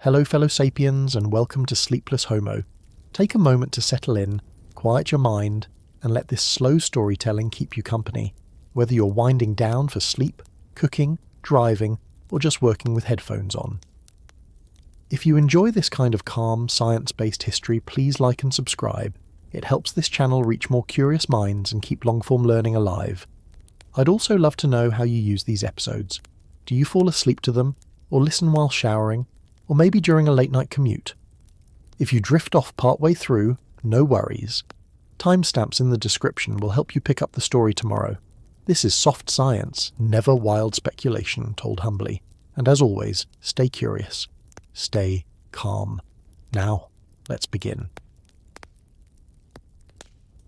Hello fellow sapiens and welcome to Sleepless Homo. Take a moment to settle in, quiet your mind, and let this slow storytelling keep you company, whether you're winding down for sleep, cooking, driving, or just working with headphones on. If you enjoy this kind of calm, science-based history, please like and subscribe. It helps this channel reach more curious minds and keep long-form learning alive. I'd also love to know how you use these episodes. Do you fall asleep to them, or listen while showering, or maybe during a late-night commute? If you drift off partway through, no worries. Timestamps in the description will help you pick up the story tomorrow. This is soft science, never wild speculation, told humbly. And as always, stay curious. Stay calm. Now, let's begin.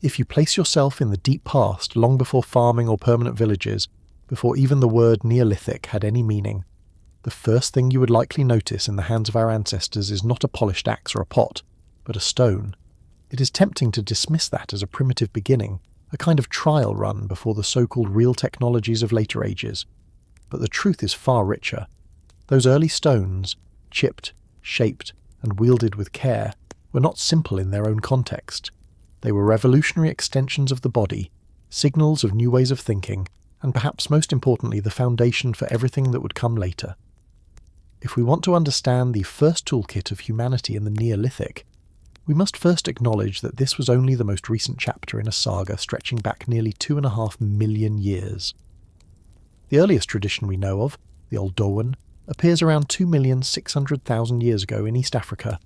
If you place yourself in the deep past, long before farming or permanent villages, before even the word Neolithic had any meaning, the first thing you would likely notice in the hands of our ancestors is not a polished axe or a pot, but a stone. It is tempting to dismiss that as a primitive beginning, a kind of trial run before the so-called real technologies of later ages. But the truth is far richer. Those early stones, chipped, shaped, and wielded with care, were not simple in their own context. They were revolutionary extensions of the body, signals of new ways of thinking, and perhaps most importantly the foundation for everything that would come later. If we want to understand the first toolkit of humanity in the Neolithic, we must first acknowledge that this was only the most recent chapter in a saga stretching back nearly 2.5 million years. The earliest tradition we know of, the Old Dowan, appears around 2,600,000 years ago in East Africa.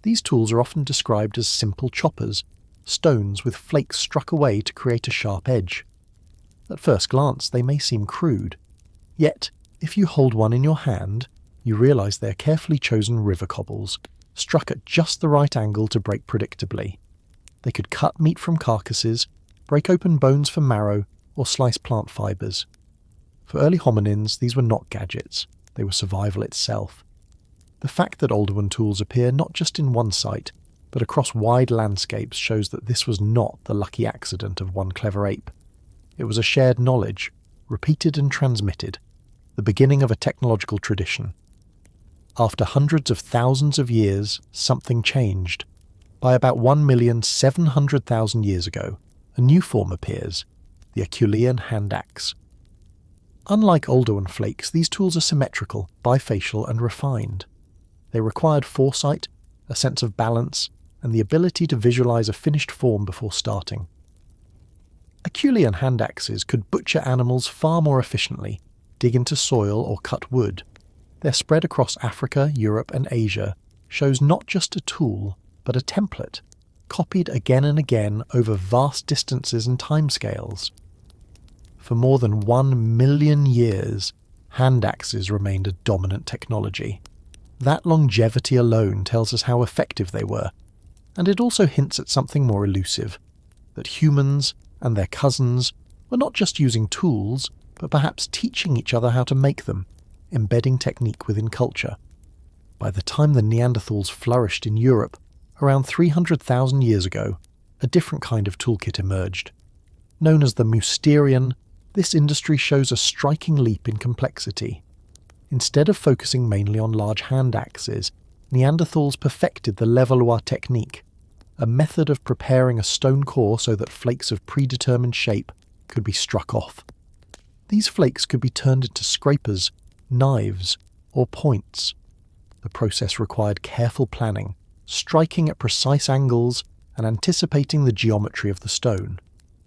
These tools are often described as simple choppers, stones with flakes struck away to create a sharp edge. At first glance, they may seem crude. Yet, if you hold one in your hand, you realise they are carefully chosen river cobbles, struck at just the right angle to break predictably. They could cut meat from carcasses, break open bones for marrow, or slice plant fibres. For early hominins, these were not gadgets, they were survival itself. The fact that Oldowan tools appear not just in one site, but across wide landscapes shows that this was not the lucky accident of one clever ape. It was a shared knowledge, repeated and transmitted, the beginning of a technological tradition. After hundreds of thousands of years, something changed. By about 1,700,000 years ago, a new form appears, the Acheulean hand axe. Unlike Oldowan flakes, these tools are symmetrical, bifacial and refined. They required foresight, a sense of balance, and the ability to visualize a finished form before starting. Acheulean hand axes could butcher animals far more efficiently, dig into soil or cut wood. Their spread across Africa, Europe and Asia shows not just a tool, but a template, copied again and again over vast distances and timescales. For more than 1 million years, hand axes remained a dominant technology. That longevity alone tells us how effective they were, and it also hints at something more elusive, that humans and their cousins were not just using tools, but perhaps teaching each other how to make them, embedding technique within culture. By the time the Neanderthals flourished in Europe, around 300,000 years ago, a different kind of toolkit emerged. Known as the Mousterian, this industry shows a striking leap in complexity. Instead of focusing mainly on large hand axes, Neanderthals perfected the levallois technique, a method of preparing a stone core so that flakes of predetermined shape could be struck off. These flakes could be turned into scrapers, knives, or points. The process required careful planning, striking at precise angles and anticipating the geometry of the stone.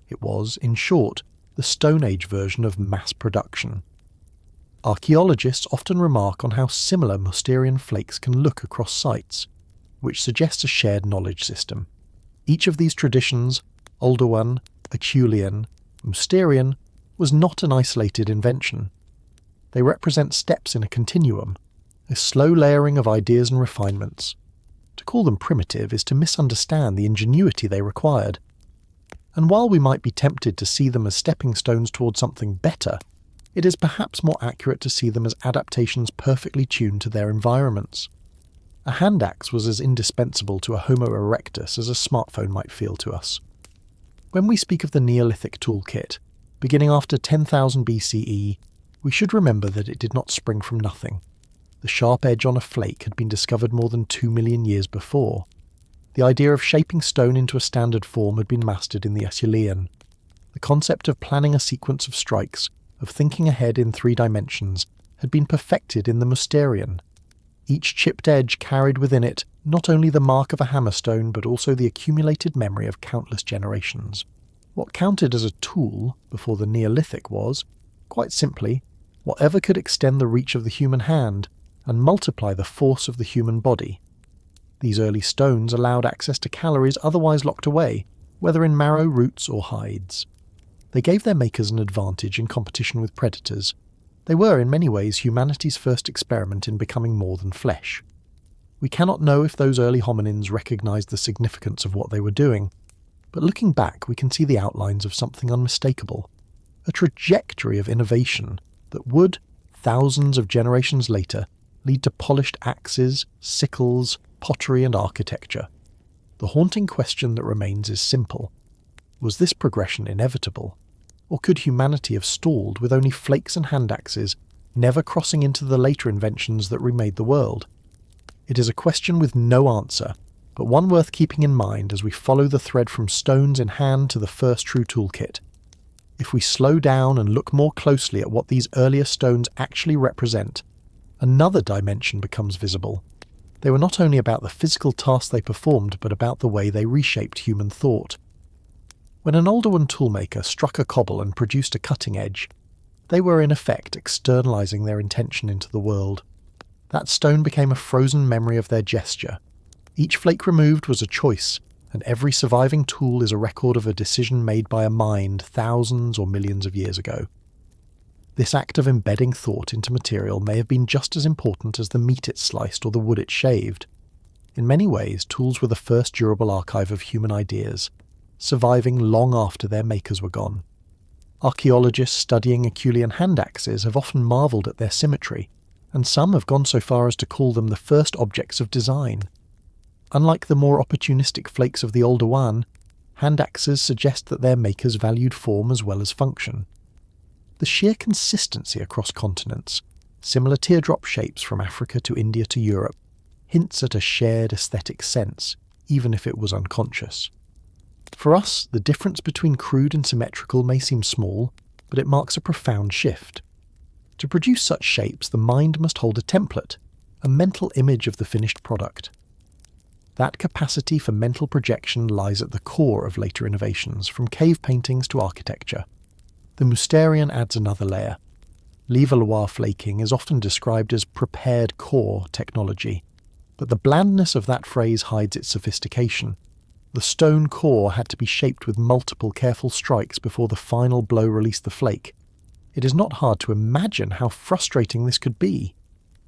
It was, in short, the Stone Age version of mass production. Archaeologists often remark on how similar Mousterian flakes can look across sites, which suggests a shared knowledge system. Each of these traditions, Oldowan, Acheulean, Mousterian, was not an isolated invention. They represent steps in a continuum, a slow layering of ideas and refinements. To call them primitive is to misunderstand the ingenuity they required. And while we might be tempted to see them as stepping stones towards something better, it is perhaps more accurate to see them as adaptations perfectly tuned to their environments. A hand axe was as indispensable to a Homo erectus as a smartphone might feel to us. When we speak of the Neolithic toolkit, beginning after 10,000 BCE, we should remember that it did not spring from nothing. The sharp edge on a flake had been discovered more than 2 million years before. The idea of shaping stone into a standard form had been mastered in the 𝐓𝐈𝐌𝐿𝐿. The concept of planning a sequence of strikes, of thinking ahead in 3 dimensions, had been perfected in the Mousterian. Each chipped edge carried within it not only the mark of a hammerstone but also the accumulated memory of countless generations. What counted as a tool before the Neolithic was, quite simply, whatever could extend the reach of the human hand and multiply the force of the human body. These early stones allowed access to calories otherwise locked away, whether in marrow, roots or hides. They gave their makers an advantage in competition with predators. They were in many ways humanity's first experiment in becoming more than flesh. We cannot know if those early hominins recognized the significance of what they were doing, but looking back we can see the outlines of something unmistakable, a trajectory of innovation that would, thousands of generations later, lead to polished axes, sickles, pottery and architecture. The haunting question that remains is simple. Was this progression inevitable? Or could humanity have stalled with only flakes and hand axes, never crossing into the later inventions that remade the world? It is a question with no answer, but one worth keeping in mind as we follow the thread from stones in hand to the first true toolkit. If we slow down and look more closely at what these earlier stones actually represent, another dimension becomes visible. They were not only about the physical tasks they performed, but about the way they reshaped human thought. When an Alderaan toolmaker struck a cobble and produced a cutting edge, they were in effect externalizing their intention into the world. That stone became a frozen memory of their gesture. Each flake removed was a choice, and every surviving tool is a record of a decision made by a mind thousands or millions of years ago. This act of embedding thought into material may have been just as important as the meat it sliced or the wood it shaved. In many ways, tools were the first durable archive of human ideas, surviving long after their makers were gone. Archaeologists studying Acheulean hand axes have often marvelled at their symmetry, and some have gone so far as to call them the first objects of design. Unlike the more opportunistic flakes of the Alderaan, hand axes suggest that their makers valued form as well as function. The sheer consistency across continents, similar teardrop shapes from Africa to India to Europe, hints at a shared aesthetic sense, even if it was unconscious. For us, the difference between crude and symmetrical may seem small, but it marks a profound shift. To produce such shapes, the mind must hold a template, a mental image of the finished product. That capacity for mental projection lies at the core of later innovations, from cave paintings to architecture. The Mousterian adds another layer. 𝐓𝐈𝐌𝐿𝐿 flaking is often described as prepared core technology, but the blandness of that phrase hides its sophistication. The stone core had to be shaped with multiple careful strikes before the final blow released the flake. It is not hard to imagine how frustrating this could be.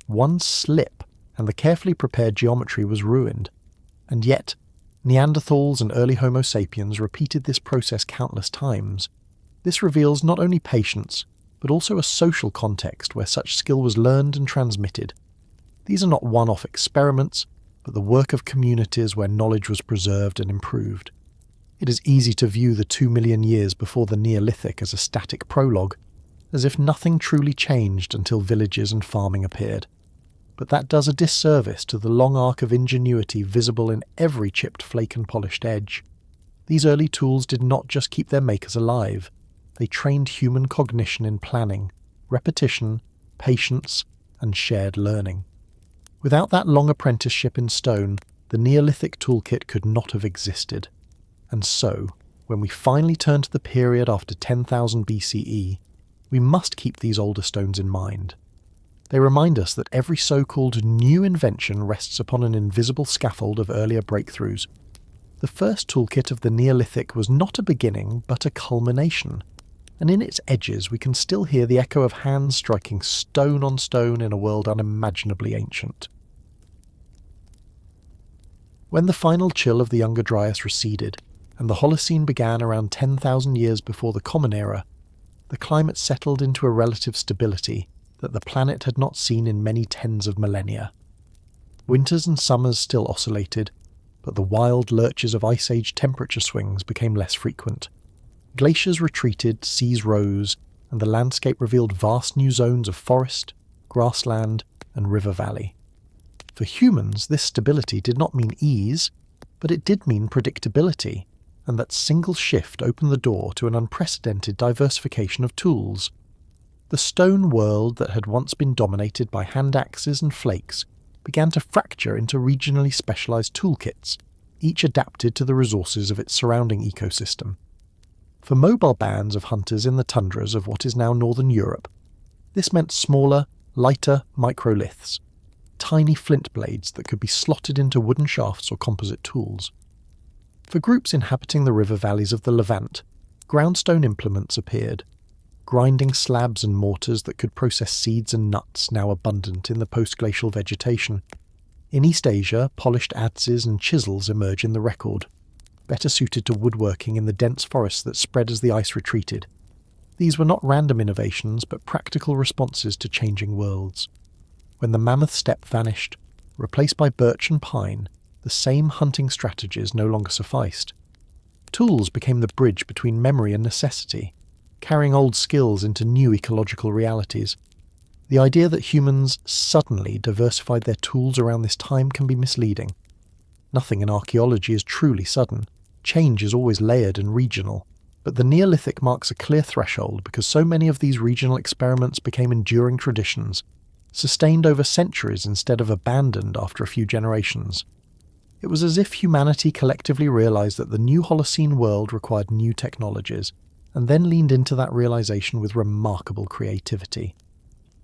One slip, and the carefully prepared geometry was ruined. And yet, Neanderthals and early Homo sapiens repeated this process countless times. This reveals not only patience, but also a social context where such skill was learned and transmitted. These are not one-off experiments, but the work of communities where knowledge was preserved and improved. It is easy to view the 2 million years before the Neolithic as a static prologue, as if nothing truly changed until villages and farming appeared. But that does a disservice to the long arc of ingenuity visible in every chipped flake and polished edge. These early tools did not just keep their makers alive, they trained human cognition in planning, repetition, patience, and shared learning. Without that long apprenticeship in stone, the Neolithic toolkit could not have existed. And so, when we finally turn to the period after 10,000 BCE, we must keep these older stones in mind. They remind us that every so-called new invention rests upon an invisible scaffold of earlier breakthroughs. The first toolkit of the Neolithic was not a beginning, but a culmination, and in its edges we can still hear the echo of hands striking stone on stone in a world unimaginably ancient. When the final chill of the Younger Dryas receded, and the Holocene began around 10,000 years before the Common Era, the climate settled into a relative stability that the planet had not seen in many tens of millennia. Winters and summers still oscillated, but the wild lurches of Ice Age temperature swings became less frequent. Glaciers retreated, seas rose, and the landscape revealed vast new zones of forest, grassland, and river valley. For humans, this stability did not mean ease, but it did mean predictability, and that single shift opened the door to an unprecedented diversification of tools. The stone world that had once been dominated by hand axes and flakes began to fracture into regionally specialized toolkits, each adapted to the resources of its surrounding ecosystem. For mobile bands of hunters in the tundras of what is now northern Europe, this meant smaller, lighter microliths, tiny flint blades that could be slotted into wooden shafts or composite tools. For groups inhabiting the river valleys of the Levant, groundstone implements appeared, grinding slabs and mortars that could process seeds and nuts now abundant in the post-glacial vegetation. In East Asia, polished adzes and chisels emerge in the record, better suited to woodworking in the dense forests that spread as the ice retreated. These were not random innovations, but practical responses to changing worlds. When the mammoth steppe vanished, replaced by birch and pine, the same hunting strategies no longer sufficed. Tools became the bridge between memory and necessity, carrying old skills into new ecological realities. The idea that humans suddenly diversified their tools around this time can be misleading. Nothing in archaeology is truly sudden. Change is always layered and regional. But the Neolithic marks a clear threshold because so many of these regional experiments became enduring traditions, sustained over centuries instead of abandoned after a few generations. It was as if humanity collectively realized that the new Holocene world required new technologies, and then leaned into that realization with remarkable creativity.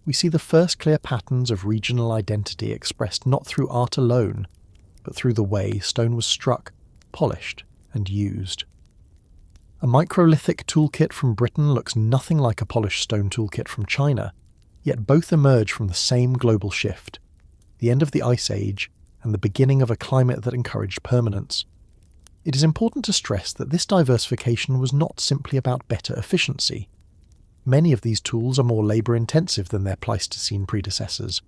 We see the first clear patterns of regional identity expressed not through art alone, but through the way stone was struck, polished, and used. A microlithic toolkit from Britain looks nothing like a polished stone toolkit from China, yet both emerge from the same global shift, the end of the Ice Age and the beginning of a climate that encouraged permanence. It is important to stress that this diversification was not simply about better efficiency. Many of these tools are more labour-intensive than their Pleistocene predecessors.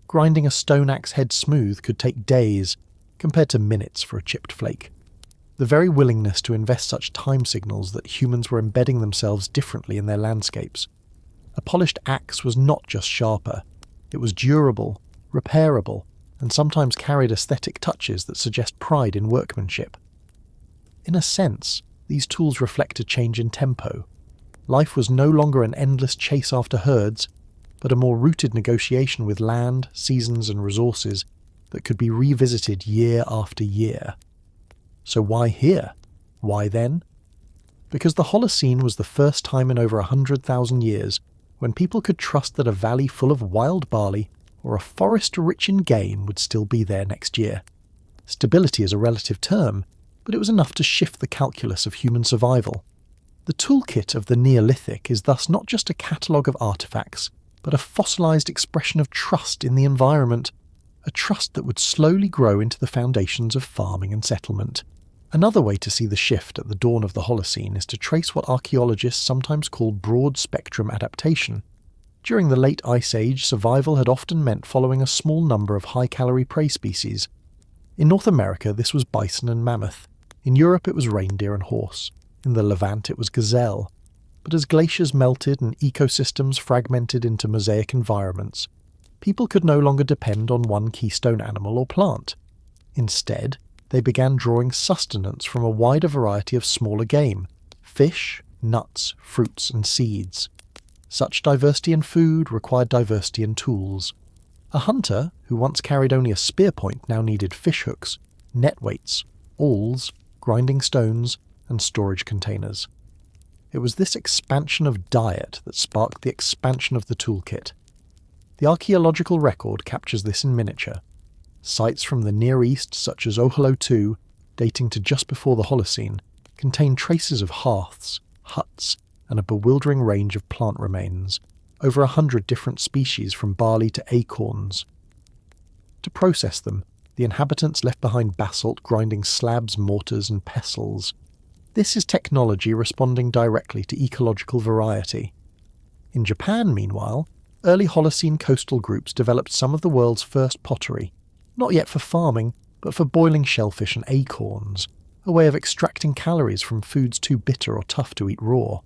Grinding a stone axe head smooth could take days, compared to minutes for a chipped flake. The very willingness to invest such time signals that humans were embedding themselves differently in their landscapes. A polished axe was not just sharper, it was durable, repairable, and sometimes carried aesthetic touches that suggest pride in workmanship. In a sense, these tools reflect a change in tempo. Life was no longer an endless chase after herds, but a more rooted negotiation with land, seasons, and resources that could be revisited year after year. So why here? Why then? Because the Holocene was the first time in over 100,000 years when people could trust that a valley full of wild barley or a forest rich in game would still be there next year. Stability is a relative term, but it was enough to shift the calculus of human survival. The toolkit of the Neolithic is thus not just a catalogue of artefacts, but a fossilized expression of trust in the environment, a trust that would slowly grow into the foundations of farming and settlement. Another way to see the shift at the dawn of the Holocene is to trace what archaeologists sometimes call broad-spectrum adaptation. During the late Ice Age, survival had often meant following a small number of high-calorie prey species. In North America, this was bison and mammoth. In Europe, it was reindeer and horse. In the Levant, it was gazelle. But as glaciers melted and ecosystems fragmented into mosaic environments, people could no longer depend on one keystone animal or plant. Instead, they began drawing sustenance from a wider variety of smaller game, fish, nuts, fruits, and seeds. Such diversity in food required diversity in tools. A hunter, who once carried only a spear point, now needed fishhooks, net weights, awls, grinding stones, and storage containers. It was this expansion of diet that sparked the expansion of the toolkit. The archaeological record captures this in miniature. Sites from the Near East, such as 𝐓𝐈𝐌𝐿, dating to just before the Holocene, contain traces of hearths, huts, and a bewildering range of plant remains, over 100 different species from barley to acorns. To process them, the inhabitants left behind basalt grinding slabs, mortars, and pestles. This is technology responding directly to ecological variety. In Japan, meanwhile, early Holocene coastal groups developed some of the world's first pottery, not yet for farming, but for boiling shellfish and acorns, a way of extracting calories from foods too bitter or tough to eat raw.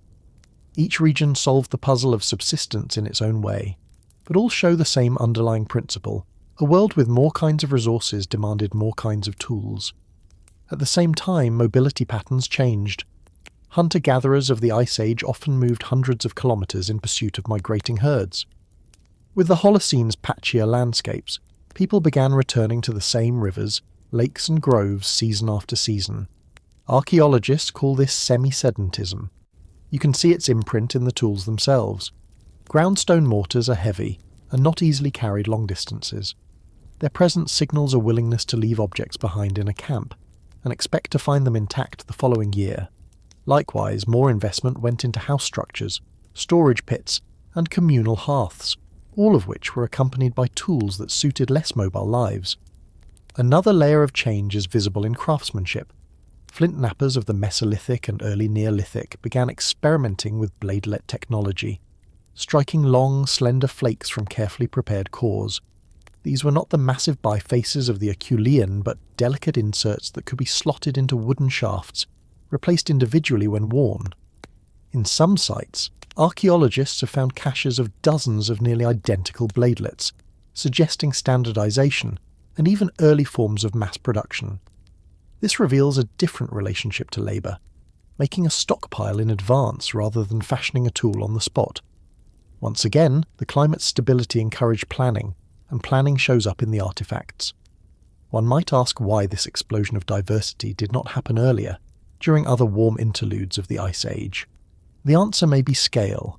Each region solved the puzzle of subsistence in its own way, but all show the same underlying principle. A world with more kinds of resources demanded more kinds of tools. At the same time, mobility patterns changed. Hunter-gatherers of the Ice Age often moved hundreds of kilometres in pursuit of migrating herds. With the Holocene's patchier landscapes, people began returning to the same rivers, lakes and groves season after season. Archaeologists call this semi-sedentism. You can see its imprint in the tools themselves. Groundstone mortars are heavy and not easily carried long distances. Their presence signals a willingness to leave objects behind in a camp and expect to find them intact the following year. Likewise, more investment went into house structures, storage pits, and communal hearths, all of which were accompanied by tools that suited less mobile lives. Another layer of change is visible in craftsmanship. Flint knappers of the Mesolithic and early Neolithic began experimenting with bladelet technology, striking long, slender flakes from carefully prepared cores. These were not the massive bifaces of the 𝐓𝐈𝐌𝐿𝐼𝐼, but delicate inserts that could be slotted into wooden shafts, replaced individually when worn. In some sites, archaeologists have found caches of dozens of nearly identical bladelets, suggesting standardization and even early forms of mass production. This reveals a different relationship to labour, making a stockpile in advance rather than fashioning a tool on the spot. Once again, the climate's stability encouraged planning, and planning shows up in the artefacts. One might ask why this explosion of diversity did not happen earlier, during other warm interludes of the Ice Age. The answer may be scale.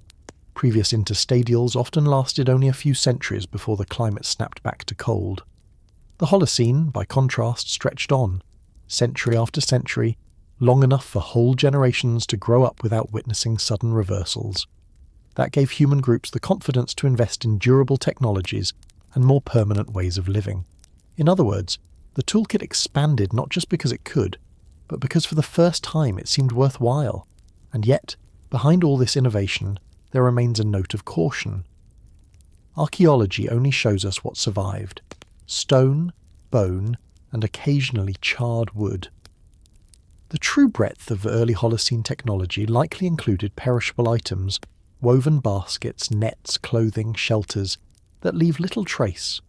Previous interstadials often lasted only a few centuries before the climate snapped back to cold. The Holocene, by contrast, stretched on, century after century, long enough for whole generations to grow up without witnessing sudden reversals. That gave human groups the confidence to invest in durable technologies and more permanent ways of living. In other words, the toolkit expanded not just because it could, but because for the first time it seemed worthwhile. And yet, behind all this innovation, there remains a note of caution. Archaeology only shows us what survived: stone, bone, and occasionally charred wood. The true breadth of early Holocene technology likely included perishable items, woven baskets, nets, clothing, shelters, that leave little trace.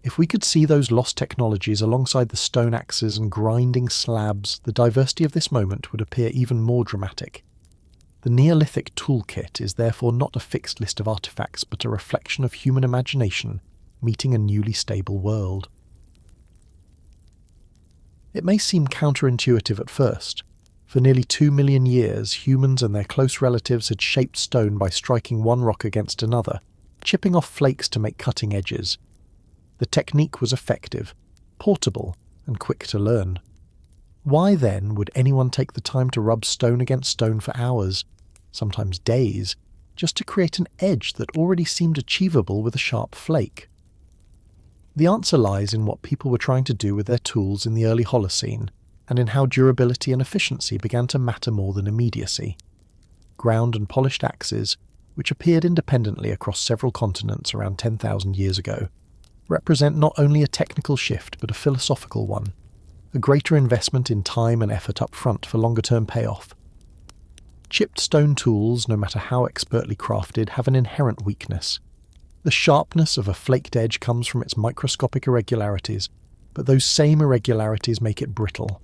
If we could see those lost technologies alongside the stone axes and grinding slabs, the diversity of this moment would appear even more dramatic. The Neolithic toolkit is therefore not a fixed list of artifacts, but a reflection of human imagination meeting a newly stable world. It may seem counterintuitive at first. For nearly 2 million years, humans and their close relatives had shaped stone by striking one rock against another, chipping off flakes to make cutting edges. The technique was effective, portable, and quick to learn. Why then would anyone take the time to rub stone against stone for hours, sometimes days, just to create an edge that already seemed achievable with a sharp flake? The answer lies in what people were trying to do with their tools in the early Holocene, and in how durability and efficiency began to matter more than immediacy. Ground and polished axes, which appeared independently across several continents around 10,000 years ago, represent not only a technical shift but a philosophical one, a greater investment in time and effort up front for longer-term payoff. Chipped stone tools, no matter how expertly crafted, have an inherent weakness. The sharpness of a flaked edge comes from its microscopic irregularities, but those same irregularities make it brittle.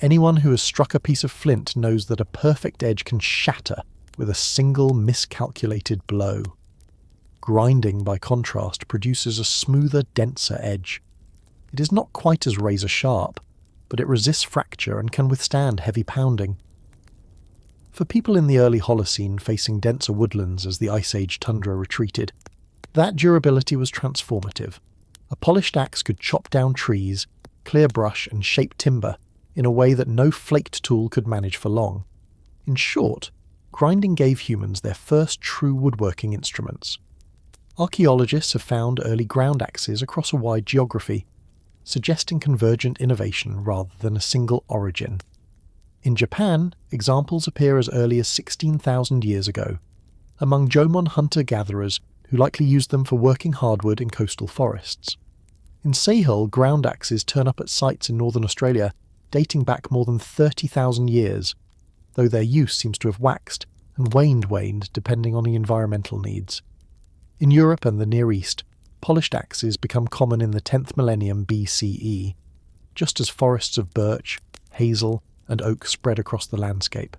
Anyone who has struck a piece of flint knows that a perfect edge can shatter with a single miscalculated blow. Grinding, by contrast, produces a smoother, denser edge. It is not quite as razor-sharp, but it resists fracture and can withstand heavy pounding. For people in the early Holocene facing denser woodlands as the Ice Age tundra retreated, that durability was transformative. A polished axe could chop down trees, clear brush, and shape timber in a way that no flaked tool could manage for long. In short, grinding gave humans their first true woodworking instruments. Archaeologists have found early ground axes across a wide geography, suggesting convergent innovation rather than a single origin. In Japan, examples appear as early as 16,000 years ago, among Jomon hunter-gatherers who likely used them for working hardwood in coastal forests. In Sickles, ground axes turn up at sites in northern Australia dating back more than 30,000 years, though their use seems to have waxed and waned depending on the environmental needs. In Europe and the Near East, polished axes become common in the 10th millennium BCE, just as forests of birch, hazel, and oak spread across the landscape.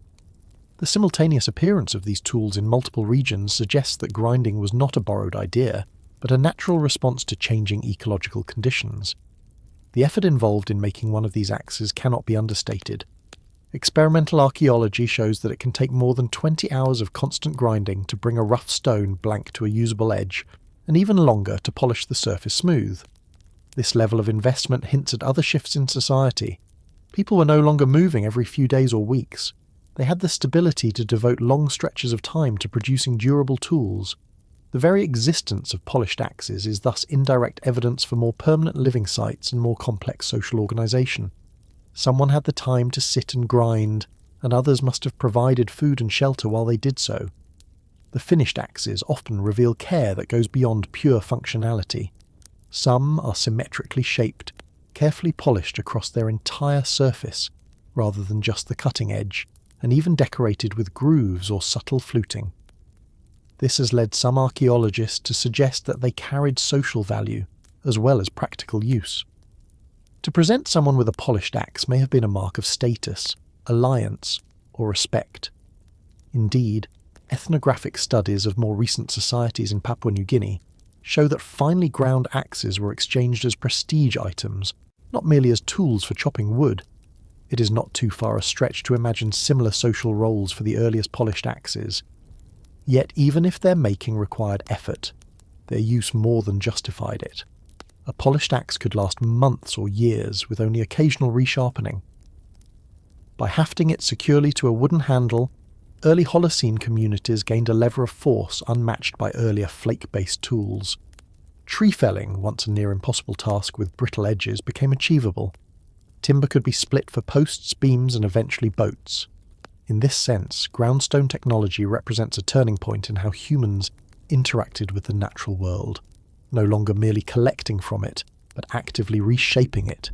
The simultaneous appearance of these tools in multiple regions suggests that grinding was not a borrowed idea, but a natural response to changing ecological conditions. The effort involved in making one of these axes cannot be understated. Experimental archaeology shows that it can take more than 20 hours of constant grinding to bring a rough stone blank to a usable edge, and even longer to polish the surface smooth. This level of investment hints at other shifts in society. People were no longer moving every few days or weeks. They had the stability to devote long stretches of time to producing durable tools. The very existence of polished axes is thus indirect evidence for more permanent living sites and more complex social organisation. Someone had the time to sit and grind, and others must have provided food and shelter while they did so. The finished axes often reveal care that goes beyond pure functionality. Some are symmetrically shaped, carefully polished across their entire surface, rather than just the cutting edge, and even decorated with grooves or subtle fluting. This has led some archaeologists to suggest that they carried social value, as well as practical use. To present someone with a polished axe may have been a mark of status, alliance, or respect. Indeed, ethnographic studies of more recent societies in Papua New Guinea show that finely ground axes were exchanged as prestige items, not merely as tools for chopping wood. It is not too far a stretch to imagine similar social roles for the earliest polished axes. Yet even if their making required effort, their use more than justified it. A polished axe could last months or years with only occasional resharpening. By hafting it securely to a wooden handle, early Holocene communities gained a lever of force unmatched by earlier flake-based tools. Tree felling, once a near impossible task with brittle edges, became achievable. Timber could be split for posts, beams, and eventually boats. In this sense, groundstone technology represents a turning point in how humans interacted with the natural world, no longer merely collecting from it, but actively reshaping it.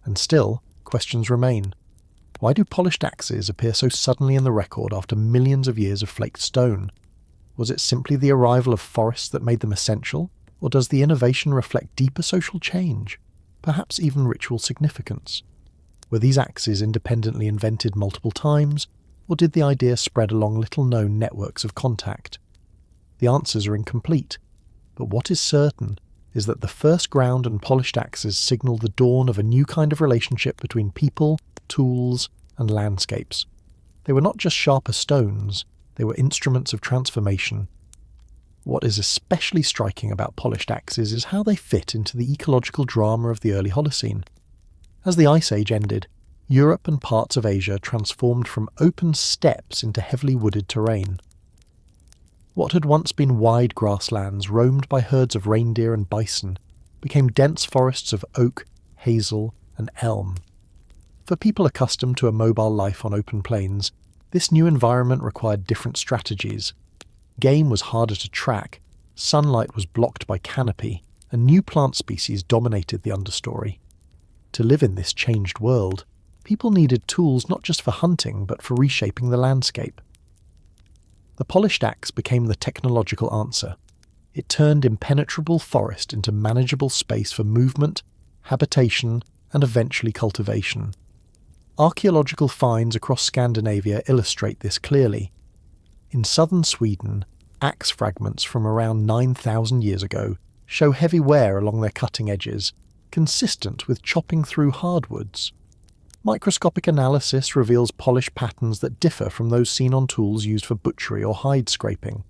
And still, questions remain. Why do polished axes appear so suddenly in the record after millions of years of flaked stone? Was it simply the arrival of forests that made them essential, or does the innovation reflect deeper social change, perhaps even ritual significance? Were these axes independently invented multiple times, or did the idea spread along little-known networks of contact? The answers are incomplete, but what is certain is that the first ground and polished axes signal the dawn of a new kind of relationship between people, tools, and landscapes. They were not just sharper stones, they were instruments of transformation. What is especially striking about polished axes is how they fit into the ecological drama of the early Holocene. As the Ice Age ended, Europe and parts of Asia transformed from open steppes into heavily wooded terrain. What had once been wide grasslands roamed by herds of reindeer and bison became dense forests of oak, hazel, and elm. For people accustomed to a mobile life on open plains, this new environment required different strategies. Game was harder to track, sunlight was blocked by canopy, and new plant species dominated the understory. To live in this changed world, people needed tools not just for hunting but for reshaping the landscape. The polished axe became the technological answer. It turned impenetrable forest into manageable space for movement, habitation, and eventually cultivation. Archaeological finds across Scandinavia illustrate this clearly. In southern Sweden, axe fragments from around 9,000 years ago show heavy wear along their cutting edges, consistent with chopping through hardwoods. Microscopic analysis reveals polish patterns that differ from those seen on tools used for butchery or hide scraping.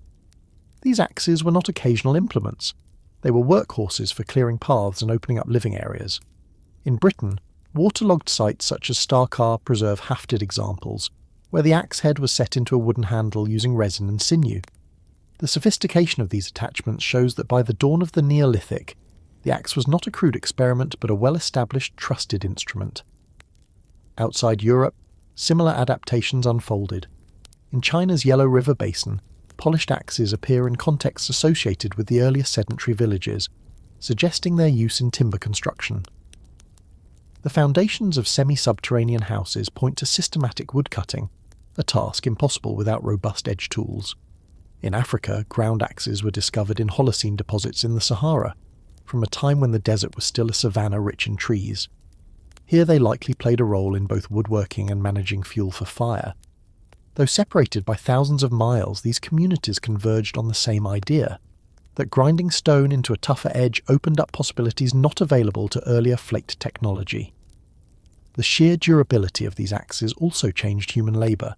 These axes were not occasional implements. They were workhorses for clearing paths and opening up living areas. In Britain, waterlogged sites such as Starcar preserve hafted examples, where the axe head was set into a wooden handle using resin and sinew. The sophistication of these attachments shows that by the dawn of the Neolithic, the axe was not a crude experiment but a well-established, trusted instrument. Outside Europe, similar adaptations unfolded. In China's Yellow River Basin, polished axes appear in contexts associated with the earlier sedentary villages, suggesting their use in timber construction. The foundations of semi-subterranean houses point to systematic woodcutting, a task impossible without robust edge tools. In Africa, ground axes were discovered in Holocene deposits in the Sahara, from a time when the desert was still a savanna rich in trees. Here they likely played a role in both woodworking and managing fuel for fire. Though separated by thousands of miles, these communities converged on the same idea, that grinding stone into a tougher edge opened up possibilities not available to earlier flaked technology. The sheer durability of these axes also changed human labour.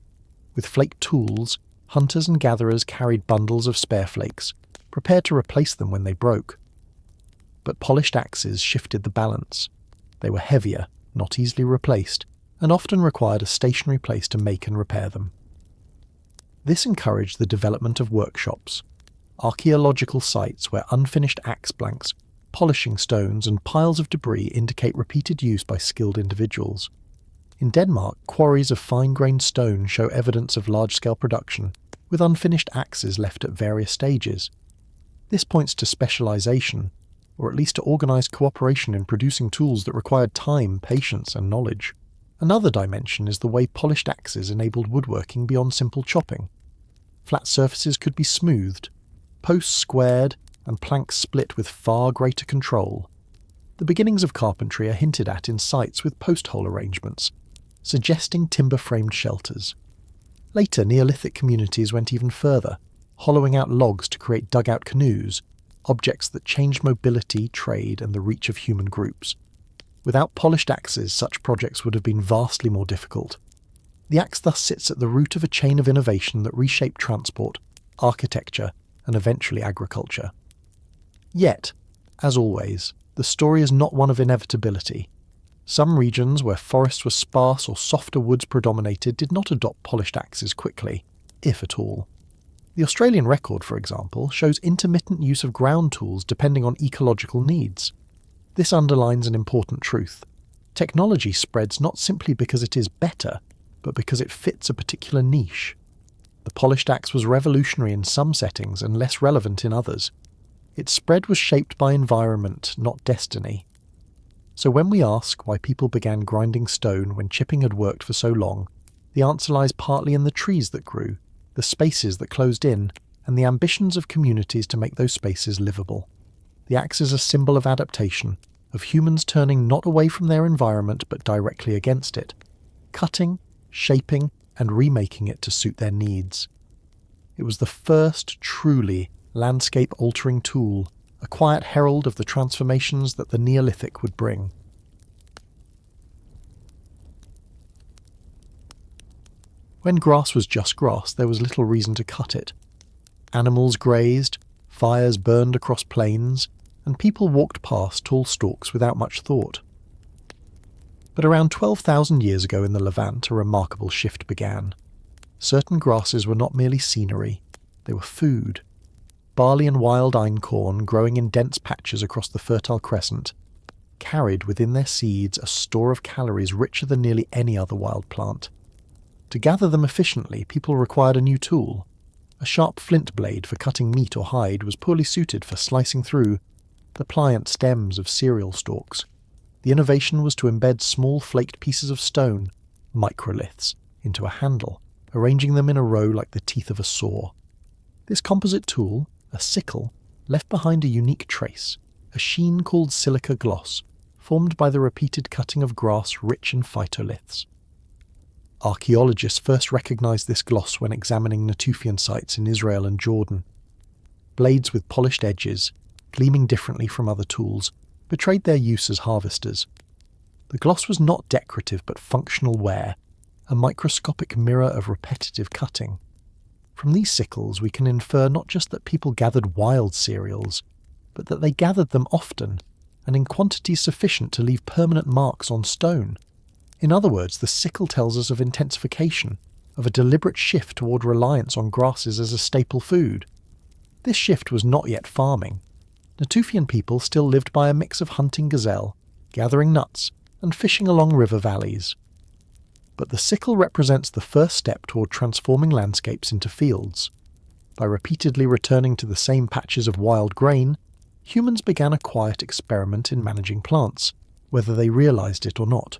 With flake tools, hunters and gatherers carried bundles of spare flakes, prepared to replace them when they broke. But polished axes shifted the balance. They were heavier, not easily replaced, and often required a stationary place to make and repair them. This encouraged the development of workshops, archaeological sites where unfinished axe blanks, polishing stones and piles of debris indicate repeated use by skilled individuals. In Denmark, quarries of fine-grained stone show evidence of large-scale production, with unfinished axes left at various stages. This points to specialization, or at least to organized cooperation in producing tools that required time, patience, and knowledge. Another dimension is the way polished axes enabled woodworking beyond simple chopping. Flat surfaces could be smoothed, posts squared, and planks split with far greater control. The beginnings of carpentry are hinted at in sites with post-hole arrangements, suggesting timber-framed shelters. Later, Neolithic communities went even further, hollowing out logs to create dugout canoes, objects that changed mobility, trade, and the reach of human groups. Without polished axes, such projects would have been vastly more difficult. The axe thus sits at the root of a chain of innovation that reshaped transport, architecture, and eventually agriculture. Yet, as always, the story is not one of inevitability. Some regions where forests were sparse or softer woods predominated did not adopt polished axes quickly, if at all. The Australian record, for example, shows intermittent use of ground tools depending on ecological needs. This underlines an important truth. Technology spreads not simply because it is better, but because it fits a particular niche. The polished axe was revolutionary in some settings and less relevant in others. Its spread was shaped by environment, not destiny. So when we ask why people began grinding stone when chipping had worked for so long, the answer lies partly in the trees that grew, the spaces that closed in, and the ambitions of communities to make those spaces livable. The axe is a symbol of adaptation, of humans turning not away from their environment but directly against it, cutting, shaping, and remaking it to suit their needs. It was the first truly landscape-altering tool, a quiet herald of the transformations that the Neolithic would bring. When grass was just grass, there was little reason to cut it. Animals grazed, fires burned across plains, and people walked past tall stalks without much thought. But around 12,000 years ago in the Levant, a remarkable shift began. Certain grasses were not merely scenery, they were food. Barley and wild einkorn, growing in dense patches across the Fertile Crescent, carried within their seeds a store of calories richer than nearly any other wild plant. To gather them efficiently, people required a new tool. A sharp flint blade for cutting meat or hide was poorly suited for slicing through the pliant stems of cereal stalks. The innovation was to embed small flaked pieces of stone, microliths, into a handle, arranging them in a row like the teeth of a saw. This composite tool, a sickle, left behind a unique trace, a sheen called silica gloss, formed by the repeated cutting of grass rich in phytoliths. Archaeologists first recognized this gloss when examining Natufian sites in Israel and Jordan. Blades with polished edges, gleaming differently from other tools, betrayed their use as harvesters. The gloss was not decorative but functional wear, a microscopic mirror of repetitive cutting. From these sickles we can infer not just that people gathered wild cereals, but that they gathered them often, and in quantities sufficient to leave permanent marks on stone. In other words, the sickle tells us of intensification, of a deliberate shift toward reliance on grasses as a staple food. This shift was not yet farming. Natufian people still lived by a mix of hunting gazelle, gathering nuts, and fishing along river valleys. But the sickle represents the first step toward transforming landscapes into fields. By repeatedly returning to the same patches of wild grain, humans began a quiet experiment in managing plants, whether they realized it or not.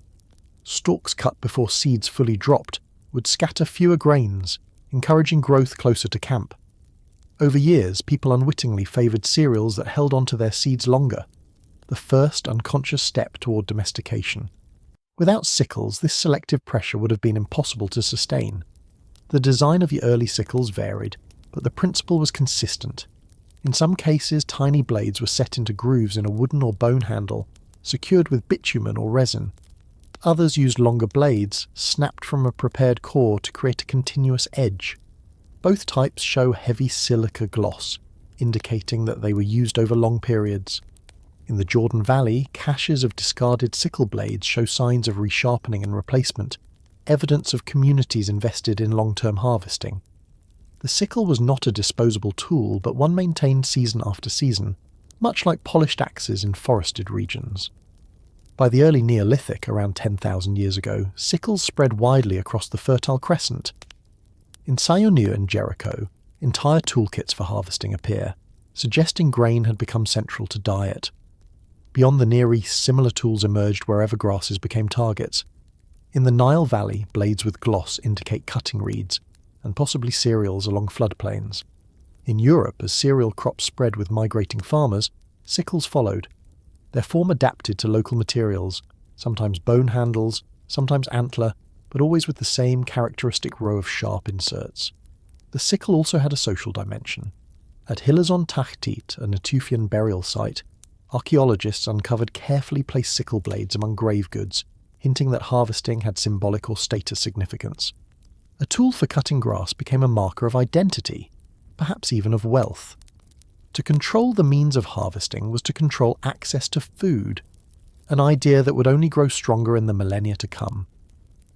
Stalks cut before seeds fully dropped would scatter fewer grains, encouraging growth closer to camp. Over years, people unwittingly favoured cereals that held onto their seeds longer, the first unconscious step toward domestication. Without sickles, this selective pressure would have been impossible to sustain. The design of the early sickles varied, but the principle was consistent. In some cases, tiny blades were set into grooves in a wooden or bone handle, secured with bitumen or resin. Others used longer blades, snapped from a prepared core to create a continuous edge. Both types show heavy silica gloss, indicating that they were used over long periods. In the Jordan Valley, caches of discarded sickle blades show signs of resharpening and replacement, evidence of communities invested in long-term harvesting. The sickle was not a disposable tool, but one maintained season after season, much like polished axes in forested regions. By the early Neolithic, around 10,000 years ago, sickles spread widely across the Fertile Crescent. In Sionu and Jericho, entire toolkits for harvesting appear, suggesting grain had become central to diet. Beyond the Near East, similar tools emerged wherever grasses became targets. In the Nile Valley, blades with gloss indicate cutting reeds, and possibly cereals along floodplains. In Europe, as cereal crops spread with migrating farmers, sickles followed. Their form adapted to local materials, sometimes bone handles, sometimes antler, but always with the same characteristic row of sharp inserts. The sickle also had a social dimension. At Hilazon Tahtit, a Natufian burial site, archaeologists uncovered carefully placed sickle blades among grave goods, hinting that harvesting had symbolic or status significance. A tool for cutting grass became a marker of identity, perhaps even of wealth. To control the means of harvesting was to control access to food, an idea that would only grow stronger in the millennia to come.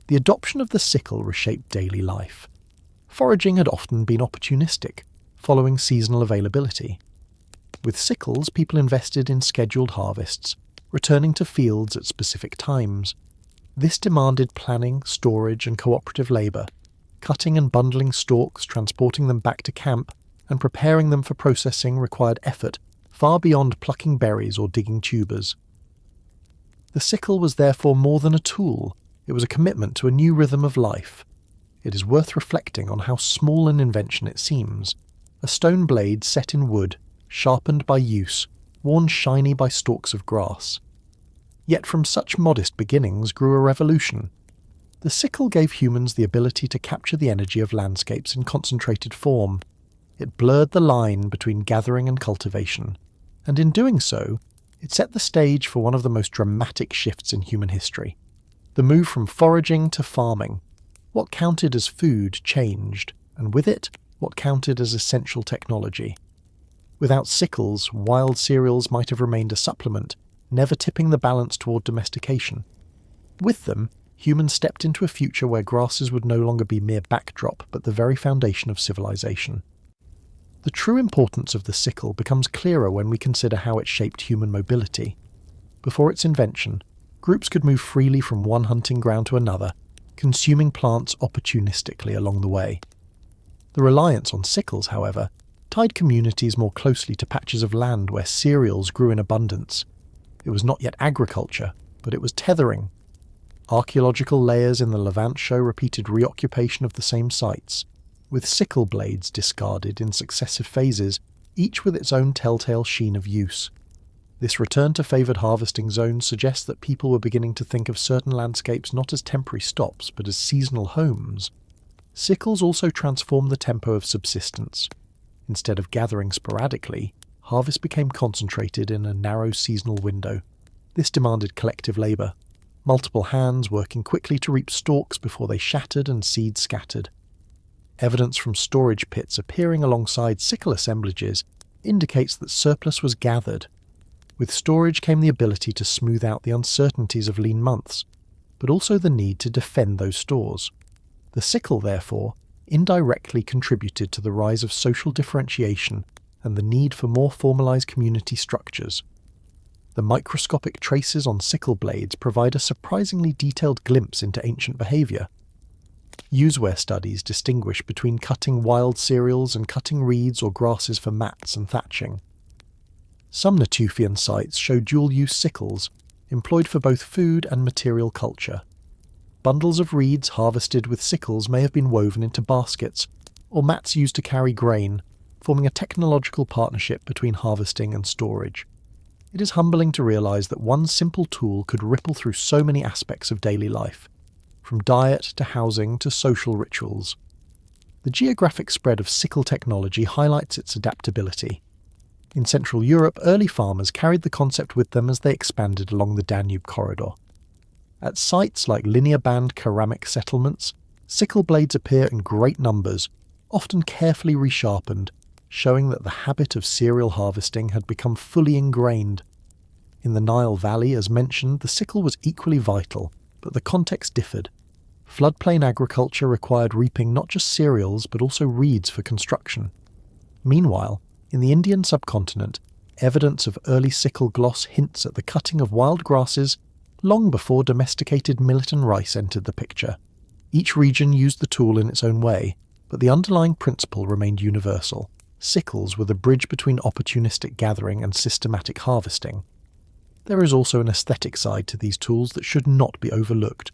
The adoption of the sickle reshaped daily life. Foraging had often been opportunistic, following seasonal availability. With sickles, people invested in scheduled harvests, returning to fields at specific times. This demanded planning, storage, and cooperative labour, cutting and bundling stalks, transporting them back to camp, and preparing them for processing required effort far beyond plucking berries or digging tubers. The sickle was therefore more than a tool. It was a commitment to a new rhythm of life. It is worth reflecting on how small an invention it seems. A stone blade set in wood, sharpened by use, worn shiny by stalks of grass. Yet from such modest beginnings grew a revolution. The sickle gave humans the ability to capture the energy of landscapes in concentrated form. It blurred the line between gathering and cultivation, and in doing so, it set the stage for one of the most dramatic shifts in human history. The move from foraging to farming. What counted as food changed, and with it, what counted as essential technology. Without sickles, wild cereals might have remained a supplement, never tipping the balance toward domestication. With them, humans stepped into a future where grasses would no longer be mere backdrop, but the very foundation of civilization. The true importance of the sickle becomes clearer when we consider how it shaped human mobility. Before its invention, groups could move freely from one hunting ground to another, consuming plants opportunistically along the way. The reliance on sickles, however, tied communities more closely to patches of land where cereals grew in abundance. It was not yet agriculture, but it was tethering. Archaeological layers in the Levant show repeated reoccupation of the same sites, with sickle blades discarded in successive phases, each with its own telltale sheen of use. This return to favoured harvesting zones suggests that people were beginning to think of certain landscapes not as temporary stops, but as seasonal homes. Sickles also transformed the tempo of subsistence. Instead of gathering sporadically, harvest became concentrated in a narrow seasonal window. This demanded collective labour, multiple hands working quickly to reap stalks before they shattered and seeds scattered. Evidence from storage pits appearing alongside sickle assemblages indicates that surplus was gathered. With storage came the ability to smooth out the uncertainties of lean months, but also the need to defend those stores. The sickle, therefore, indirectly contributed to the rise of social differentiation and the need for more formalized community structures. The microscopic traces on sickle blades provide a surprisingly detailed glimpse into ancient behavior. Useware studies distinguish between cutting wild cereals and cutting reeds or grasses for mats and thatching. Some Natufian sites show dual-use sickles, employed for both food and material culture. Bundles of reeds harvested with sickles may have been woven into baskets, or mats used to carry grain, forming a technological partnership between harvesting and storage. It is humbling to realise that one simple tool could ripple through so many aspects of daily life, from diet to housing to social rituals. The geographic spread of sickle technology highlights its adaptability. In Central Europe, early farmers carried the concept with them as they expanded along the Danube corridor. At sites like linear band ceramic settlements, sickle blades appear in great numbers, often carefully resharpened, showing that the habit of cereal harvesting had become fully ingrained. In the Nile Valley, as mentioned, the sickle was equally vital, but the context differed. Floodplain agriculture required reaping not just cereals but also reeds for construction. Meanwhile, in the Indian subcontinent, evidence of early sickle gloss hints at the cutting of wild grasses long before domesticated millet and rice entered the picture. Each region used the tool in its own way, but the underlying principle remained universal. Sickles were the bridge between opportunistic gathering and systematic harvesting. There is also an aesthetic side to these tools that should not be overlooked.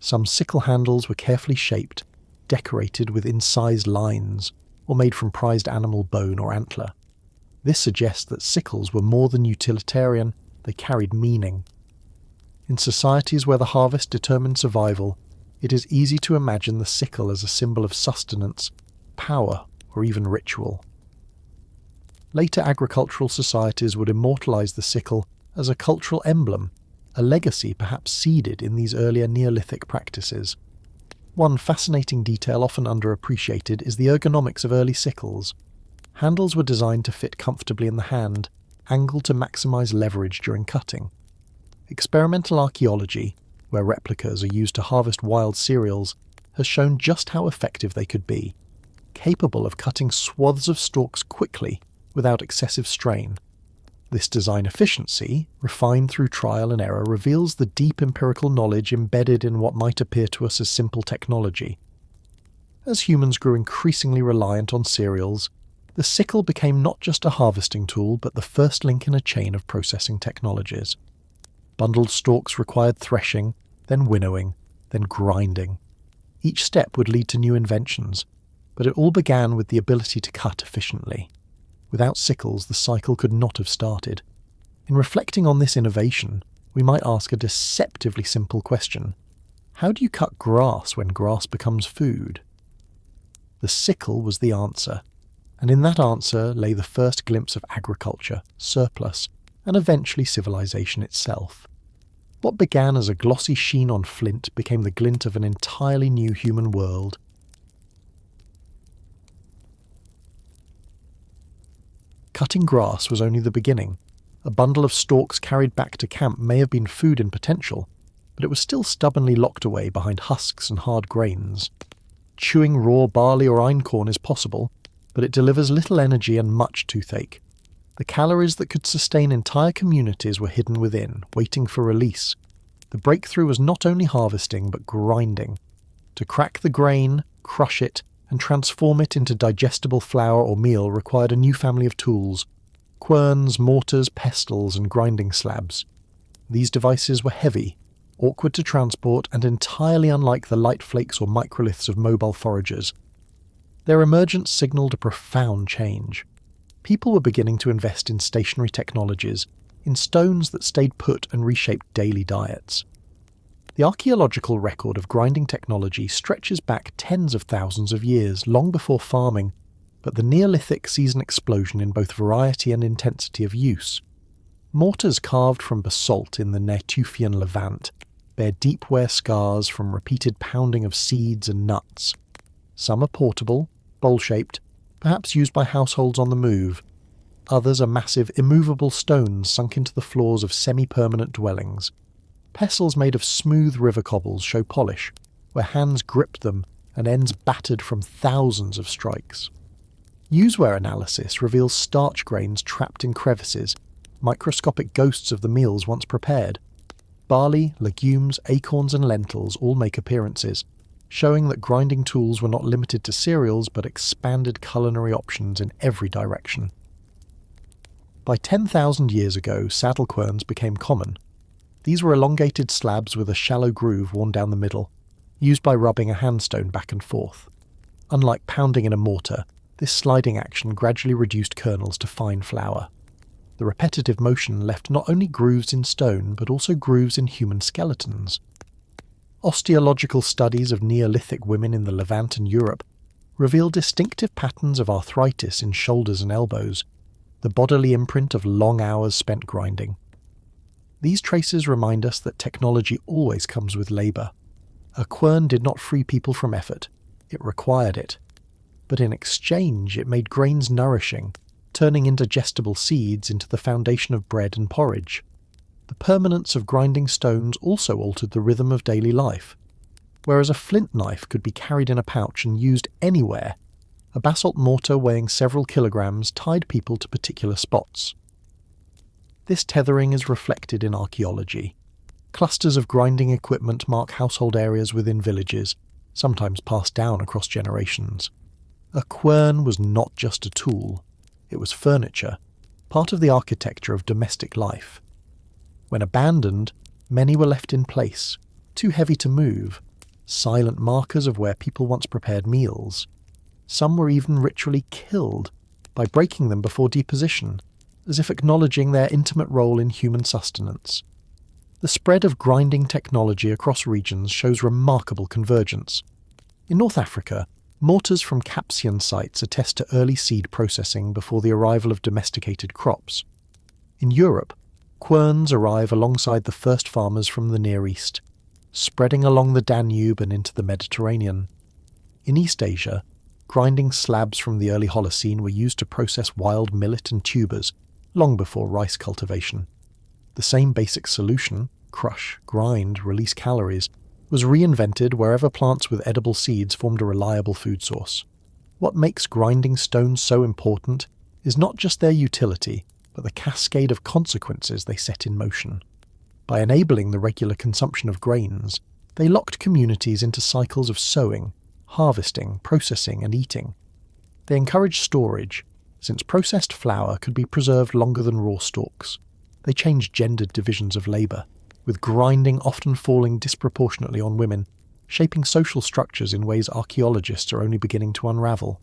Some sickle handles were carefully shaped, decorated with incised lines, or made from prized animal bone or antler. This suggests that sickles were more than utilitarian, they carried meaning. In societies where the harvest determined survival, it is easy to imagine the sickle as a symbol of sustenance, power, or even ritual. Later agricultural societies would immortalise the sickle as a cultural emblem, a legacy perhaps seeded in these earlier Neolithic practices. One fascinating detail often underappreciated is the ergonomics of early sickles. Handles were designed to fit comfortably in the hand, angled to maximise leverage during cutting. Experimental archaeology, where replicas are used to harvest wild cereals, has shown just how effective they could be, capable of cutting swaths of stalks quickly without excessive strain. This design efficiency, refined through trial and error, reveals the deep empirical knowledge embedded in what might appear to us as simple technology. As humans grew increasingly reliant on cereals, the sickle became not just a harvesting tool but the first link in a chain of processing technologies. Bundled stalks required threshing, then winnowing, then grinding. Each step would lead to new inventions, but it all began with the ability to cut efficiently. Without sickles, the cycle could not have started. In reflecting on this innovation, we might ask a deceptively simple question. How do you cut grass when grass becomes food? The sickle was the answer, and in that answer lay the first glimpse of agriculture, surplus, and eventually civilization itself. What began as a glossy sheen on flint became the glint of an entirely new human world. Cutting grass was only the beginning. A bundle of stalks carried back to camp may have been food in potential, but it was still stubbornly locked away behind husks and hard grains. Chewing raw barley or einkorn is possible, but it delivers little energy and much toothache. The calories that could sustain entire communities were hidden within, waiting for release. The breakthrough was not only harvesting, but grinding. To crack the grain, crush it, and transform it into digestible flour or meal required a new family of tools: querns, mortars, pestles, and grinding slabs. These devices were heavy, awkward to transport, and entirely unlike the light flakes or microliths of mobile foragers. Their emergence signalled a profound change. People were beginning to invest in stationary technologies, in stones that stayed put and reshaped daily diets. The archaeological record of grinding technology stretches back tens of thousands of years, long before farming, but the Neolithic sees an explosion in both variety and intensity of use. Mortars carved from basalt in the Natufian Levant bear deep wear scars from repeated pounding of seeds and nuts. Some are portable, bowl-shaped, perhaps used by households on the move. Others are massive, immovable stones sunk into the floors of semi-permanent dwellings. Pestles made of smooth river cobbles show polish, where hands gripped them and ends battered from thousands of strikes. Usewear analysis reveals starch grains trapped in crevices, microscopic ghosts of the meals once prepared. Barley, legumes, acorns and lentils all make appearances, showing that grinding tools were not limited to cereals but expanded culinary options in every direction. By 10,000 years ago, saddle querns became common. These were elongated slabs with a shallow groove worn down the middle, used by rubbing a handstone back and forth. Unlike pounding in a mortar, This sliding action gradually reduced kernels to fine flour. The repetitive motion left not only grooves in stone, but also grooves in human skeletons. Osteological studies of Neolithic women in the Levant and Europe reveal distinctive patterns of arthritis in shoulders and elbows, the bodily imprint of long hours spent grinding. These traces remind us that technology always comes with labour. A quern did not free people from effort, it required it. But in exchange it made grains nourishing, turning indigestible seeds into the foundation of bread and porridge. The permanence of grinding stones also altered the rhythm of daily life. Whereas a flint knife could be carried in a pouch and used anywhere, a basalt mortar weighing several kilograms tied people to particular spots. This tethering is reflected in archaeology. Clusters of grinding equipment mark household areas within villages, sometimes passed down across generations. A quern was not just a tool. It was furniture, part of the architecture of domestic life. When abandoned, many were left in place, too heavy to move, silent markers of where people once prepared meals. Some were even ritually killed by breaking them before deposition, as if acknowledging their intimate role in human sustenance. The spread of grinding technology across regions shows remarkable convergence. In North Africa, mortars from Capsian sites attest to early seed processing before the arrival of domesticated crops. In Europe, querns arrive alongside the first farmers from the Near East, spreading along the Danube and into the Mediterranean. In East Asia, grinding slabs from the early Holocene were used to process wild millet and tubers, long before rice cultivation. The same basic solution, crush, grind, release calories, was reinvented wherever plants with edible seeds formed a reliable food source. What makes grinding stones so important is not just their utility, but the cascade of consequences they set in motion. By enabling the regular consumption of grains, they locked communities into cycles of sowing, harvesting, processing, and eating. They encouraged storage, since processed flour could be preserved longer than raw stalks. They changed gendered divisions of labour, with grinding often falling disproportionately on women, shaping social structures in ways archaeologists are only beginning to unravel.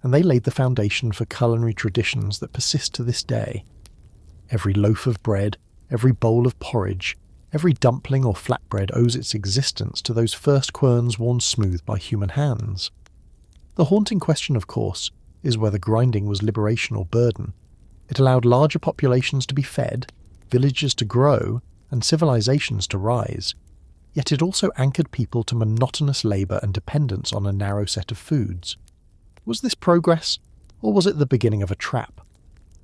And they laid the foundation for culinary traditions that persist to this day. Every loaf of bread, every bowl of porridge, every dumpling or flatbread owes its existence to those first querns worn smooth by human hands. The haunting question, of course, is whether grinding was liberation or burden. It allowed larger populations to be fed, villages to grow, and civilizations to rise. Yet it also anchored people to monotonous labour and dependence on a narrow set of foods. Was this progress, or was it the beginning of a trap?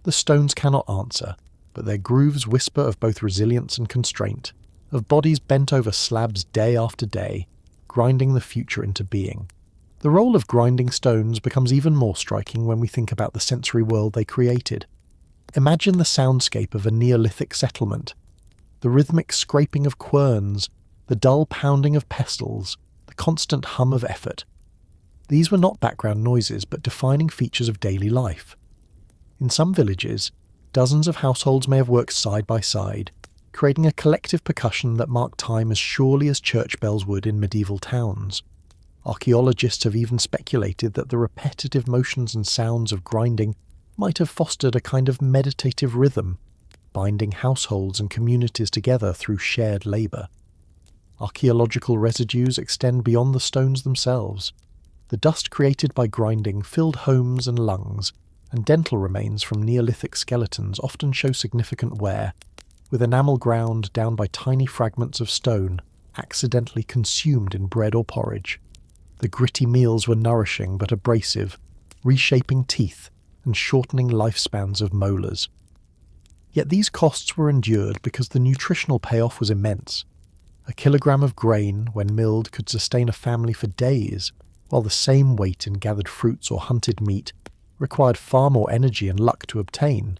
The stones cannot answer, but their grooves whisper of both resilience and constraint, of bodies bent over slabs day after day, grinding the future into being. The role of grinding stones becomes even more striking when we think about the sensory world they created. Imagine the soundscape of a Neolithic settlement, the rhythmic scraping of querns, the dull pounding of pestles, the constant hum of effort. These were not background noises, but defining features of daily life. In some villages, dozens of households may have worked side by side, creating a collective percussion that marked time as surely as church bells would in medieval towns. Archaeologists have even speculated that the repetitive motions and sounds of grinding might have fostered a kind of meditative rhythm, binding households and communities together through shared labour. Archaeological residues extend beyond the stones themselves. The dust created by grinding filled homes and lungs, and dental remains from Neolithic skeletons often show significant wear, with enamel ground down by tiny fragments of stone accidentally consumed in bread or porridge. The gritty meals were nourishing but abrasive, reshaping teeth and shortening lifespans of molars. Yet these costs were endured because the nutritional payoff was immense. A kilogram of grain, when milled, could sustain a family for days, while the same weight in gathered fruits or hunted meat required far more energy and luck to obtain.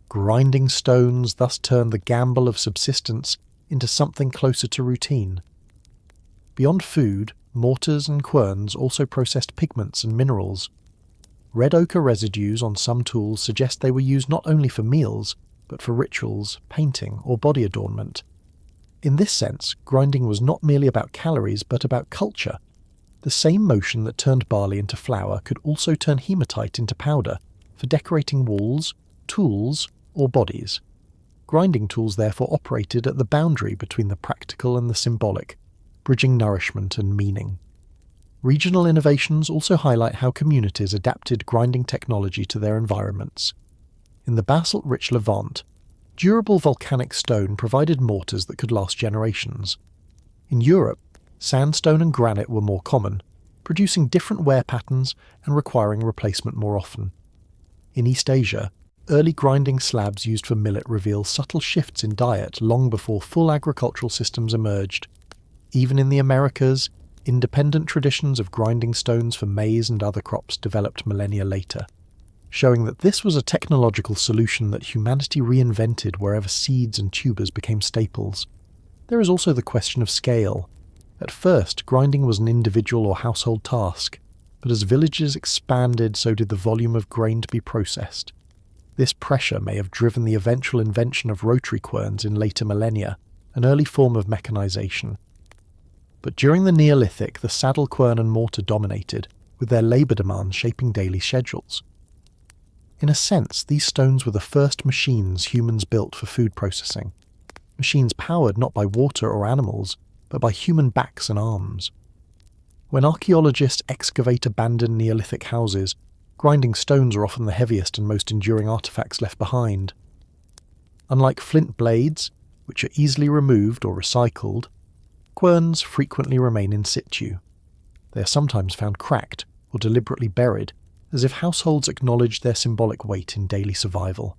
Grinding stones thus turned the gamble of subsistence into something closer to routine. Beyond food, mortars and querns also processed pigments and minerals. Red ochre residues on some tools suggest they were used not only for meals, but for rituals, painting, or body adornment. In this sense, grinding was not merely about calories, but about culture. The same motion that turned barley into flour could also turn hematite into powder for decorating walls, tools, or bodies. Grinding tools therefore operated at the boundary between the practical and the symbolic, bridging nourishment and meaning. Regional innovations also highlight how communities adapted grinding technology to their environments. In the basalt-rich Levant, durable volcanic stone provided mortars that could last generations. In Europe, sandstone and granite were more common, producing different wear patterns and requiring replacement more often. In East Asia, early grinding slabs used for millet reveal subtle shifts in diet long before full agricultural systems emerged. Even in the Americas, independent traditions of grinding stones for maize and other crops developed millennia later, showing that this was a technological solution that humanity reinvented wherever seeds and tubers became staples. There is also the question of scale. At first, grinding was an individual or household task, but as villages expanded, so did the volume of grain to be processed. This pressure may have driven the eventual invention of rotary querns in later millennia, an early form of mechanization. But during the Neolithic, the saddle quern and mortar dominated, with their labour demands shaping daily schedules. In a sense, these stones were the first machines humans built for food processing. Machines powered not by water or animals, but by human backs and arms. When archaeologists excavate abandoned Neolithic houses, grinding stones are often the heaviest and most enduring artefacts left behind. Unlike flint blades, which are easily removed or recycled, querns frequently remain in situ. They are sometimes found cracked or deliberately buried, as if households acknowledged their symbolic weight in daily survival.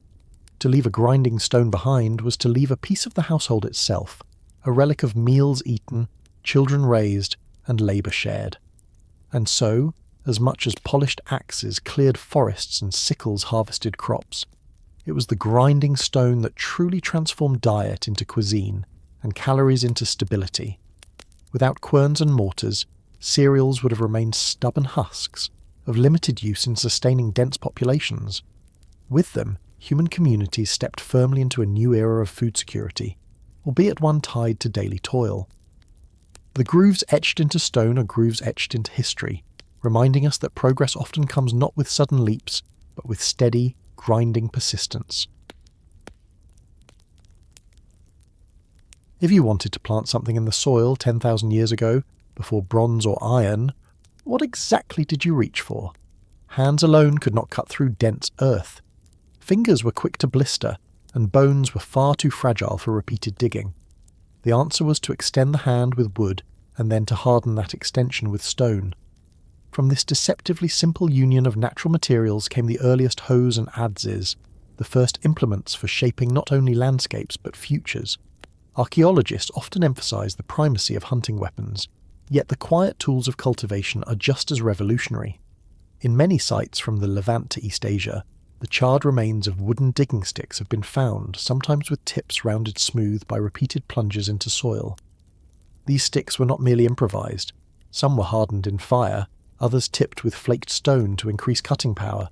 To leave a grinding stone behind was to leave a piece of the household itself, a relic of meals eaten, children raised, and labour shared. And so, as much as polished axes cleared forests and sickles harvested crops, it was the grinding stone that truly transformed diet into cuisine and calories into stability. Without querns and mortars, cereals would have remained stubborn husks, of limited use in sustaining dense populations. With them, human communities stepped firmly into a new era of food security, albeit one tied to daily toil. The grooves etched into stone are grooves etched into history, reminding us that progress often comes not with sudden leaps, but with steady, grinding persistence. If you wanted to plant something in the soil 10,000 years ago, before bronze or iron, what exactly did you reach for? Hands alone could not cut through dense earth. Fingers were quick to blister, and bones were far too fragile for repeated digging. The answer was to extend the hand with wood, and then to harden that extension with stone. From this deceptively simple union of natural materials came the earliest hoes and adzes, the first implements for shaping not only landscapes but futures. Archaeologists often emphasize the primacy of hunting weapons, yet the quiet tools of cultivation are just as revolutionary. In many sites from the Levant to East Asia, the charred remains of wooden digging sticks have been found, sometimes with tips rounded smooth by repeated plunges into soil. These sticks were not merely improvised. Some were hardened in fire, others tipped with flaked stone to increase cutting power.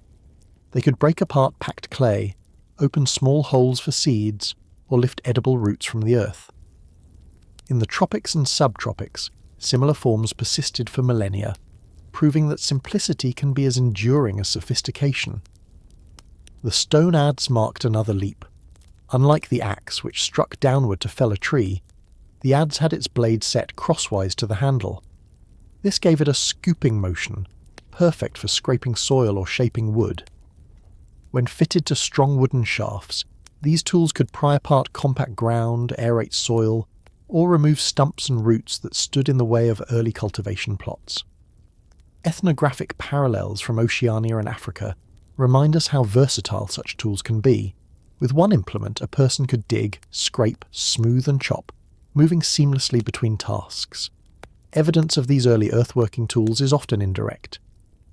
They could break apart packed clay, open small holes for seeds, or lift edible roots from the earth. In the tropics and subtropics, similar forms persisted for millennia, proving that simplicity can be as enduring as sophistication. The stone adze marked another leap. Unlike the axe, which struck downward to fell a tree, the adze had its blade set crosswise to the handle. This gave it a scooping motion, perfect for scraping soil or shaping wood. When fitted to strong wooden shafts, these tools could pry apart compact ground, aerate soil, or remove stumps and roots that stood in the way of early cultivation plots. Ethnographic parallels from Oceania and Africa remind us how versatile such tools can be. With one implement, a person could dig, scrape, smooth and chop, moving seamlessly between tasks. Evidence of these early earthworking tools is often indirect.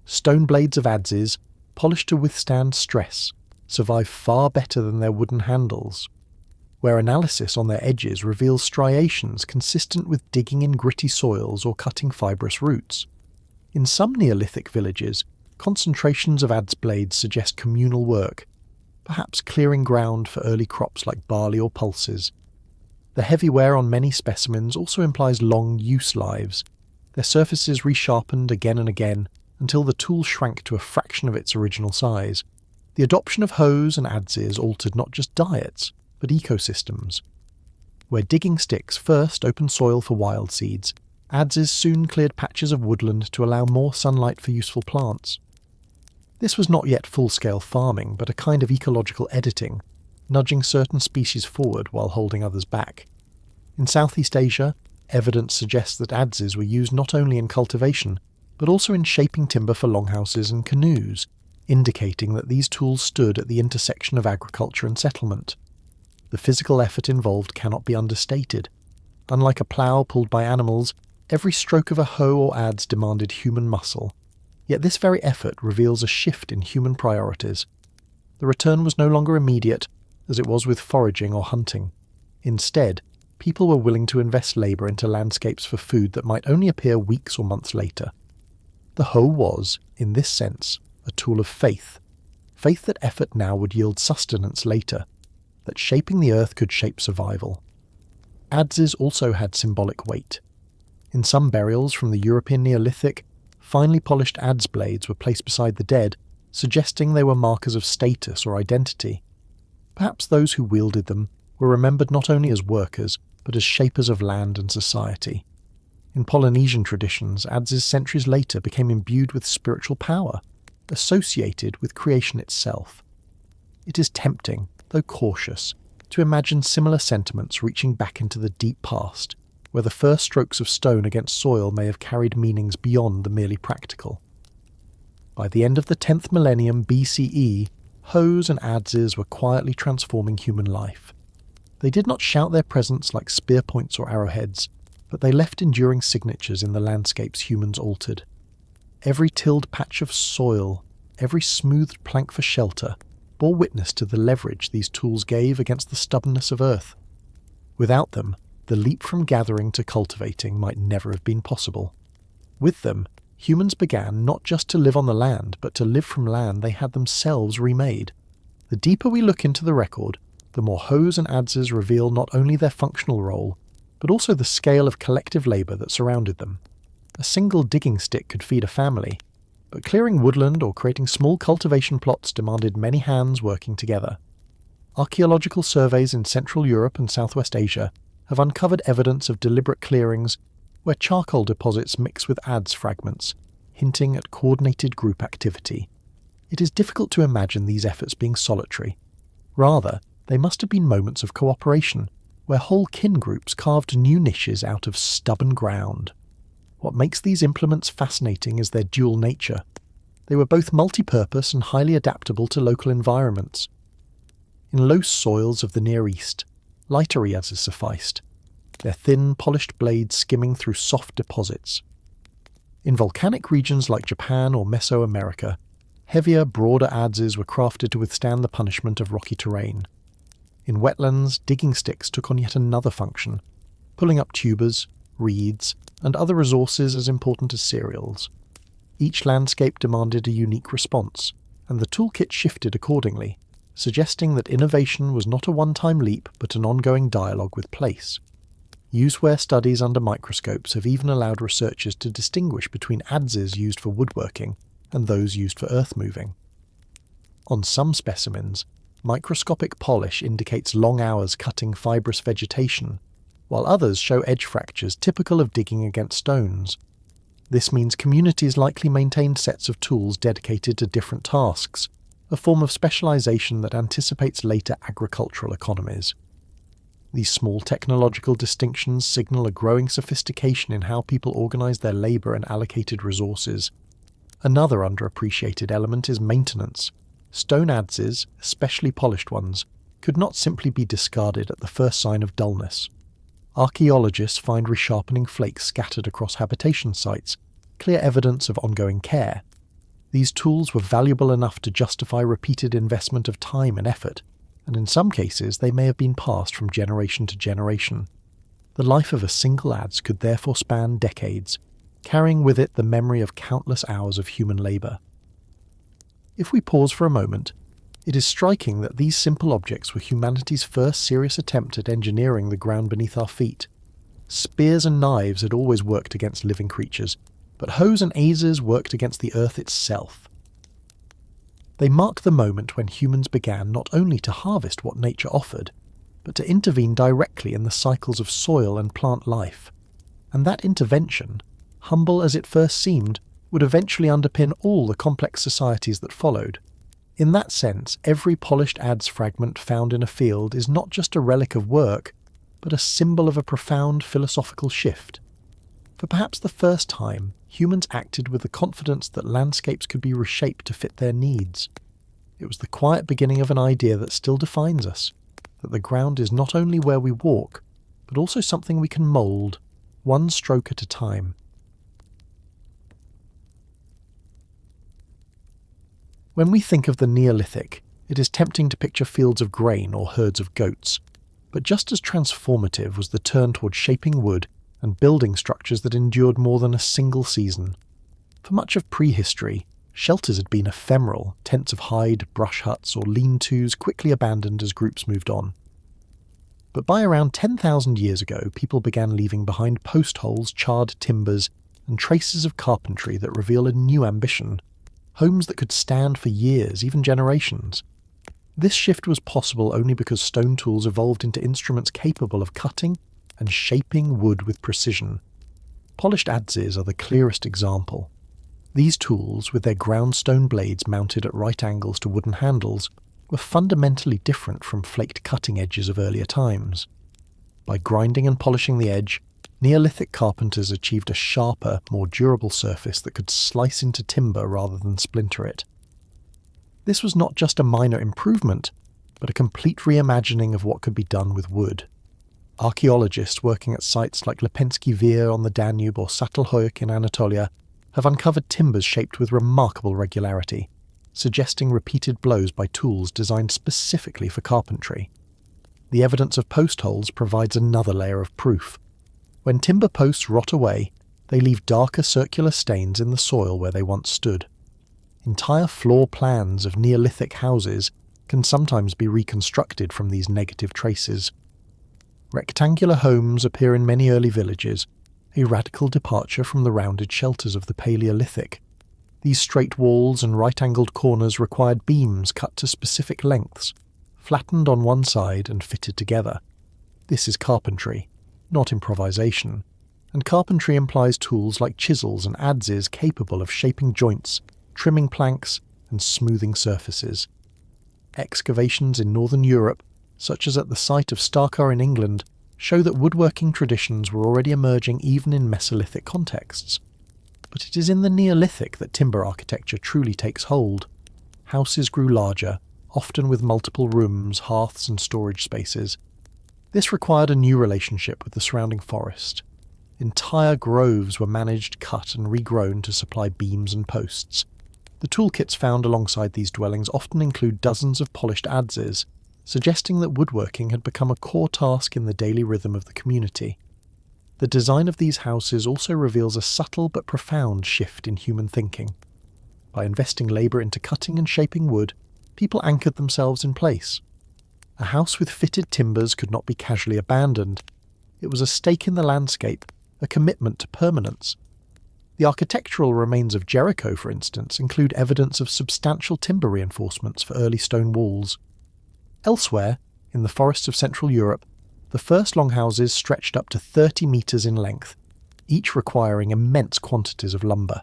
Stone blades of adzes, polished to withstand stress, survive far better than their wooden handles, where analysis on their edges reveals striations consistent with digging in gritty soils or cutting fibrous roots. In some Neolithic villages, concentrations of adze blades suggest communal work, perhaps clearing ground for early crops like barley or pulses. The heavy wear on many specimens also implies long use lives. their surfaces resharpened again and again until the tool shrank to a fraction of its original size. The adoption of hoes and adzes altered not just diets, but ecosystems. Where digging sticks first opened soil for wild seeds, adzes soon cleared patches of woodland to allow more sunlight for useful plants. This was not yet full-scale farming, but a kind of ecological editing, nudging certain species forward while holding others back. In Southeast Asia, evidence suggests that adzes were used not only in cultivation, but also in shaping timber for longhouses and canoes, indicating that these tools stood at the intersection of agriculture and settlement. The physical effort involved cannot be understated. Unlike a plough pulled by animals, every stroke of a hoe or adze demanded human muscle. Yet this very effort reveals a shift in human priorities. The return was no longer immediate, as it was with foraging or hunting. Instead, people were willing to invest labour into landscapes for food that might only appear weeks or months later. The hoe was, in this sense, a tool of faith. Faith that effort now would yield sustenance later, that shaping the earth could shape survival. Adzes also had symbolic weight. In some burials from the European Neolithic, finely polished adze blades were placed beside the dead, suggesting they were markers of status or identity. Perhaps those who wielded them were remembered not only as workers, but as shapers of land and society. In Polynesian traditions, adzes centuries later became imbued with spiritual power, associated with creation itself. It is tempting, though cautious, to imagine similar sentiments reaching back into the deep past, where the first strokes of stone against soil may have carried meanings beyond the merely practical. By the end of the 10th millennium BCE, hoes and adzes were quietly transforming human life. They did not shout their presence like spear points or arrowheads, but they left enduring signatures in the landscapes humans altered. Every tilled patch of soil, every smoothed plank for shelter, bore witness to the leverage these tools gave against the stubbornness of earth. Without them, the leap from gathering to cultivating might never have been possible. With them, humans began not just to live on the land, but to live from land they had themselves remade. The deeper we look into the record, the more hoes and adzes reveal not only their functional role, but also the scale of collective labour that surrounded them. A single digging stick could feed a family, but clearing woodland or creating small cultivation plots demanded many hands working together. Archaeological surveys in Central Europe and Southwest Asia have uncovered evidence of deliberate clearings where charcoal deposits mix with adze fragments, hinting at coordinated group activity. It is difficult to imagine these efforts being solitary. Rather, they must have been moments of cooperation, where whole kin groups carved new niches out of stubborn ground. What makes these implements fascinating is their dual nature. They were both multi-purpose and highly adaptable to local environments. In loose soils of the Near East, lighter adzes sufficed, their thin, polished blades skimming through soft deposits. In volcanic regions like Japan or Mesoamerica, heavier, broader adzes were crafted to withstand the punishment of rocky terrain. In wetlands, digging sticks took on yet another function, pulling up tubers, reeds, and other resources as important as cereals. Each landscape demanded a unique response, and the toolkit shifted accordingly, suggesting that innovation was not a one-time leap but an ongoing dialogue with place. Useware studies under microscopes have even allowed researchers to distinguish between adzes used for woodworking and those used for earth-moving. On some specimens, microscopic polish indicates long hours cutting fibrous vegetation, while others show edge fractures typical of digging against stones. This means communities likely maintained sets of tools dedicated to different tasks, a form of specialization that anticipates later agricultural economies. These small technological distinctions signal a growing sophistication in how people organize their labor and allocated resources. Another underappreciated element is maintenance. Stone adzes, especially polished ones, could not simply be discarded at the first sign of dullness. Archaeologists find resharpening flakes scattered across habitation sites, clear evidence of ongoing care. These tools were valuable enough to justify repeated investment of time and effort, and in some cases they may have been passed from generation to generation. The life of a single adze could therefore span decades, carrying with it the memory of countless hours of human labour. If we pause for a moment, it is striking that these simple objects were humanity's first serious attempt at engineering the ground beneath our feet. Spears and knives had always worked against living creatures, but hoes and adzes worked against the earth itself. They mark the moment when humans began not only to harvest what nature offered, but to intervene directly in the cycles of soil and plant life. And that intervention, humble as it first seemed, would eventually underpin all the complex societies that followed. In that sense, every polished adze fragment found in a field is not just a relic of work, but a symbol of a profound philosophical shift. For perhaps the first time, humans acted with the confidence that landscapes could be reshaped to fit their needs. It was the quiet beginning of an idea that still defines us, that the ground is not only where we walk, but also something we can mould, one stroke at a time. When we think of the Neolithic, it is tempting to picture fields of grain or herds of goats, but just as transformative was the turn toward shaping wood and building structures that endured more than a single season. For much of prehistory, shelters had been ephemeral, tents of hide, brush huts, or lean-tos quickly abandoned as groups moved on. But by around 10,000 years ago, people began leaving behind post holes, charred timbers, and traces of carpentry that reveal a new ambition. Homes that could stand for years, even generations. This shift was possible only because stone tools evolved into instruments capable of cutting and shaping wood with precision. Polished adzes are the clearest example. These tools, with their ground stone blades mounted at right angles to wooden handles, were fundamentally different from flaked cutting edges of earlier times. By grinding and polishing the edge, Neolithic carpenters achieved a sharper, more durable surface that could slice into timber rather than splinter it. This was not just a minor improvement, but a complete reimagining of what could be done with wood. Archaeologists working at sites like 𝐓𝐈𝐌𝐿𝐿 on the Danube or 𝐓𝐷𝐿 in Anatolia have uncovered timbers shaped with remarkable regularity, suggesting repeated blows by tools designed specifically for carpentry. The evidence of post holes provides another layer of proof. When timber posts rot away, they leave darker circular stains in the soil where they once stood. Entire floor plans of Neolithic houses can sometimes be reconstructed from these negative traces. Rectangular homes appear in many early villages, a radical departure from the rounded shelters of the Paleolithic. These straight walls and right-angled corners required beams cut to specific lengths, flattened on one side and fitted together. This is carpentry, not improvisation, and carpentry implies tools like chisels and adzes capable of shaping joints, trimming planks, and smoothing surfaces. Excavations in northern Europe, such as at the site of Starkar in England, show that woodworking traditions were already emerging even in Mesolithic contexts. But it is in the Neolithic that timber architecture truly takes hold. Houses grew larger, often with multiple rooms, hearths, and storage spaces. This required a new relationship with the surrounding forest. Entire groves were managed, cut, and regrown to supply beams and posts. The toolkits found alongside these dwellings often include dozens of polished adzes, suggesting that woodworking had become a core task in the daily rhythm of the community. The design of these houses also reveals a subtle but profound shift in human thinking. By investing labour into cutting and shaping wood, people anchored themselves in place. A house with fitted timbers could not be casually abandoned. It was a stake in the landscape, a commitment to permanence. The architectural remains of Jericho, for instance, include evidence of substantial timber reinforcements for early stone walls. Elsewhere, in the forests of Central Europe, the first longhouses stretched up to 30 metres in length, each requiring immense quantities of lumber.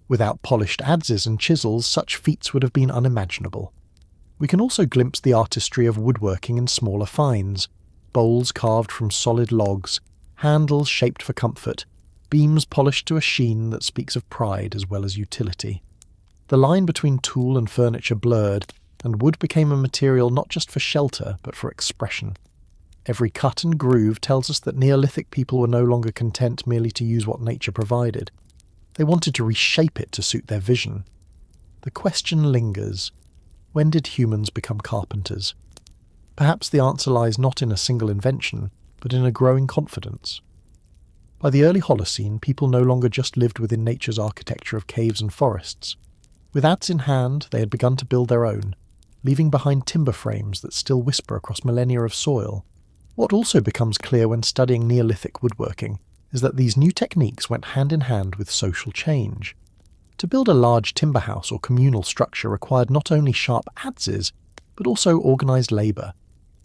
Without polished adzes and chisels, such feats would have been unimaginable. We can also glimpse the artistry of woodworking in smaller finds: bowls carved from solid logs, handles shaped for comfort, beams polished to a sheen that speaks of pride as well as utility. The line between tool and furniture blurred, and wood became a material not just for shelter, but for expression. Every cut and groove tells us that Neolithic people were no longer content merely to use what nature provided. They wanted to reshape it to suit their vision. The question lingers: when did humans become carpenters? Perhaps the answer lies not in a single invention, but in a growing confidence. By the early Holocene, people no longer just lived within nature's architecture of caves and forests. With adze in hand, they had begun to build their own, leaving behind timber frames that still whisper across millennia of soil. What also becomes clear when studying Neolithic woodworking is that these new techniques went hand in hand with social change. To build a large timber house or communal structure required not only sharp adzes, but also organised labour.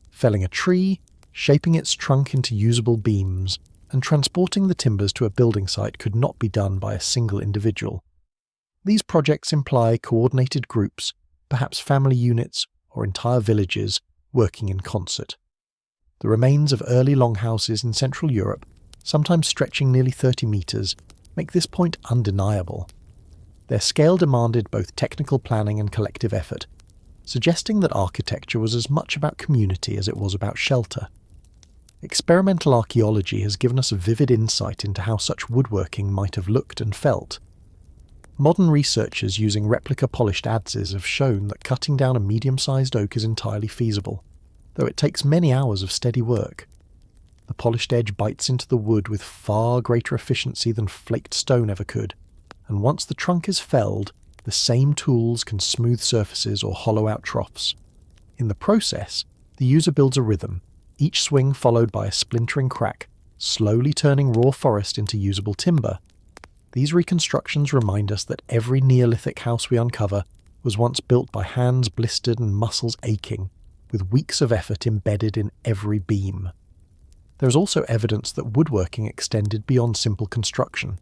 Felling a tree, shaping its trunk into usable beams, and transporting the timbers to a building site could not be done by a single individual. These projects imply coordinated groups, perhaps family units or entire villages, working in concert. The remains of early longhouses in Central Europe, sometimes stretching nearly 30 metres, make this point undeniable. Their scale demanded both technical planning and collective effort, suggesting that architecture was as much about community as it was about shelter. Experimental archaeology has given us a vivid insight into how such woodworking might have looked and felt. Modern researchers using replica polished adzes have shown that cutting down a medium-sized oak is entirely feasible, though it takes many hours of steady work. The polished edge bites into the wood with far greater efficiency than flaked stone ever could, and once the trunk is felled, the same tools can smooth surfaces or hollow out troughs. In the process, the user builds a rhythm, each swing followed by a splintering crack, slowly turning raw forest into usable timber. These reconstructions remind us that every Neolithic house we uncover was once built by hands blistered and muscles aching, with weeks of effort embedded in every beam. There is also evidence that woodworking extended beyond simple construction.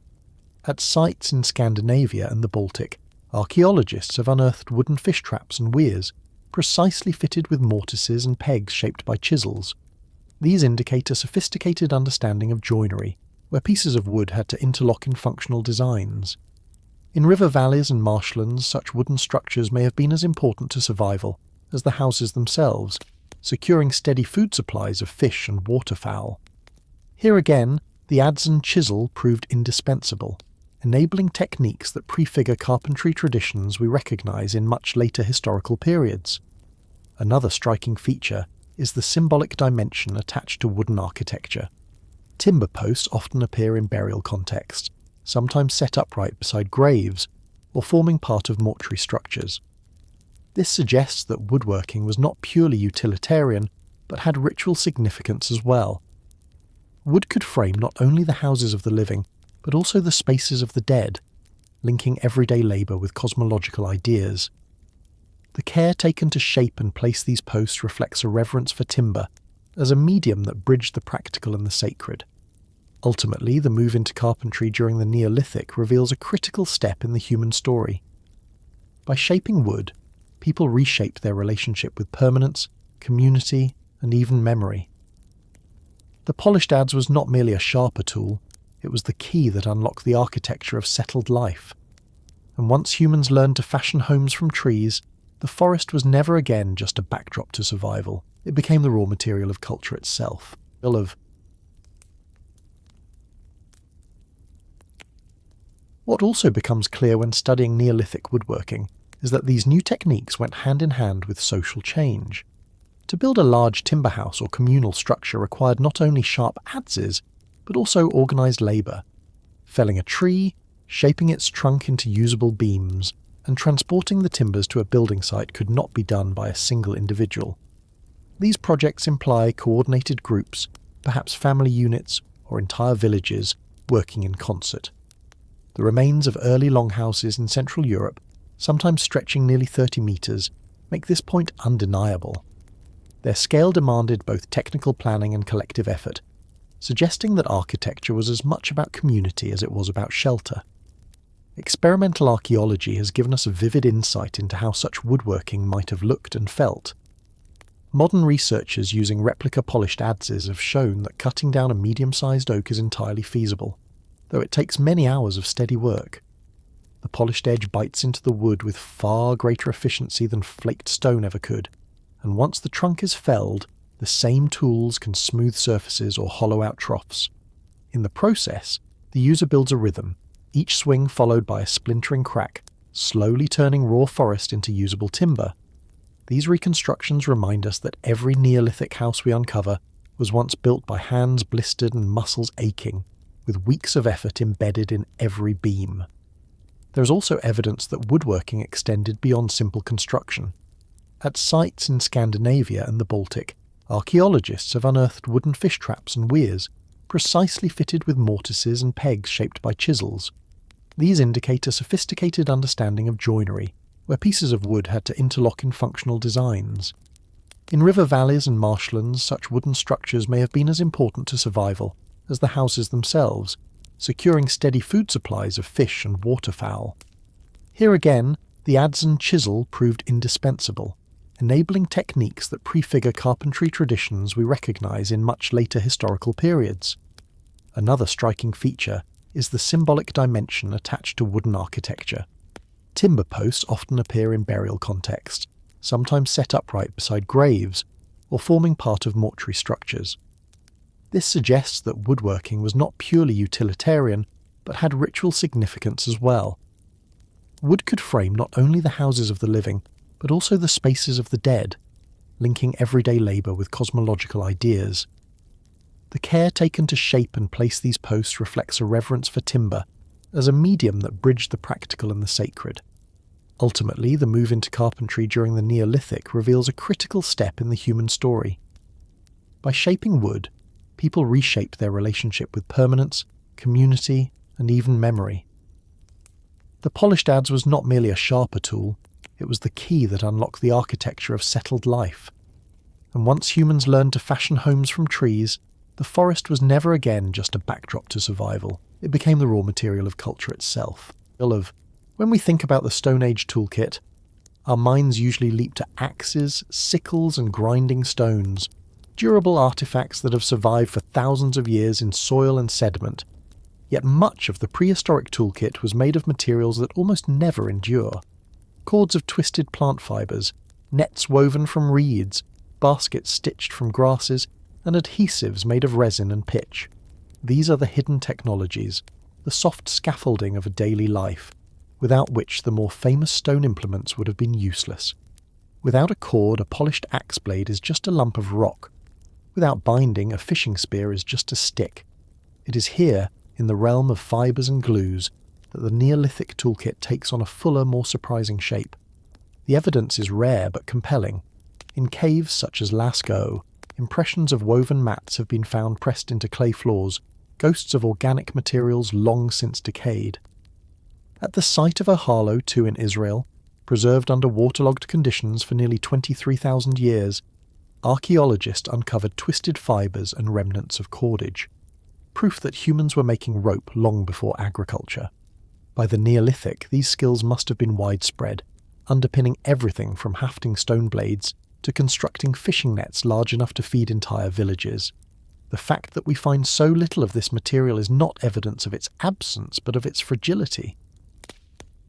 At sites in Scandinavia and the Baltic, archaeologists have unearthed wooden fish traps and weirs, precisely fitted with mortises and pegs shaped by chisels. These indicate a sophisticated understanding of joinery, where pieces of wood had to interlock in functional designs. In river valleys and marshlands, such wooden structures may have been as important to survival as the houses themselves, securing steady food supplies of fish and waterfowl. Here again, the adze and chisel proved indispensable, enabling techniques that prefigure carpentry traditions we recognise in much later historical periods. Another striking feature is the symbolic dimension attached to wooden architecture. Timber posts often appear in burial contexts, sometimes set upright beside graves, or forming part of mortuary structures. This suggests that woodworking was not purely utilitarian, but had ritual significance as well. Wood could frame not only the houses of the living, but also the spaces of the dead, linking everyday labour with cosmological ideas. The care taken to shape and place these posts reflects a reverence for timber as a medium that bridged the practical and the sacred. Ultimately, the move into carpentry during the Neolithic reveals a critical step in the human story. By shaping wood, people reshaped their relationship with permanence, community, and even memory. The polished adze was not merely a sharper tool, it was the key that unlocked the architecture of settled life. And once humans learned to fashion homes from trees, the forest was never again just a backdrop to survival. It became the raw material of culture itself. What also becomes clear when studying Neolithic woodworking is that these new techniques went hand in hand with social change. To build a large timber house or communal structure required not only sharp adzes, but also organised labour. Felling a tree, shaping its trunk into usable beams, and transporting the timbers to a building site could not be done by a single individual. These projects imply coordinated groups, perhaps family units or entire villages, working in concert. The remains of early longhouses in Central Europe, sometimes stretching nearly 30 metres, make this point undeniable. Their scale demanded both technical planning and collective effort, suggesting that architecture was as much about community as it was about shelter. Experimental archaeology has given us a vivid insight into how such woodworking might have looked and felt. Modern researchers using replica polished adzes have shown that cutting down a medium-sized oak is entirely feasible, though it takes many hours of steady work. The polished edge bites into the wood with far greater efficiency than flaked stone ever could, and once the trunk is felled, the same tools can smooth surfaces or hollow out troughs. In the process, the user builds a rhythm, each swing followed by a splintering crack, slowly turning raw forest into usable timber. These reconstructions remind us that every Neolithic house we uncover was once built by hands blistered and muscles aching, with weeks of effort embedded in every beam. There is also evidence that woodworking extended beyond simple construction. At sites in Scandinavia and the Baltic, Archaeologists have unearthed wooden fish traps and weirs, precisely fitted with mortises and pegs shaped by chisels. These indicate a sophisticated understanding of joinery, where pieces of wood had to interlock in functional designs. In river valleys and marshlands, such wooden structures may have been as important to survival as the houses themselves, securing steady food supplies of fish and waterfowl. Here again, the adze and chisel proved indispensable, enabling techniques that prefigure carpentry traditions we recognise in much later historical periods. Another striking feature is the symbolic dimension attached to wooden architecture. Timber posts often appear in burial contexts, sometimes set upright beside graves, or forming part of mortuary structures. This suggests that woodworking was not purely utilitarian, but had ritual significance as well. Wood could frame not only the houses of the living, but also the spaces of the dead, linking everyday labour with cosmological ideas. The care taken to shape and place these posts reflects a reverence for timber as a medium that bridged the practical and the sacred. Ultimately, the move into carpentry during the Neolithic reveals a critical step in the human story. By shaping wood, people reshaped their relationship with permanence, community, and even memory. The polished adze was not merely a sharper tool, it was the key that unlocked the architecture of settled life. And once humans learned to fashion homes from trees, the forest was never again just a backdrop to survival. It became the raw material of culture itself. When we think about the Stone Age toolkit, our minds usually leap to axes, sickles, and grinding stones, durable artifacts that have survived for thousands of years in soil and sediment. Yet much of the prehistoric toolkit was made of materials that almost never endure. Cords of twisted plant fibres, nets woven from reeds, baskets stitched from grasses, and adhesives made of resin and pitch. These are the hidden technologies, the soft scaffolding of a daily life, without which the more famous stone implements would have been useless. Without a cord, a polished axe blade is just a lump of rock. Without binding, a fishing spear is just a stick. It is here, in the realm of fibres and glues, that the Neolithic toolkit takes on a fuller, more surprising shape. The evidence is rare but compelling. In caves such as 𝐓𝐿𝐿𝐏𝐿, impressions of woven mats have been found pressed into clay floors, ghosts of organic materials long since decayed. At the site of 𝐓𝐈𝐌𝐿𝐿 in Israel, preserved under waterlogged conditions for nearly 23,000 years, archaeologists uncovered twisted fibres and remnants of cordage, proof that humans were making rope long before agriculture. By the Neolithic, these skills must have been widespread, underpinning everything from hafting stone blades to constructing fishing nets large enough to feed entire villages. The fact that we find so little of this material is not evidence of its absence, but of its fragility.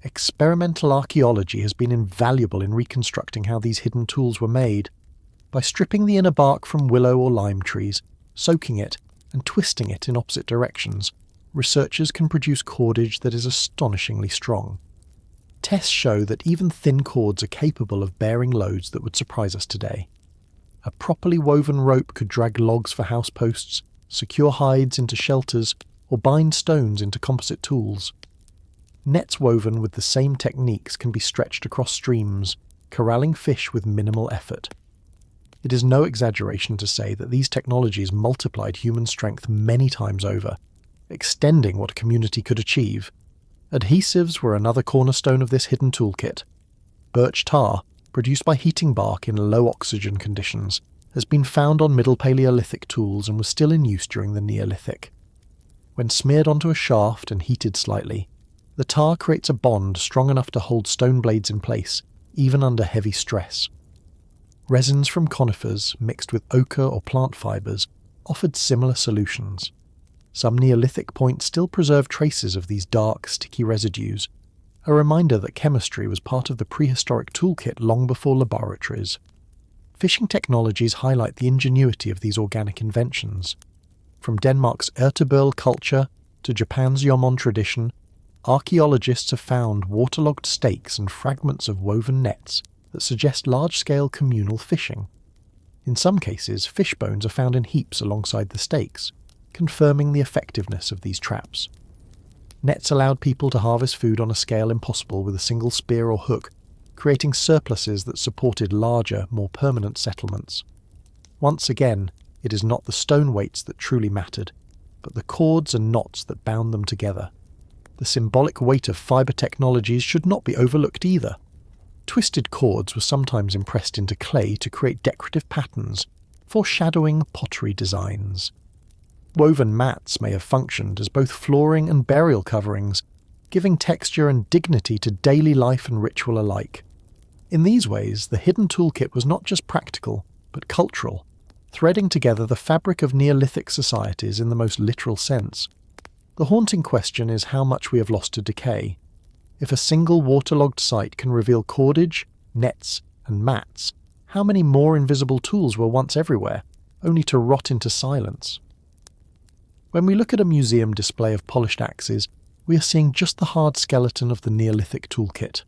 Experimental archaeology has been invaluable in reconstructing how these hidden tools were made. By stripping the inner bark from willow or lime trees, soaking it, and twisting it in opposite directions, researchers can produce cordage that is astonishingly strong. Tests show that even thin cords are capable of bearing loads that would surprise us today. A properly woven rope could drag logs for house posts, secure hides into shelters, or bind stones into composite tools. Nets woven with the same techniques can be stretched across streams, corralling fish with minimal effort. It is no exaggeration to say that these technologies multiplied human strength many times over, extending what a community could achieve. Adhesives were another cornerstone of this hidden toolkit. Birch tar, produced by heating bark in low oxygen conditions, has been found on Middle Paleolithic tools and was still in use during the Neolithic. When smeared onto a shaft and heated slightly, the tar creates a bond strong enough to hold stone blades in place, even under heavy stress. Resins from conifers, mixed with ochre or plant fibres, offered similar solutions. Some Neolithic points still preserve traces of these dark, sticky residues, a reminder that chemistry was part of the prehistoric toolkit long before laboratories. Fishing technologies highlight the ingenuity of these organic inventions. From Denmark's 𝐓𝐈𝐌𝐿𝐿 culture to Japan's Yomon tradition, archaeologists have found waterlogged stakes and fragments of woven nets that suggest large-scale communal fishing. In some cases, fish bones are found in heaps alongside the stakes, confirming the effectiveness of these traps. Nets allowed people to harvest food on a scale impossible with a single spear or hook, creating surpluses that supported larger, more permanent settlements. Once again, it is not the stone weights that truly mattered, but the cords and knots that bound them together. The symbolic weight of fibre technologies should not be overlooked either. Twisted cords were sometimes impressed into clay to create decorative patterns, foreshadowing pottery designs. Woven mats may have functioned as both flooring and burial coverings, giving texture and dignity to daily life and ritual alike. In these ways, the hidden toolkit was not just practical, but cultural, threading together the fabric of Neolithic societies in the most literal sense. The haunting question is how much we have lost to decay. If a single waterlogged site can reveal cordage, nets, and mats, how many more invisible tools were once everywhere, only to rot into silence? When we look at a museum display of polished axes, we are seeing just the hard skeleton of the Neolithic toolkit.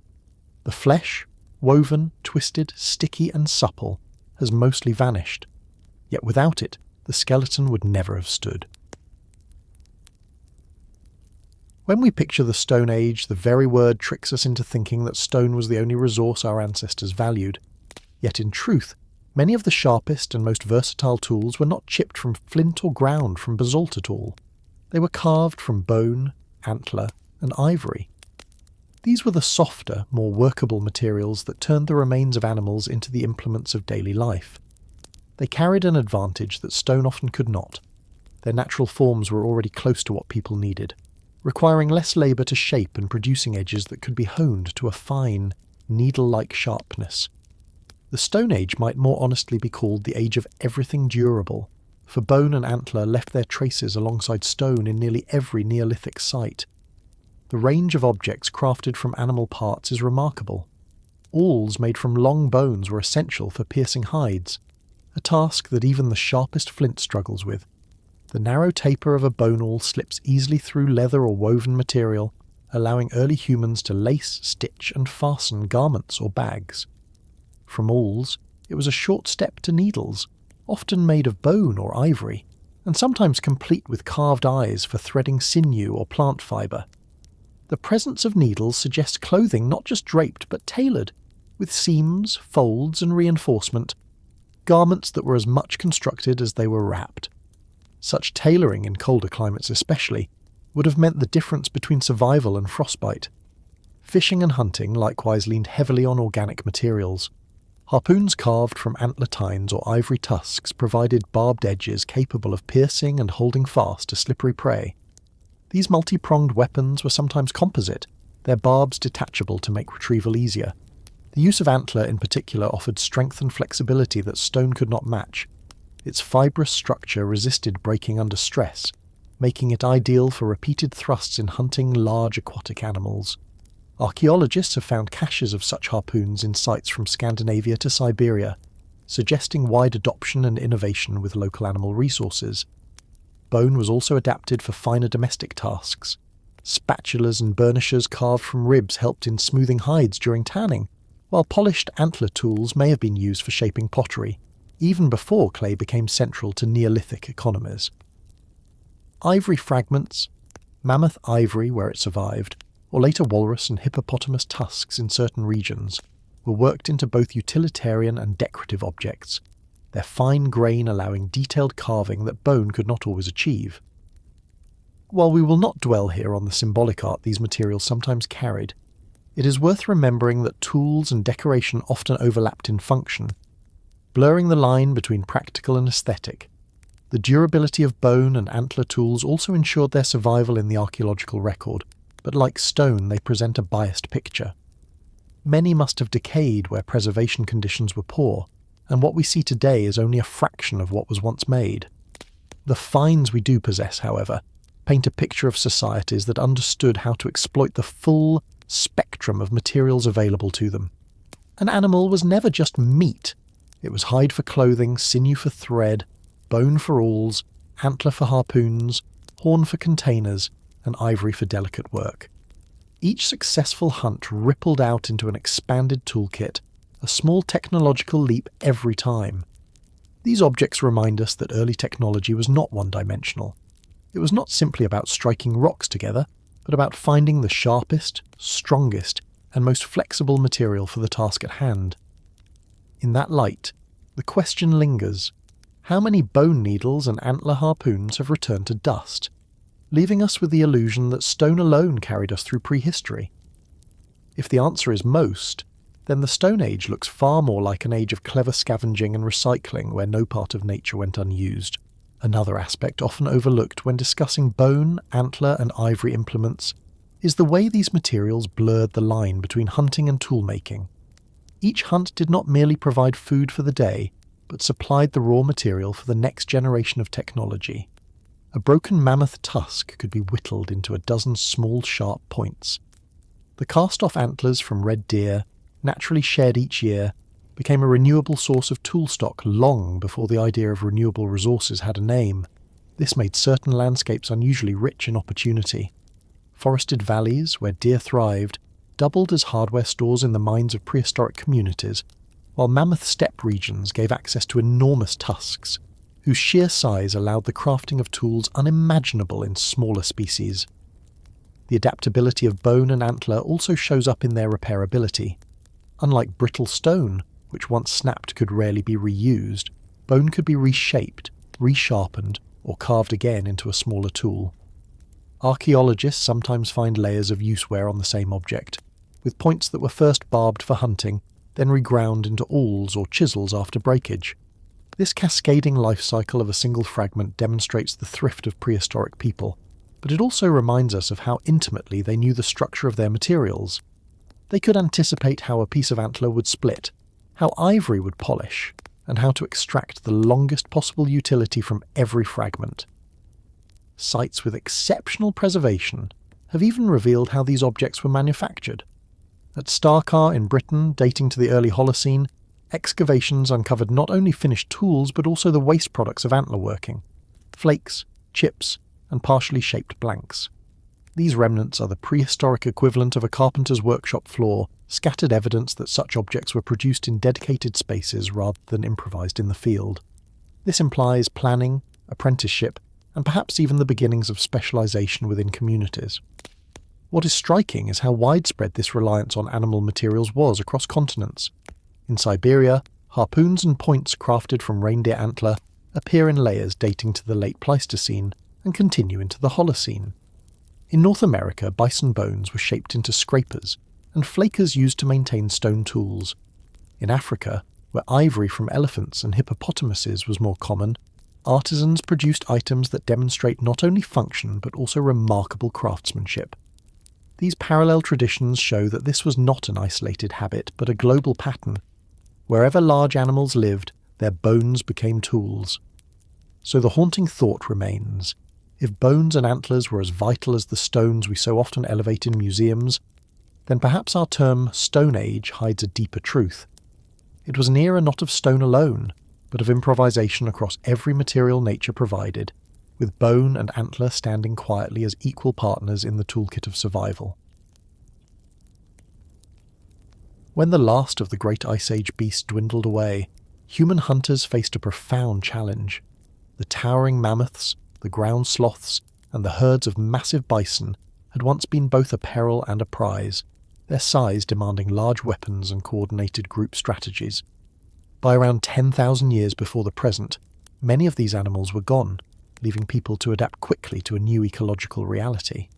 The flesh, woven, twisted, sticky, and supple, has mostly vanished. Yet without it, the skeleton would never have stood. When we picture the Stone Age, the very word tricks us into thinking that stone was the only resource our ancestors valued. Yet in truth, many of the sharpest and most versatile tools were not chipped from flint or ground from basalt at all. They were carved from bone, antler, and ivory. These were the softer, more workable materials that turned the remains of animals into the implements of daily life. They carried an advantage that stone often could not. Their natural forms were already close to what people needed, requiring less labour to shape and producing edges that could be honed to a fine, needle-like sharpness. The Stone Age might more honestly be called the age of everything durable, for bone and antler left their traces alongside stone in nearly every Neolithic site. The range of objects crafted from animal parts is remarkable. Awls made from long bones were essential for piercing hides, a task that even the sharpest flint struggles with. The narrow taper of a bone awl slips easily through leather or woven material, allowing early humans to lace, stitch, and fasten garments or bags. From awls, it was a short step to needles, often made of bone or ivory, and sometimes complete with carved eyes for threading sinew or plant fibre. The presence of needles suggests clothing not just draped but tailored, with seams, folds, and reinforcement, garments that were as much constructed as they were wrapped. Such tailoring, in colder climates especially, would have meant the difference between survival and frostbite. Fishing and hunting likewise leaned heavily on organic materials. Harpoons carved from antler tines or ivory tusks provided barbed edges capable of piercing and holding fast to slippery prey. These multi-pronged weapons were sometimes composite, their barbs detachable to make retrieval easier. The use of antler in particular offered strength and flexibility that stone could not match. Its fibrous structure resisted breaking under stress, making it ideal for repeated thrusts in hunting large aquatic animals. Archaeologists have found caches of such harpoons in sites from Scandinavia to Siberia, suggesting wide adoption and innovation with local animal resources. Bone was also adapted for finer domestic tasks. Spatulas and burnishers carved from ribs helped in smoothing hides during tanning, while polished antler tools may have been used for shaping pottery, even before clay became central to Neolithic economies. Ivory fragments, mammoth ivory where it survived, or later walrus and hippopotamus tusks in certain regions, were worked into both utilitarian and decorative objects, their fine grain allowing detailed carving that bone could not always achieve. While we will not dwell here on the symbolic art these materials sometimes carried, it is worth remembering that tools and decoration often overlapped in function, blurring the line between practical and aesthetic. The durability of bone and antler tools also ensured their survival in the archaeological record, but like stone they present a biased picture. Many must have decayed where preservation conditions were poor, and what we see today is only a fraction of what was once made. The finds we do possess, however, paint a picture of societies that understood how to exploit the full spectrum of materials available to them. An animal was never just meat. It was hide for clothing, sinew for thread, bone for awls, antler for harpoons, horn for containers, and ivory for delicate work. Each successful hunt rippled out into an expanded toolkit, a small technological leap every time. These objects remind us that early technology was not one-dimensional. It was not simply about striking rocks together, but about finding the sharpest, strongest, and most flexible material for the task at hand. In that light, the question lingers, how many bone needles and antler harpoons have returned to dust, leaving us with the illusion that stone alone carried us through prehistory? If the answer is most, then the Stone Age looks far more like an age of clever scavenging and recycling where no part of nature went unused. Another aspect often overlooked when discussing bone, antler and ivory implements is the way these materials blurred the line between hunting and toolmaking. Each hunt did not merely provide food for the day, but supplied the raw material for the next generation of technology. A broken mammoth tusk could be whittled into a dozen small sharp points. The cast-off antlers from red deer, naturally shed each year, became a renewable source of tool stock long before the idea of renewable resources had a name. This made certain landscapes unusually rich in opportunity. Forested valleys, where deer thrived, doubled as hardware stores in the minds of prehistoric communities, while mammoth steppe regions gave access to enormous tusks, whose sheer size allowed the crafting of tools unimaginable in smaller species. The adaptability of bone and antler also shows up in their repairability. Unlike brittle stone, which once snapped could rarely be reused, bone could be reshaped, resharpened, or carved again into a smaller tool. Archaeologists sometimes find layers of use wear on the same object, with points that were first barbed for hunting, then reground into awls or chisels after breakage. This cascading life cycle of a single fragment demonstrates the thrift of prehistoric people, but it also reminds us of how intimately they knew the structure of their materials. They could anticipate how a piece of antler would split, how ivory would polish, and how to extract the longest possible utility from every fragment. Sites with exceptional preservation have even revealed how these objects were manufactured. At Starcar in Britain, dating to the early Holocene, excavations uncovered not only finished tools but also the waste products of antler working: flakes, chips, and partially shaped blanks. These remnants are the prehistoric equivalent of a carpenter's workshop floor, scattered evidence that such objects were produced in dedicated spaces rather than improvised in the field. This implies planning, apprenticeship, and perhaps even the beginnings of specialization within communities. What is striking is how widespread this reliance on animal materials was across continents. In Siberia, harpoons and points crafted from reindeer antler appear in layers dating to the late Pleistocene and continue into the Holocene. In North America, bison bones were shaped into scrapers, and flakers used to maintain stone tools. In Africa, where ivory from elephants and hippopotamuses was more common, artisans produced items that demonstrate not only function but also remarkable craftsmanship. These parallel traditions show that this was not an isolated habit but a global pattern. Wherever large animals lived, their bones became tools. So the haunting thought remains: if bones and antlers were as vital as the stones we so often elevate in museums, then perhaps our term Stone Age hides a deeper truth. It was an era not of stone alone, but of improvisation across every material nature provided, with bone and antler standing quietly as equal partners in the toolkit of survival. When the last of the Great Ice Age beasts dwindled away, human hunters faced a profound challenge. The towering mammoths, the ground sloths, and the herds of massive bison had once been both a peril and a prize, their size demanding large weapons and coordinated group strategies. By around 10,000 years before the present, many of these animals were gone, leaving people to adapt quickly to a new ecological reality.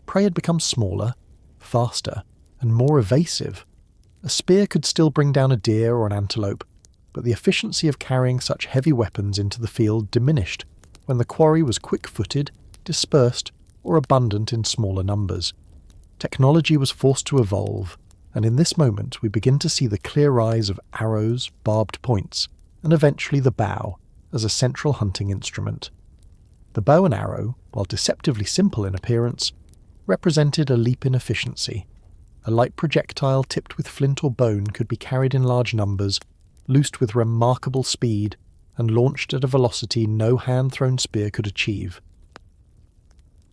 Prey had become smaller, faster, and more evasive. A spear could still bring down a deer or an antelope, but the efficiency of carrying such heavy weapons into the field diminished when the quarry was quick-footed, dispersed, or abundant in smaller numbers. Technology was forced to evolve, and in this moment we begin to see the clear rise of arrows, barbed points, and eventually the bow, as a central hunting instrument. The bow and arrow, while deceptively simple in appearance, represented a leap in efficiency. A light projectile tipped with flint or bone could be carried in large numbers, loosed with remarkable speed, and launched at a velocity no hand-thrown spear could achieve.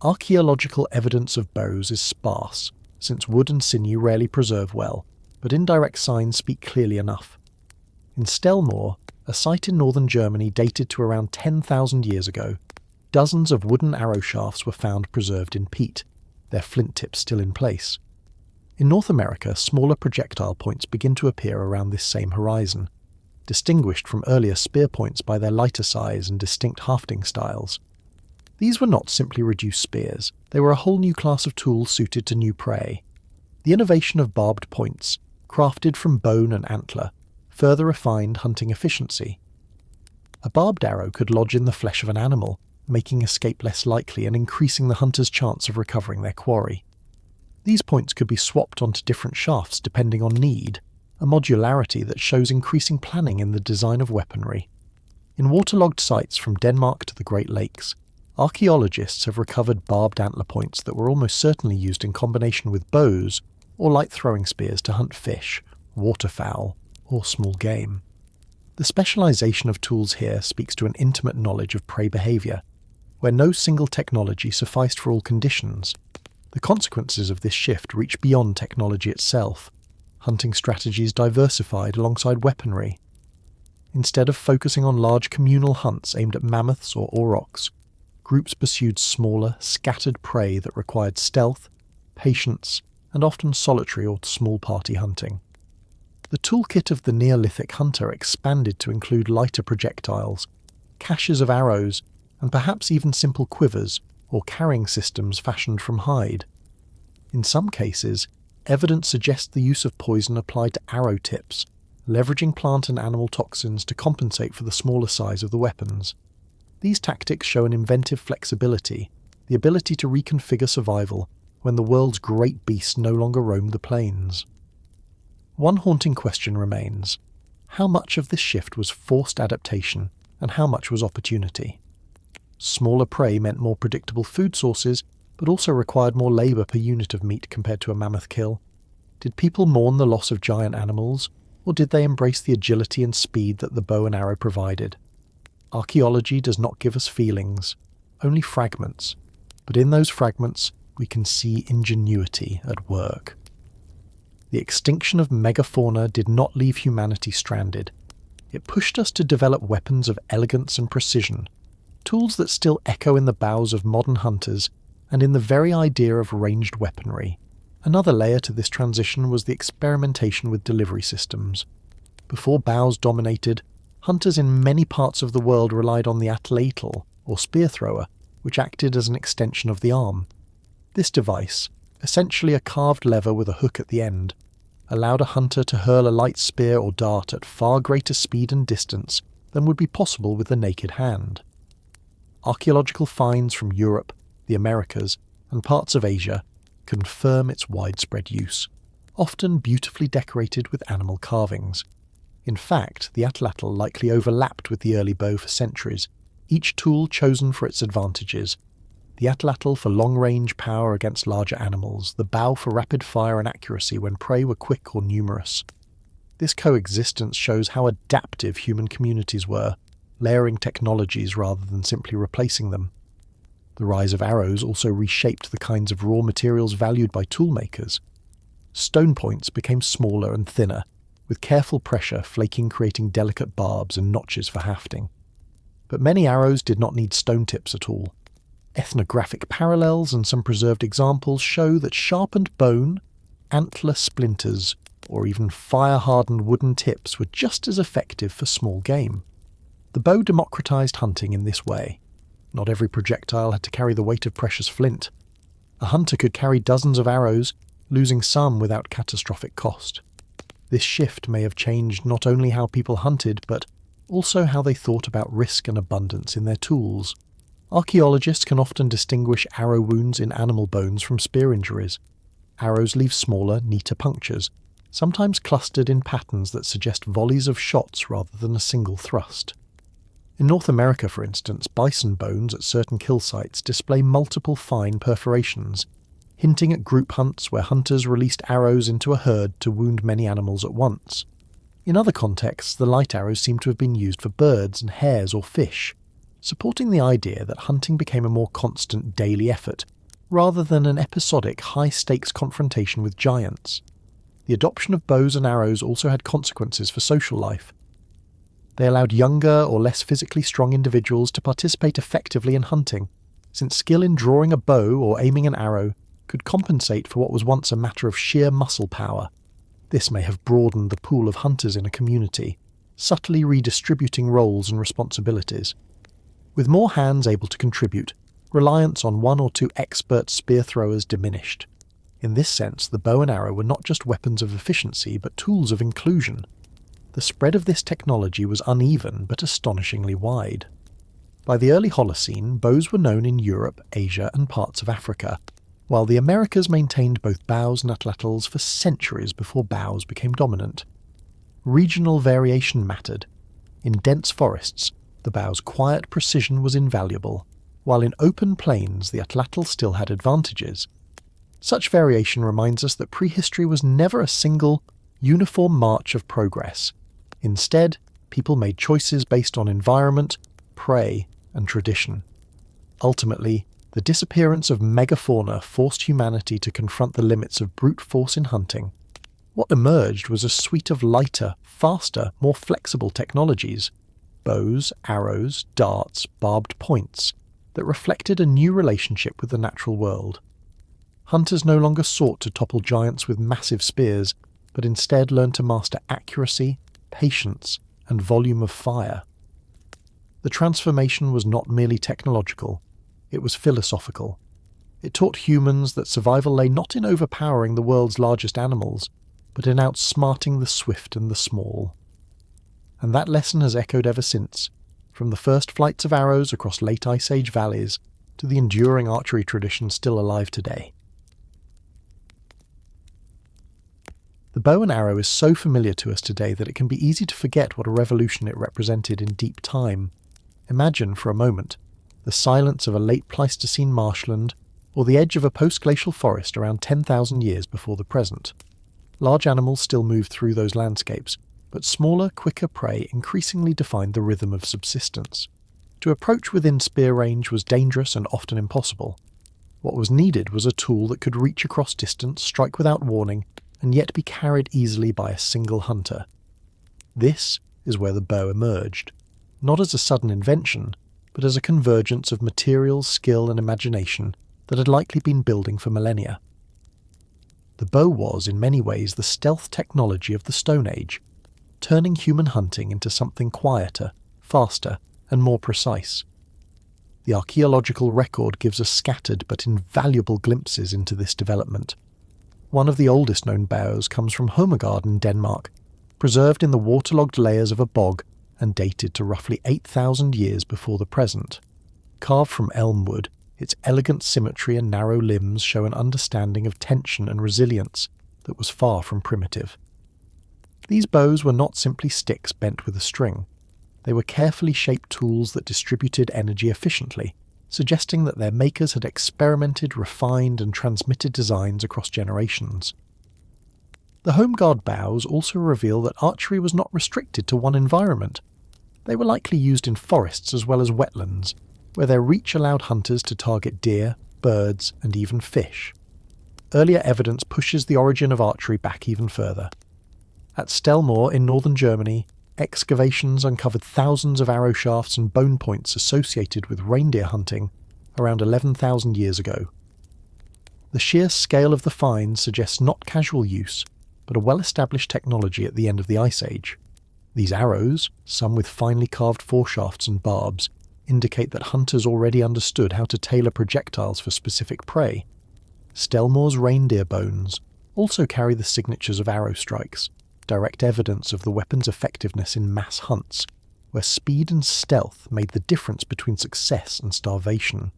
Archaeological evidence of bows is sparse, since wood and sinew rarely preserve well, but indirect signs speak clearly enough. In Stellmore, a site in northern Germany dated to around 10,000 years ago, dozens of wooden arrow shafts were found preserved in peat, their flint tips still in place. In North America, smaller projectile points begin to appear around this same horizon. distinguished from earlier spear points by their lighter size and distinct hafting styles. These were not simply reduced spears, they were a whole new class of tool suited to new prey. The innovation of barbed points, crafted from bone and antler, further refined hunting efficiency. A barbed arrow could lodge in the flesh of an animal, making escape less likely and increasing the hunter's chance of recovering their quarry. These points could be swapped onto different shafts depending on need, a modularity that shows increasing planning in the design of weaponry. In waterlogged sites from Denmark to the Great Lakes, archaeologists have recovered barbed antler points that were almost certainly used in combination with bows or light throwing spears to hunt fish, waterfowl, or small game. The specialization of tools here speaks to an intimate knowledge of prey behavior, where no single technology sufficed for all conditions. The consequences of this shift reach beyond technology itself. Hunting strategies diversified alongside weaponry. Instead of focusing on large communal hunts aimed at mammoths or aurochs, groups pursued smaller, scattered prey that required stealth, patience, and often solitary or small party hunting. The toolkit of the Neolithic hunter expanded to include lighter projectiles, caches of arrows, and perhaps even simple quivers or carrying systems fashioned from hide. In some cases, evidence suggests the use of poison applied to arrow tips, leveraging plant and animal toxins to compensate for the smaller size of the weapons. These tactics show an inventive flexibility, the ability to reconfigure survival when the world's great beasts no longer roam the plains. One haunting question remains: how much of this shift was forced adaptation and how much was opportunity? Smaller prey meant more predictable food sources, but also required more labour per unit of meat compared to a mammoth kill. Did people mourn the loss of giant animals, or did they embrace the agility and speed that the bow and arrow provided? Archaeology does not give us feelings, only fragments, but in those fragments we can see ingenuity at work. The extinction of megafauna did not leave humanity stranded. It pushed us to develop weapons of elegance and precision, tools that still echo in the bows of modern hunters and in the very idea of ranged weaponry. Another layer to this transition was the experimentation with delivery systems. Before bows dominated, hunters in many parts of the world relied on the atlatl, or spear thrower, which acted as an extension of the arm. This device, essentially a carved lever with a hook at the end, allowed a hunter to hurl a light spear or dart at far greater speed and distance than would be possible with the naked hand. Archaeological finds from Europe, the Americas, and parts of Asia confirm its widespread use, often beautifully decorated with animal carvings. In fact, the atlatl likely overlapped with the early bow for centuries, each tool chosen for its advantages. The atlatl for long-range power against larger animals, the bow for rapid fire and accuracy when prey were quick or numerous. This coexistence shows how adaptive human communities were, layering technologies rather than simply replacing them. The rise of arrows also reshaped the kinds of raw materials valued by toolmakers. Stone points became smaller and thinner, with careful pressure flaking creating delicate barbs and notches for hafting. But many arrows did not need stone tips at all. Ethnographic parallels and some preserved examples show that sharpened bone, antler splinters, or even fire-hardened wooden tips were just as effective for small game. The bow democratized hunting in this way. Not every projectile had to carry the weight of precious flint. A hunter could carry dozens of arrows, losing some without catastrophic cost. This shift may have changed not only how people hunted, but also how they thought about risk and abundance in their tools. Archaeologists can often distinguish arrow wounds in animal bones from spear injuries. Arrows leave smaller, neater punctures, sometimes clustered in patterns that suggest volleys of shots rather than a single thrust. In North America, for instance, bison bones at certain kill sites display multiple fine perforations, hinting at group hunts where hunters released arrows into a herd to wound many animals at once. In other contexts, the light arrows seem to have been used for birds and hares or fish, supporting the idea that hunting became a more constant daily effort, rather than an episodic high-stakes confrontation with giants. The adoption of bows and arrows also had consequences for social life. They allowed younger or less physically strong individuals to participate effectively in hunting, since skill in drawing a bow or aiming an arrow could compensate for what was once a matter of sheer muscle power. This may have broadened the pool of hunters in a community, subtly redistributing roles and responsibilities. With more hands able to contribute, reliance on one or two expert spear throwers diminished. In this sense, the bow and arrow were not just weapons of efficiency, but tools of inclusion. The spread of this technology was uneven but astonishingly wide. By the early Holocene, bows were known in Europe, Asia, and parts of Africa, while the Americas maintained both bows and atlatls for centuries before bows became dominant. Regional variation mattered. In dense forests, the bow's quiet precision was invaluable, while in open plains the atlatl still had advantages. Such variation reminds us that prehistory was never a single, uniform march of progress. Instead, people made choices based on environment, prey, and tradition. Ultimately, the disappearance of megafauna forced humanity to confront the limits of brute force in hunting. What emerged was a suite of lighter, faster, more flexible technologies: bows, arrows, darts, barbed points, that reflected a new relationship with the natural world. Hunters no longer sought to topple giants with massive spears, but instead learned to master accuracy, patience, and volume of fire. The transformation was not merely technological, it was philosophical. It taught humans that survival lay not in overpowering the world's largest animals, but in outsmarting the swift and the small. And that lesson has echoed ever since, from the first flights of arrows across late Ice Age valleys to the enduring archery tradition still alive today. The bow and arrow is so familiar to us today that it can be easy to forget what a revolution it represented in deep time. Imagine, for a moment, the silence of a late Pleistocene marshland or the edge of a post-glacial forest around 10,000 years before the present. Large animals still moved through those landscapes, but smaller, quicker prey increasingly defined the rhythm of subsistence. To approach within spear range was dangerous and often impossible. What was needed was a tool that could reach across distance, strike without warning, and yet be carried easily by a single hunter. This is where the bow emerged, not as a sudden invention, but as a convergence of materials, skill, and imagination that had likely been building for millennia. The bow was, in many ways, the stealth technology of the Stone Age, turning human hunting into something quieter, faster, and more precise. The archaeological record gives us scattered but invaluable glimpses into this development. One of the oldest known bows comes from 𝐓𝐈𝐌𝐿𝐄𝐒𝐒 in Denmark, preserved in the waterlogged layers of a bog and dated to roughly 8,000 years before the present. Carved from elm wood, its elegant symmetry and narrow limbs show an understanding of tension and resilience that was far from primitive. These bows were not simply sticks bent with a string. They were carefully shaped tools that distributed energy efficiently, suggesting that their makers had experimented, refined, and transmitted designs across generations. The home guard bows also reveal that archery was not restricted to one environment. They were likely used in forests as well as wetlands, where their reach allowed hunters to target deer, birds, and even fish. Earlier evidence pushes the origin of archery back even further. At Stellmore in northern Germany, excavations uncovered thousands of arrow shafts and bone points associated with reindeer hunting around 11,000 years ago. The sheer scale of the finds suggests not casual use, but a well-established technology at the end of the Ice Age. These arrows, some with finely carved foreshafts and barbs, indicate that hunters already understood how to tailor projectiles for specific prey. Stellmore's reindeer bones also carry the signatures of arrow strikes, direct evidence of the weapon's effectiveness in mass hunts, where speed and stealth made the difference between success and starvation.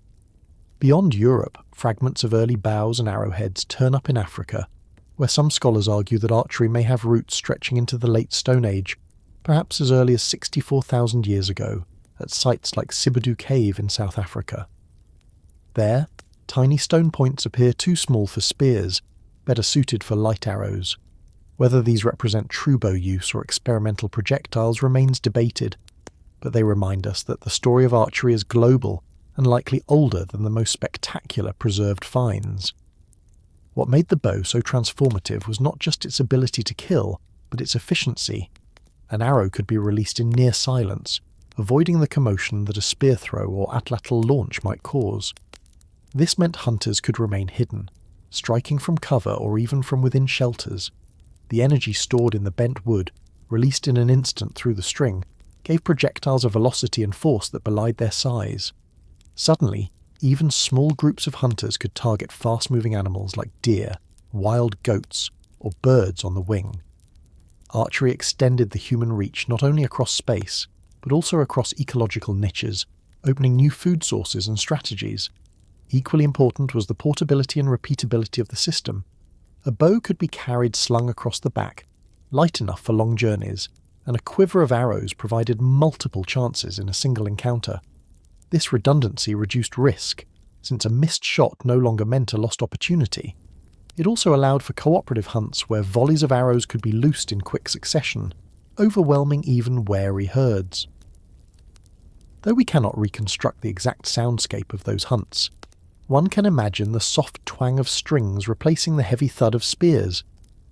Beyond Europe, fragments of early bows and arrowheads turn up in Africa, where some scholars argue that archery may have roots stretching into the late Stone Age, perhaps as early as 64,000 years ago, at sites like 𝐓𝐈𝐌𝐿𝐄𝐒𝐒 Cave in South Africa. There, tiny stone points appear too small for spears, better suited for light arrows. Whether these represent true bow use or experimental projectiles remains debated, but they remind us that the story of archery is global and likely older than the most spectacular preserved finds. What made the bow so transformative was not just its ability to kill, but its efficiency. An arrow could be released in near silence, avoiding the commotion that a spear throw or atlatl launch might cause. This meant hunters could remain hidden, striking from cover or even from within shelters. The energy stored in the bent wood released in an instant through the string, gave projectiles a velocity and force that belied their size. Suddenly, even small groups of hunters could target fast-moving animals like deer, wild goats, or birds on the wing. Archery extended the human reach not only across space, but also across ecological niches, opening new food sources and strategies. Equally important was the portability and repeatability of the system. A bow could be carried slung across the back, light enough for long journeys, and a quiver of arrows provided multiple chances in a single encounter. This redundancy reduced risk, since a missed shot no longer meant a lost opportunity. It also allowed for cooperative hunts where volleys of arrows could be loosed in quick succession, overwhelming even wary herds. Though we cannot reconstruct the exact soundscape of those hunts, one can imagine the soft twang of strings replacing the heavy thud of spears,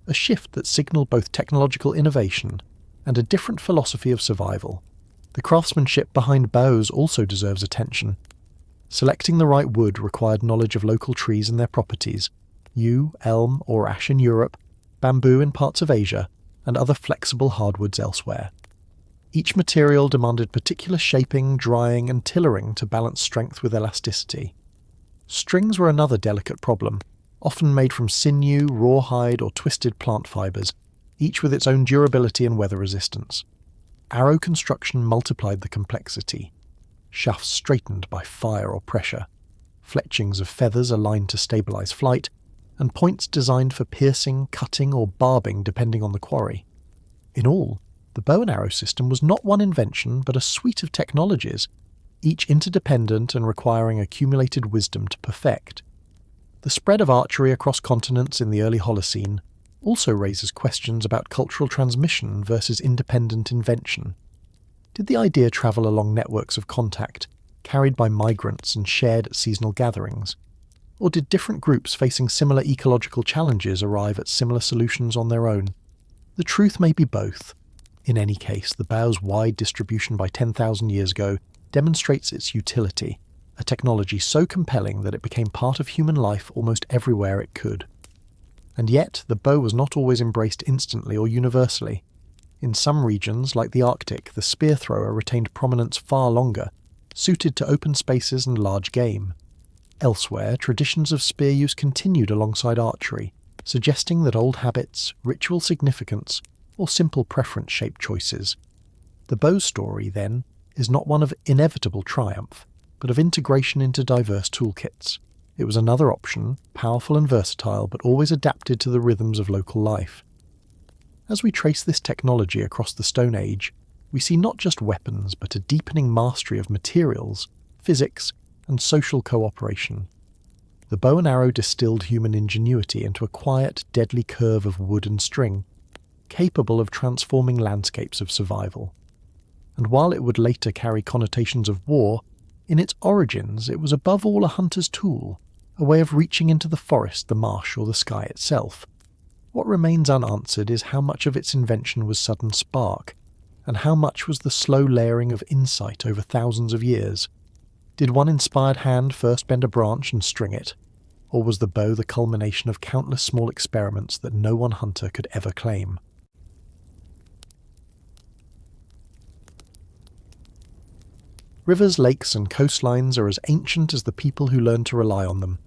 a shift that signalled both technological innovation and a different philosophy of survival. The craftsmanship behind bows also deserves attention. Selecting the right wood required knowledge of local trees and their properties: yew, elm, or ash in Europe, bamboo in parts of Asia, and other flexible hardwoods elsewhere. Each material demanded particular shaping, drying, and tillering to balance strength with elasticity. Strings were another delicate problem, often made from sinew, rawhide, or twisted plant fibres, each with its own durability and weather resistance. Arrow construction multiplied the complexity. Shafts straightened by fire or pressure, fletchings of feathers aligned to stabilize flight, and points designed for piercing, cutting, or barbing depending on the quarry. In all, the bow and arrow system was not one invention but a suite of technologies, each interdependent and requiring accumulated wisdom to perfect. The spread of archery across continents in the early Holocene also raises questions about cultural transmission versus independent invention. Did the idea travel along networks of contact, carried by migrants and shared at seasonal gatherings? Or did different groups facing similar ecological challenges arrive at similar solutions on their own? The truth may be both. In any case, the bow's wide distribution by 10,000 years ago demonstrates its utility, a technology so compelling that it became part of human life almost everywhere it could. And yet, the bow was not always embraced instantly or universally. In some regions, like the Arctic, the spear thrower retained prominence far longer, suited to open spaces and large game. Elsewhere, traditions of spear use continued alongside archery, suggesting that old habits, ritual significance, or simple preference-shaped choices. The bow story, then, is not one of inevitable triumph, but of integration into diverse toolkits. It was another option, powerful and versatile, but always adapted to the rhythms of local life. As we trace this technology across the Stone Age, we see not just weapons, but a deepening mastery of materials, physics, and social cooperation. The bow and arrow distilled human ingenuity into a quiet, deadly curve of wood and string, capable of transforming landscapes of survival. And while it would later carry connotations of war, in its origins it was above all a hunter's tool, a way of reaching into the forest, the marsh, or the sky itself. What remains unanswered is how much of its invention was sudden spark, and how much was the slow layering of insight over thousands of years. Did one inspired hand first bend a branch and string it, or was the bow the culmination of countless small experiments that no one hunter could ever claim? Rivers, lakes, and coastlines are as ancient as the people who learned to rely on them.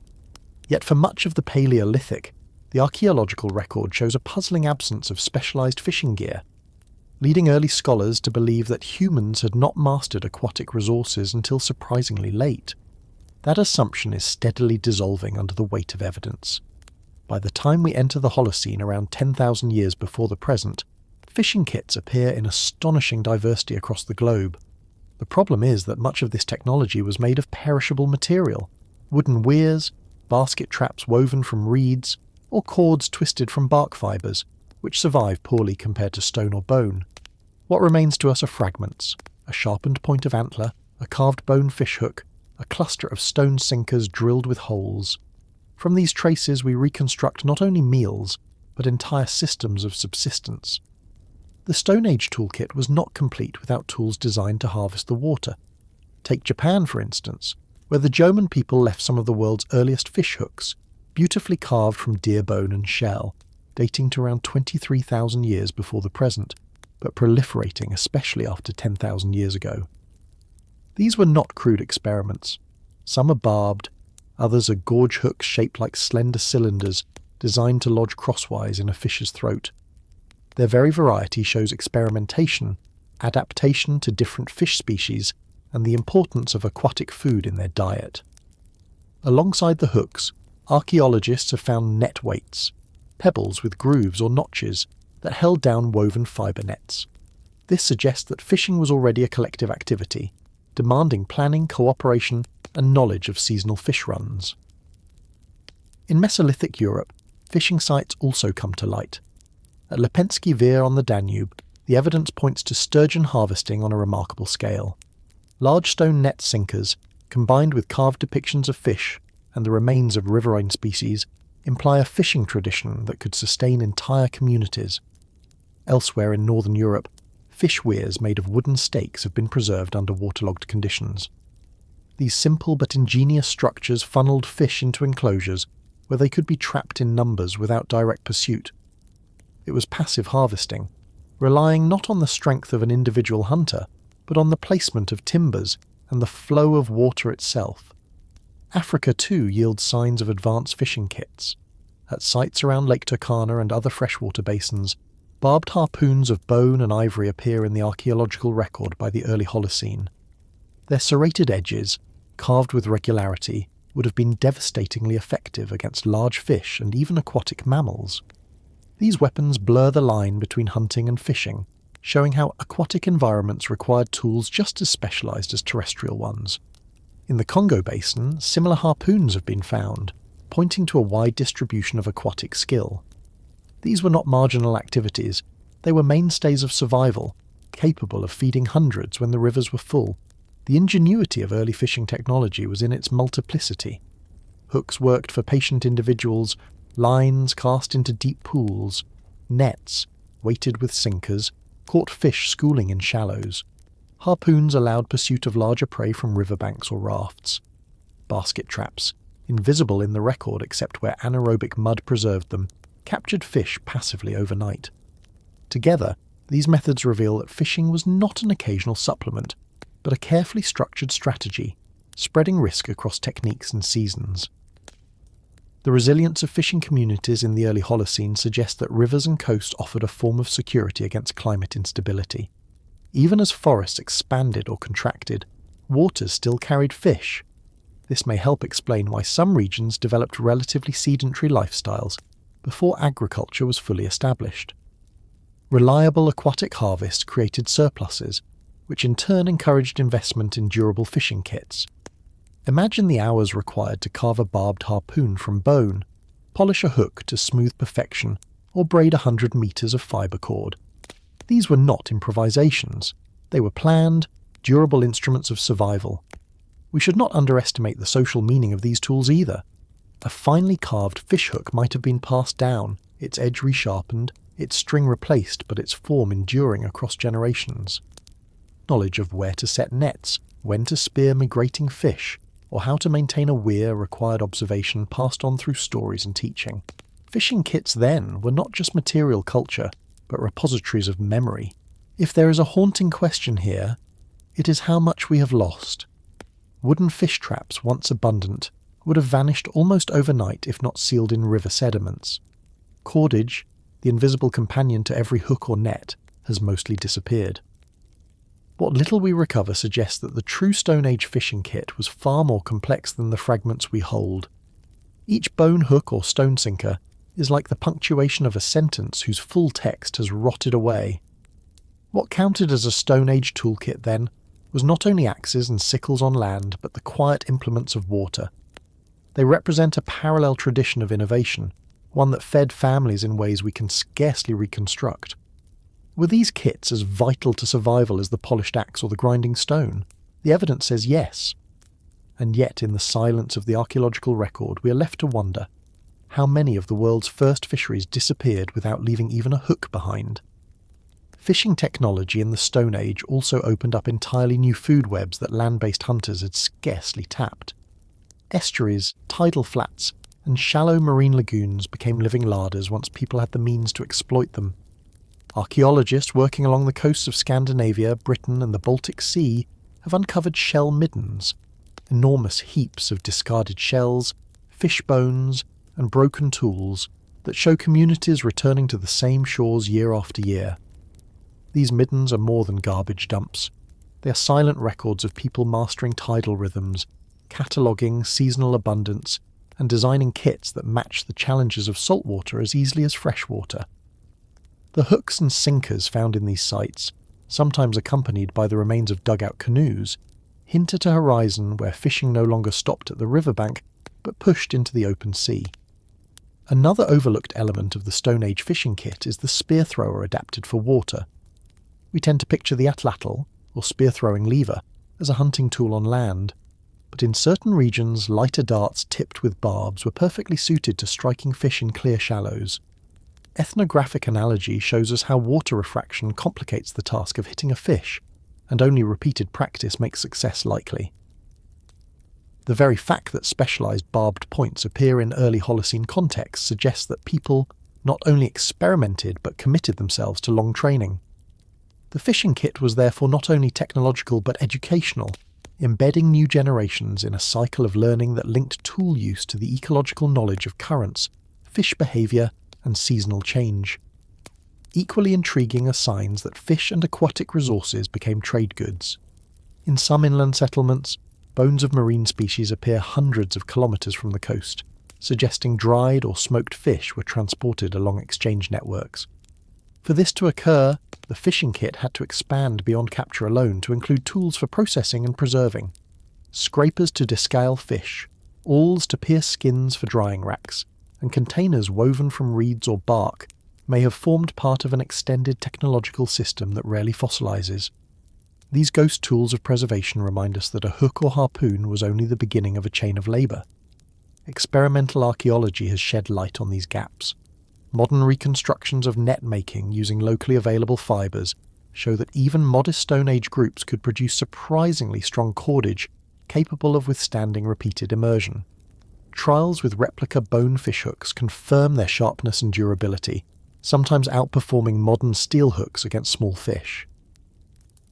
Yet for much of the Paleolithic, the archaeological record shows a puzzling absence of specialized fishing gear, leading early scholars to believe that humans had not mastered aquatic resources until surprisingly late. That assumption is steadily dissolving under the weight of evidence. By the time we enter the Holocene around 10,000 years before the present, fishing kits appear in astonishing diversity across the globe. The problem is that much of this technology was made of perishable material: wooden weirs, basket traps woven from reeds, or cords twisted from bark fibres, which survive poorly compared to stone or bone. What remains to us are fragments: a sharpened point of antler, a carved bone fishhook, a cluster of stone sinkers drilled with holes. From these traces we reconstruct not only meals, but entire systems of subsistence. The Stone Age toolkit was not complete without tools designed to harvest the water. Take Japan, for instance, where the Jomon people left some of the world's earliest fish hooks, beautifully carved from deer bone and shell, dating to around 23,000 years before the present. but proliferating especially after 10,000 years ago. These were not crude experiments. Some are barbed, others are gorge hooks shaped like slender cylinders designed to lodge crosswise in a fish's throat. Their very variety shows experimentation, adaptation to different fish species, and the importance of aquatic food in their diet. Alongside the hooks, archaeologists have found net weights, pebbles with grooves or notches that held down woven fibre nets. This suggests that fishing was already a collective activity, demanding planning, cooperation, and knowledge of seasonal fish runs. In Mesolithic Europe, fishing sites also come to light. At 𝐓𝐻𝐾𝐌𝐏𝐒 on the Danube, the evidence points to sturgeon harvesting on a remarkable scale. Large stone net sinkers, combined with carved depictions of fish and the remains of riverine species, imply a fishing tradition that could sustain entire communities. Elsewhere in northern Europe, fish weirs made of wooden stakes have been preserved under waterlogged conditions. These simple but ingenious structures funneled fish into enclosures where they could be trapped in numbers without direct pursuit. It was passive harvesting, relying not on the strength of an individual hunter, but on the placement of timbers and the flow of water itself. Africa too yields signs of advanced fishing kits. At sites around Lake Turkana and other freshwater basins, barbed harpoons of bone and ivory appear in the archaeological record by the early Holocene. Their serrated edges, carved with regularity, would have been devastatingly effective against large fish and even aquatic mammals. These weapons blur the line between hunting and fishing, showing how aquatic environments required tools just as specialized as terrestrial ones. In the Congo Basin, similar harpoons have been found, pointing to a wide distribution of aquatic skill. These were not marginal activities, they were mainstays of survival, capable of feeding hundreds when the rivers were full. The ingenuity of early fishing technology was in its multiplicity. Hooks worked for patient individuals, lines cast into deep pools, nets, weighted with sinkers, caught fish schooling in shallows. Harpoons allowed pursuit of larger prey from riverbanks or rafts. Basket traps, invisible in the record except where anaerobic mud preserved them, captured fish passively overnight. Together, these methods reveal that fishing was not an occasional supplement, but a carefully structured strategy, spreading risk across techniques and seasons. The resilience of fishing communities in the early Holocene suggests that rivers and coasts offered a form of security against climate instability. Even as forests expanded or contracted, waters still carried fish. This may help explain why some regions developed relatively sedentary lifestyles before agriculture was fully established. Reliable aquatic harvest created surpluses, which in turn encouraged investment in durable fishing kits. Imagine the hours required to carve a barbed harpoon from bone, polish a hook to smooth perfection, or braid 100 meters of fibre cord. These were not improvisations. They were planned, durable instruments of survival. We should not underestimate the social meaning of these tools either. A finely carved fish hook might have been passed down, its edge resharpened, its string replaced, but its form enduring across generations. Knowledge of where to set nets, when to spear migrating fish, or how to maintain a weir required observation passed on through stories and teaching. Fishing kits then were not just material culture, but repositories of memory. If there is a haunting question here, it is how much we have lost. Wooden fish traps, once abundant, would have vanished almost overnight if not sealed in river sediments. Cordage, the invisible companion to every hook or net, has mostly disappeared. What little we recover suggests that the true Stone Age fishing kit was far more complex than the fragments we hold. Each bone hook or stone sinker is like the punctuation of a sentence whose full text has rotted away. What counted as a Stone Age toolkit, then, was not only axes and sickles on land, but the quiet implements of water. They represent a parallel tradition of innovation, one that fed families in ways we can scarcely reconstruct. Were these kits as vital to survival as the polished axe or the grinding stone? The evidence says yes. And yet, in the silence of the archaeological record, we are left to wonder how many of the world's first fisheries disappeared without leaving even a hook behind. Fishing technology in the Stone Age also opened up entirely new food webs that land-based hunters had scarcely tapped. Estuaries, tidal flats, and shallow marine lagoons became living larders once people had the means to exploit them. Archaeologists working along the coasts of Scandinavia, Britain and the Baltic Sea have uncovered shell middens, enormous heaps of discarded shells, fish bones and broken tools that show communities returning to the same shores year after year. These middens are more than garbage dumps. They are silent records of people mastering tidal rhythms, cataloguing seasonal abundance, and designing kits that match the challenges of saltwater as easily as freshwater. The hooks and sinkers found in these sites, sometimes accompanied by the remains of dugout canoes, hint at a horizon where fishing no longer stopped at the riverbank but pushed into the open sea. Another overlooked element of the Stone Age fishing kit is the spear thrower adapted for water. We tend to picture the atlatl, or spear-throwing lever, as a hunting tool on land, but in certain regions lighter darts tipped with barbs were perfectly suited to striking fish in clear shallows. Ethnographic analogy shows us how water refraction complicates the task of hitting a fish, and only repeated practice makes success likely. The very fact that specialised barbed points appear in early Holocene contexts suggests that people not only experimented but committed themselves to long training. The fishing kit was therefore not only technological but educational, embedding new generations in a cycle of learning that linked tool use to the ecological knowledge of currents, fish behaviour and seasonal change. Equally intriguing are signs that fish and aquatic resources became trade goods. In some inland settlements, bones of marine species appear hundreds of kilometres from the coast, suggesting dried or smoked fish were transported along exchange networks. For this to occur, the fishing kit had to expand beyond capture alone to include tools for processing and preserving. Scrapers to descale fish, awls to pierce skins for drying racks, and containers woven from reeds or bark may have formed part of an extended technological system that rarely fossilises. These ghost tools of preservation remind us that a hook or harpoon was only the beginning of a chain of labour. Experimental archaeology has shed light on these gaps. Modern reconstructions of net making using locally available fibres show that even modest Stone Age groups could produce surprisingly strong cordage capable of withstanding repeated immersion. Trials with replica bone fishhooks confirm their sharpness and durability, sometimes outperforming modern steel hooks against small fish.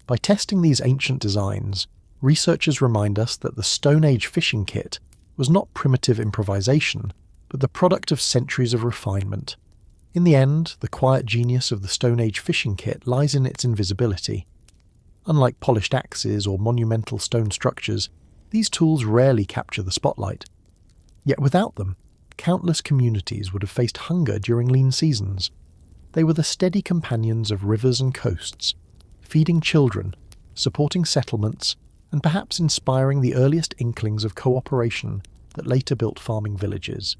By testing these ancient designs, researchers remind us that the Stone Age fishing kit was not primitive improvisation, but the product of centuries of refinement. In the end, the quiet genius of the Stone Age fishing kit lies in its invisibility. Unlike polished axes or monumental stone structures, these tools rarely capture the spotlight. Yet without them, countless communities would have faced hunger during lean seasons. They were the steady companions of rivers and coasts, feeding children, supporting settlements, and perhaps inspiring the earliest inklings of cooperation that later built farming villages.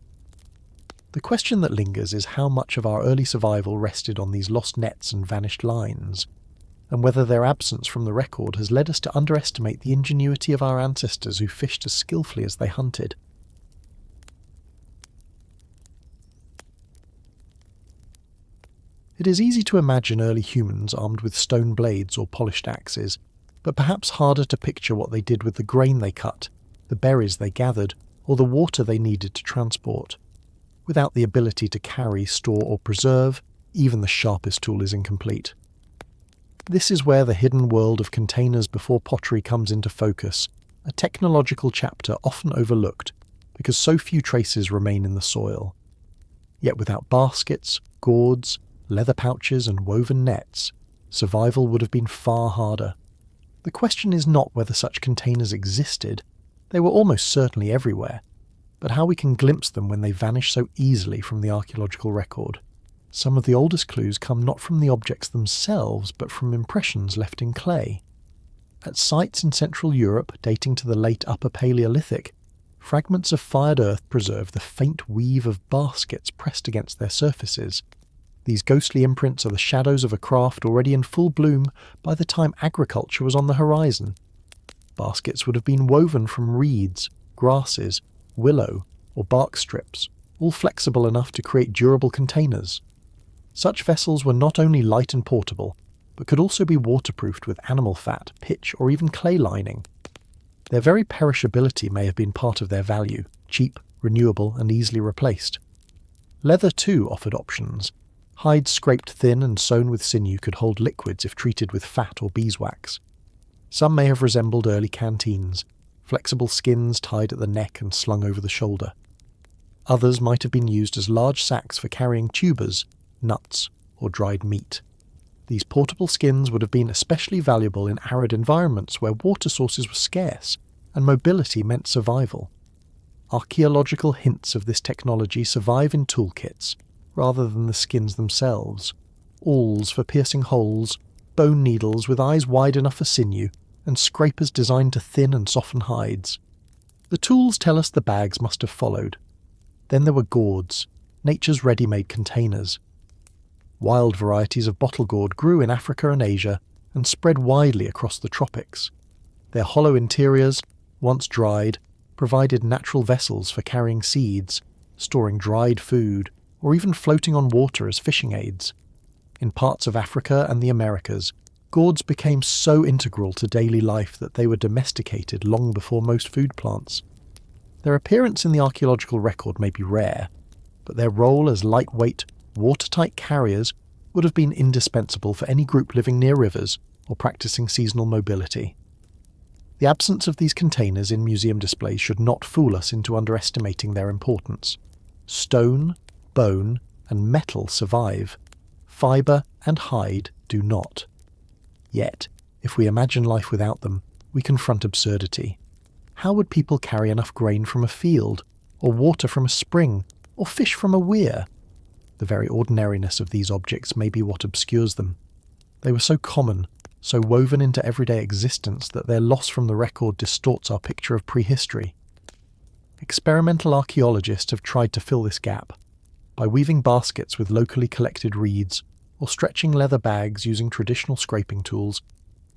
The question that lingers is how much of our early survival rested on these lost nets and vanished lines, and whether their absence from the record has led us to underestimate the ingenuity of our ancestors who fished as skillfully as they hunted. It is easy to imagine early humans armed with stone blades or polished axes, but perhaps harder to picture what they did with the grain they cut, the berries they gathered, or the water they needed to transport. Without the ability to carry, store or preserve, even the sharpest tool is incomplete. This is where the hidden world of containers before pottery comes into focus, a technological chapter often overlooked because so few traces remain in the soil. Yet without baskets, gourds, leather pouches and woven nets, survival would have been far harder. The question is not whether such containers existed, they were almost certainly everywhere, but how we can glimpse them when they vanish so easily from the archaeological record. Some of the oldest clues come not from the objects themselves, but from impressions left in clay. At sites in Central Europe dating to the late Upper Paleolithic, fragments of fired earth preserve the faint weave of baskets pressed against their surfaces. These ghostly imprints are the shadows of a craft already in full bloom by the time agriculture was on the horizon. Baskets would have been woven from reeds, grasses, willow, or bark strips, all flexible enough to create durable containers. Such vessels were not only light and portable, but could also be waterproofed with animal fat, pitch, or even clay lining. Their very perishability may have been part of their value, cheap, renewable, and easily replaced. Leather too offered options. Hides scraped thin and sewn with sinew could hold liquids if treated with fat or beeswax. Some may have resembled early canteens, flexible skins tied at the neck and slung over the shoulder. Others might have been used as large sacks for carrying tubers, nuts, or dried meat. These portable skins would have been especially valuable in arid environments where water sources were scarce and mobility meant survival. Archaeological hints of this technology survive in toolkits, rather than the skins themselves. Awls for piercing holes, bone needles with eyes wide enough for sinew, and scrapers designed to thin and soften hides. The tools tell us the bags must have followed. Then there were gourds, nature's ready-made containers. Wild varieties of bottle gourd grew in Africa and Asia and spread widely across the tropics. Their hollow interiors, once dried, provided natural vessels for carrying seeds, storing dried food, or even floating on water as fishing aids. In parts of Africa and the Americas, gourds became so integral to daily life that they were domesticated long before most food plants. Their appearance in the archaeological record may be rare, but their role as lightweight, watertight carriers would have been indispensable for any group living near rivers or practicing seasonal mobility. The absence of these containers in museum displays should not fool us into underestimating their importance. Stone, bone, and metal survive. Fibre and hide do not. Yet, if we imagine life without them, we confront absurdity. How would people carry enough grain from a field, or water from a spring, or fish from a weir? The very ordinariness of these objects may be what obscures them. They were so common, so woven into everyday existence that their loss from the record distorts our picture of prehistory. Experimental archaeologists have tried to fill this gap by weaving baskets with locally collected reeds or stretching leather bags using traditional scraping tools.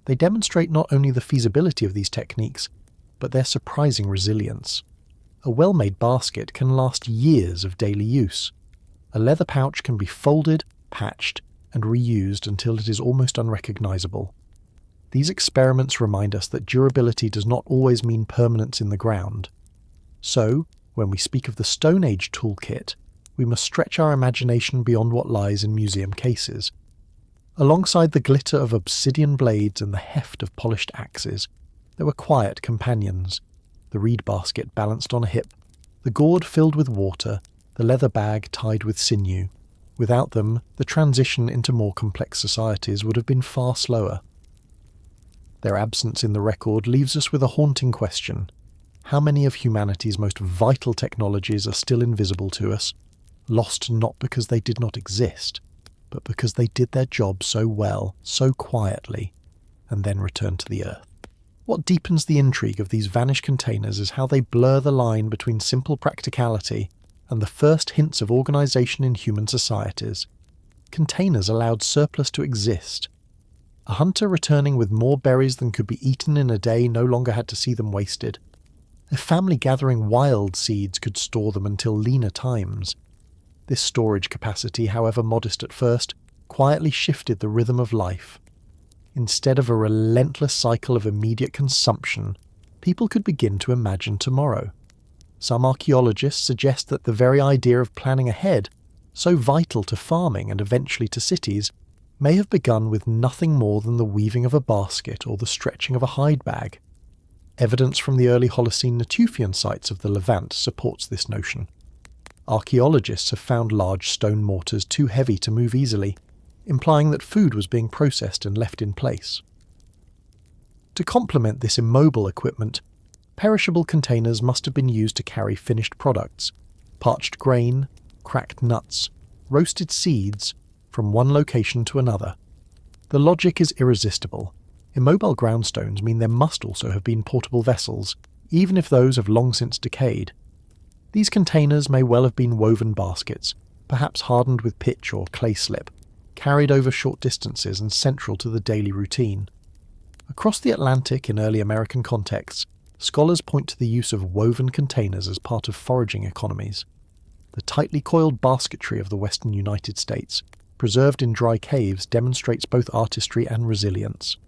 They demonstrate not only the feasibility of these techniques, but their surprising resilience. A well-made basket can last years of daily use. A leather pouch can be folded, patched, and reused until it is almost unrecognizable. These experiments remind us that durability does not always mean permanence in the ground. So, when we speak of the Stone Age toolkit, we must stretch our imagination beyond what lies in museum cases. Alongside the glitter of obsidian blades and the heft of polished axes, there were quiet companions. The reed basket balanced on a hip, the gourd filled with water, the leather bag tied with sinew. Without them, the transition into more complex societies would have been far slower. Their absence in the record leaves us with a haunting question. How many of humanity's most vital technologies are still invisible to us, lost not because they did not exist, but because they did their job so well, so quietly, and then returned to the earth? What deepens the intrigue of these vanished containers is how they blur the line between simple practicality and the first hints of organisation in human societies. Containers allowed surplus to exist. A hunter returning with more berries than could be eaten in a day no longer had to see them wasted. A family gathering wild seeds could store them until leaner times. This storage capacity, however modest at first, quietly shifted the rhythm of life. Instead of a relentless cycle of immediate consumption, people could begin to imagine tomorrow. Some archaeologists suggest that the very idea of planning ahead, so vital to farming and eventually to cities, may have begun with nothing more than the weaving of a basket or the stretching of a hide bag. Evidence from the early Holocene Natufian sites of the Levant supports this notion. Archaeologists have found large stone mortars too heavy to move easily, implying that food was being processed and left in place. To complement this immobile equipment, perishable containers must have been used to carry finished products, parched grain, cracked nuts, roasted seeds, from one location to another. The logic is irresistible. Immobile groundstones mean there must also have been portable vessels, even if those have long since decayed. These containers may well have been woven baskets, perhaps hardened with pitch or clay slip, carried over short distances and central to the daily routine. Across the Atlantic in early American contexts, scholars point to the use of woven containers as part of foraging economies. The tightly coiled basketry of the western United States, preserved in dry caves, demonstrates both artistry and resilience.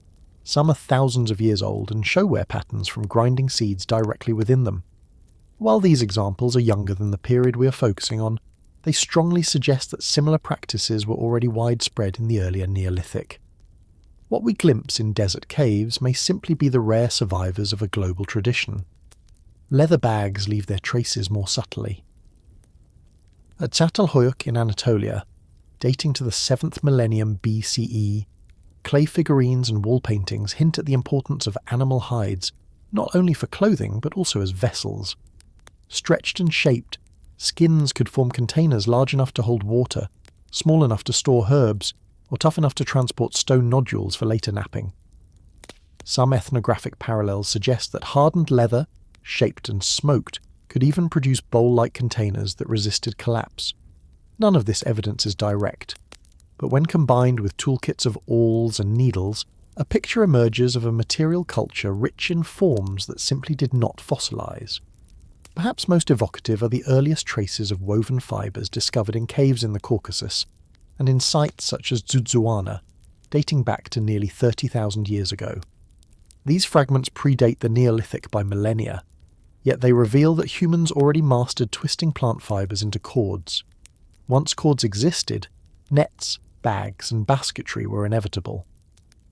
Some are thousands of years old and show wear patterns from grinding seeds directly within them. While these examples are younger than the period we are focusing on, they strongly suggest that similar practices were already widespread in the earlier Neolithic. What we glimpse in desert caves may simply be the rare survivors of a global tradition. Leather bags leave their traces more subtly. At 𝐓𝐈𝐌𝐿𝐄𝐒𝐒 in Anatolia, dating to the 7th millennium BCE, clay figurines and wall paintings hint at the importance of animal hides, not only for clothing but also as vessels. Stretched and shaped, skins could form containers large enough to hold water, small enough to store herbs, or tough enough to transport stone nodules for later knapping. Some ethnographic parallels suggest that hardened leather, shaped and smoked, could even produce bowl-like containers that resisted collapse. None of this evidence is direct, but when combined with toolkits of awls and needles, a picture emerges of a material culture rich in forms that simply did not fossilize. Perhaps most evocative are the earliest traces of woven fibers discovered in caves in the Caucasus, and in sites such as Dzudzuana, dating back to nearly 30,000 years ago. These fragments predate the Neolithic by millennia, yet they reveal that humans already mastered twisting plant fibers into cords. Once cords existed, nets, bags, and basketry were inevitable.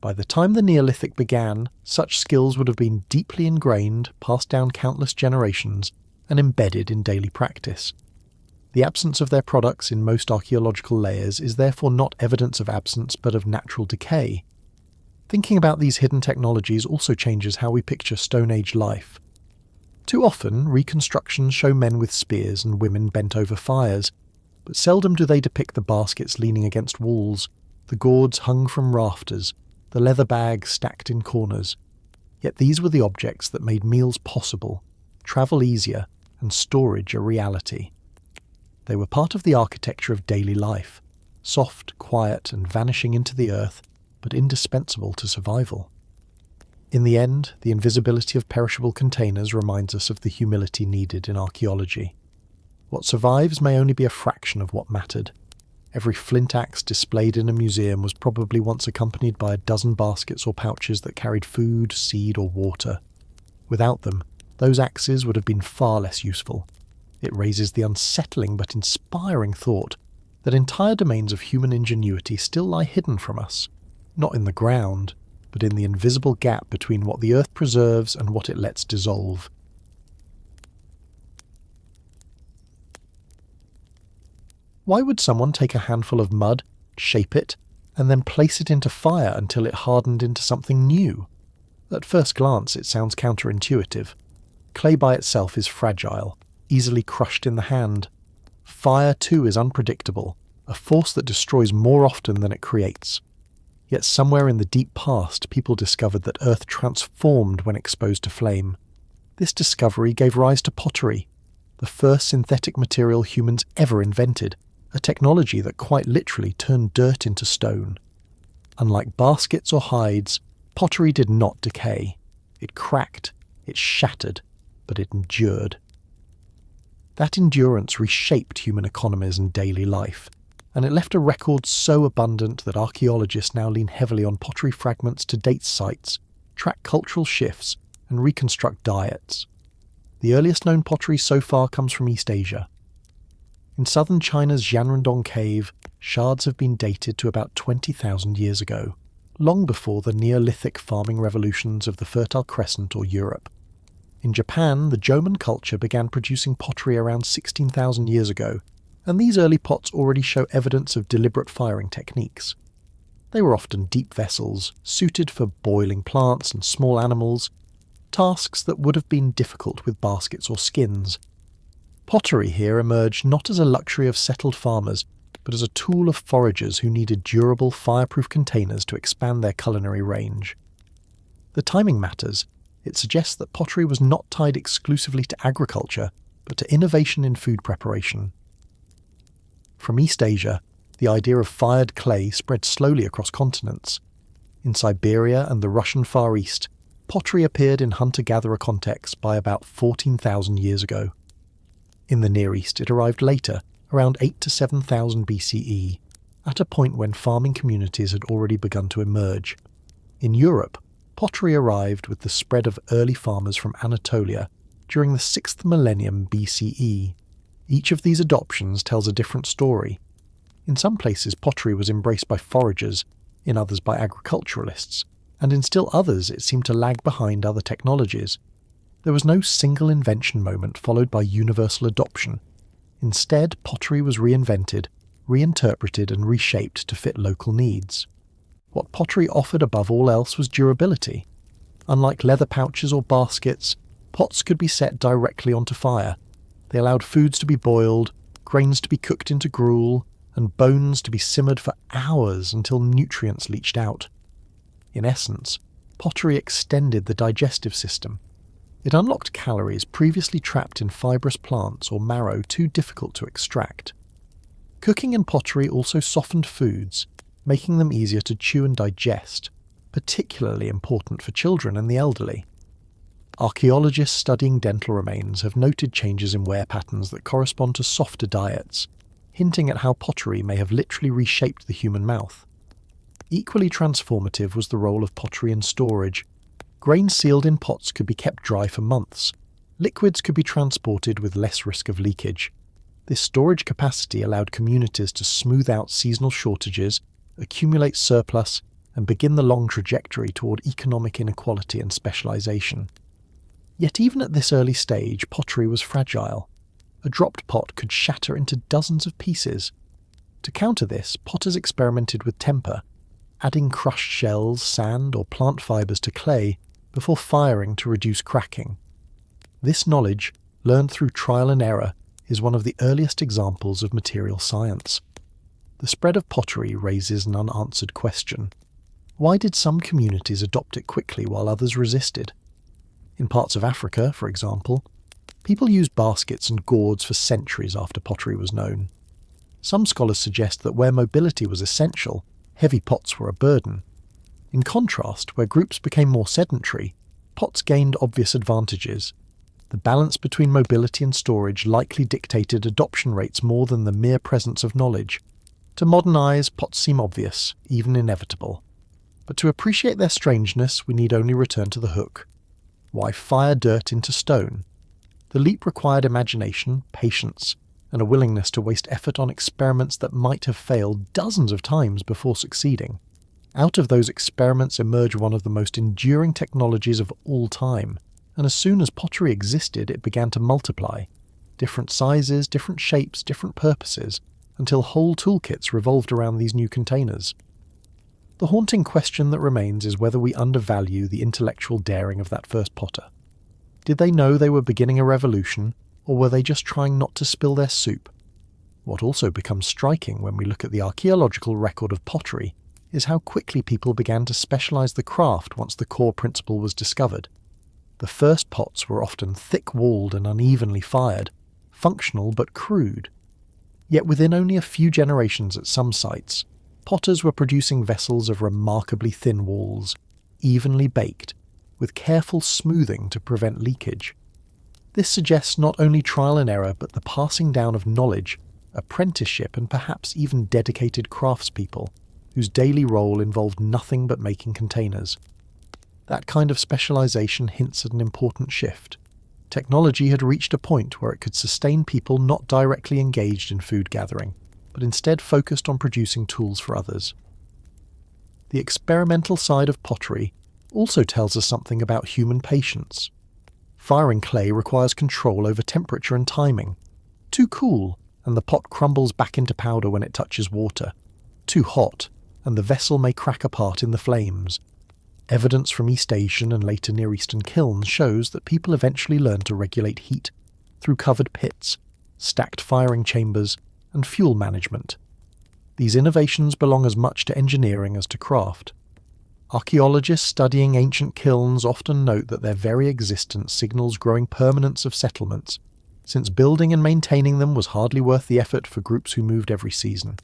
By the time the Neolithic began, such skills would have been deeply ingrained, passed down countless generations, and embedded in daily practice. The absence of their products in most archaeological layers is therefore not evidence of absence but of natural decay. Thinking about these hidden technologies also changes how we picture Stone Age life. Too often, reconstructions show men with spears and women bent over fires, but seldom do they depict the baskets leaning against walls, the gourds hung from rafters, the leather bags stacked in corners. Yet these were the objects that made meals possible, travel easier, and storage a reality. They were part of the architecture of daily life, soft, quiet, and vanishing into the earth, but indispensable to survival. In the end, the invisibility of perishable containers reminds us of the humility needed in archaeology. What survives may only be a fraction of what mattered. Every flint axe displayed in a museum was probably once accompanied by a dozen baskets or pouches that carried food, seed, or water. Without them, those axes would have been far less useful. It raises the unsettling but inspiring thought that entire domains of human ingenuity still lie hidden from us, not in the ground, but in the invisible gap between what the earth preserves and what it lets dissolve. Why would someone take a handful of mud, shape it, and then place it into fire until it hardened into something new? At first glance, it sounds counterintuitive. Clay by itself is fragile, easily crushed in the hand. Fire, too, is unpredictable, a force that destroys more often than it creates. Yet somewhere in the deep past, people discovered that Earth transformed when exposed to flame. This discovery gave rise to pottery, the first synthetic material humans ever invented, a technology that quite literally turned dirt into stone. Unlike baskets or hides, pottery did not decay. It cracked, it shattered, but it endured. That endurance reshaped human economies and daily life, and it left a record so abundant that archaeologists now lean heavily on pottery fragments to date sites, track cultural shifts, and reconstruct diets. The earliest known pottery so far comes from East Asia. In southern China's Jianrendong cave, shards have been dated to about 20,000 years ago, long before the Neolithic farming revolutions of the Fertile Crescent or Europe. In Japan, the Jomon culture began producing pottery around 16,000 years ago, and these early pots already show evidence of deliberate firing techniques. They were often deep vessels, suited for boiling plants and small animals, tasks that would have been difficult with baskets or skins. Pottery here emerged not as a luxury of settled farmers, but as a tool of foragers who needed durable, fireproof containers to expand their culinary range. The timing matters. It suggests that pottery was not tied exclusively to agriculture, but to innovation in food preparation. From East Asia, the idea of fired clay spread slowly across continents. In Siberia and the Russian Far East, pottery appeared in hunter-gatherer contexts by about 14,000 years ago. In the Near East, it arrived later, around 8 to 7,000 BCE, at a point when farming communities had already begun to emerge. In Europe, pottery arrived with the spread of early farmers from Anatolia during the 6th millennium BCE. Each of these adoptions tells a different story. In some places, pottery was embraced by foragers, in others by agriculturalists, and in still others it seemed to lag behind other technologies. There was no single invention moment followed by universal adoption. Instead, pottery was reinvented, reinterpreted and reshaped to fit local needs. What pottery offered above all else was durability. Unlike leather pouches or baskets, pots could be set directly onto fire. They allowed foods to be boiled, grains to be cooked into gruel, and bones to be simmered for hours until nutrients leached out. In essence, pottery extended the digestive system. It unlocked calories previously trapped in fibrous plants or marrow too difficult to extract. Cooking in pottery also softened foods, making them easier to chew and digest, particularly important for children and the elderly. Archaeologists studying dental remains have noted changes in wear patterns that correspond to softer diets, hinting at how pottery may have literally reshaped the human mouth. Equally transformative was the role of pottery in storage. Grains sealed in pots could be kept dry for months. Liquids could be transported with less risk of leakage. This storage capacity allowed communities to smooth out seasonal shortages, accumulate surplus, and begin the long trajectory toward economic inequality and specialization. Yet even at this early stage, pottery was fragile. A dropped pot could shatter into dozens of pieces. To counter this, potters experimented with temper, adding crushed shells, sand, or plant fibers to clay before firing to reduce cracking. This knowledge, learned through trial and error, is one of the earliest examples of material science. The spread of pottery raises an unanswered question. Why did some communities adopt it quickly while others resisted? In parts of Africa, for example, people used baskets and gourds for centuries after pottery was known. Some scholars suggest that where mobility was essential, heavy pots were a burden. In contrast, where groups became more sedentary, pots gained obvious advantages. The balance between mobility and storage likely dictated adoption rates more than the mere presence of knowledge. To modern eyes, pots seem obvious, even inevitable. But to appreciate their strangeness, we need only return to the hook. Why fire dirt into stone? The leap required imagination, patience, and a willingness to waste effort on experiments that might have failed dozens of times before succeeding. Out of those experiments emerged one of the most enduring technologies of all time, and as soon as pottery existed, it began to multiply. Different sizes, different shapes, different purposes, until whole toolkits revolved around these new containers. The haunting question that remains is whether we undervalue the intellectual daring of that first potter. Did they know they were beginning a revolution, or were they just trying not to spill their soup? What also becomes striking when we look at the archaeological record of pottery is how quickly people began to specialize the craft once the core principle was discovered. The first pots were often thick-walled and unevenly fired, functional but crude. Yet within only a few generations at some sites, potters were producing vessels of remarkably thin walls, evenly baked, with careful smoothing to prevent leakage. This suggests not only trial and error but the passing down of knowledge, apprenticeship and perhaps even dedicated craftspeople, whose daily role involved nothing but making containers. That kind of specialization hints at an important shift. Technology had reached a point where it could sustain people not directly engaged in food gathering, but instead focused on producing tools for others. The experimental side of pottery also tells us something about human patience. Firing clay requires control over temperature and timing. Too cool, and the pot crumbles back into powder when it touches water. Too hot, and the vessel may crack apart in the flames. Evidence from East Asian and later Near Eastern kilns shows that people eventually learned to regulate heat through covered pits, stacked firing chambers, and fuel management. These innovations belong as much to engineering as to craft. Archaeologists studying ancient kilns often note that their very existence signals growing permanence of settlements, since building and maintaining them was hardly worth the effort for groups who moved every season.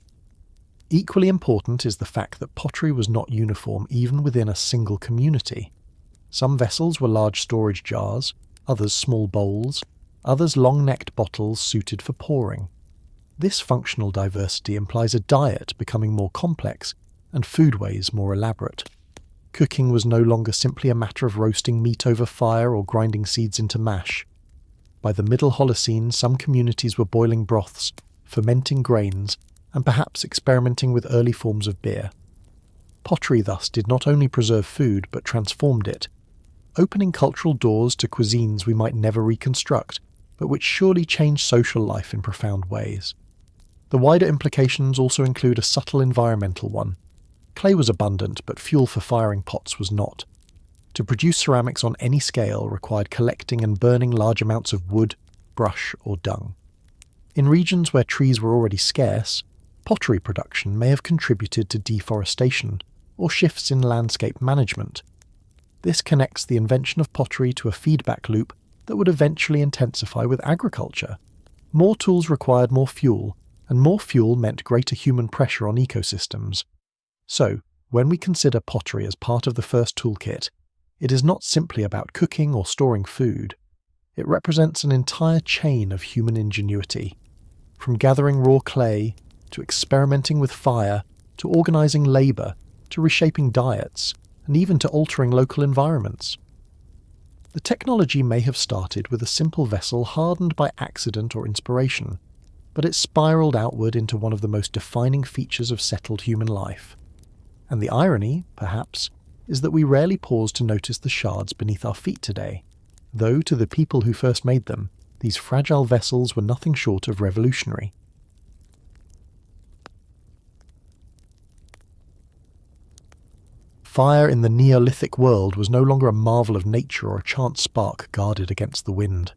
Equally important is the fact that pottery was not uniform even within a single community. Some vessels were large storage jars, others small bowls, others long-necked bottles suited for pouring. This functional diversity implies a diet becoming more complex and foodways more elaborate. Cooking was no longer simply a matter of roasting meat over fire or grinding seeds into mash. By the Middle Holocene, some communities were boiling broths, fermenting grains, and perhaps experimenting with early forms of beer. Pottery thus did not only preserve food but transformed it, opening cultural doors to cuisines we might never reconstruct, but which surely changed social life in profound ways. The wider implications also include a subtle environmental one. Clay was abundant, but fuel for firing pots was not. To produce ceramics on any scale required collecting and burning large amounts of wood, brush, or dung. In regions where trees were already scarce, pottery production may have contributed to deforestation or shifts in landscape management. This connects the invention of pottery to a feedback loop that would eventually intensify with agriculture. More tools required more fuel, and more fuel meant greater human pressure on ecosystems. So, when we consider pottery as part of the first toolkit, it is not simply about cooking or storing food. It represents an entire chain of human ingenuity. From gathering raw clay, to experimenting with fire, to organising labour, to reshaping diets, and even to altering local environments. The technology may have started with a simple vessel hardened by accident or inspiration, but it spiralled outward into one of the most defining features of settled human life. And the irony, perhaps, is that we rarely pause to notice the shards beneath our feet today, though to the people who first made them, these fragile vessels were nothing short of revolutionary. Fire in the Neolithic world was no longer a marvel of nature or a chance spark guarded against the wind.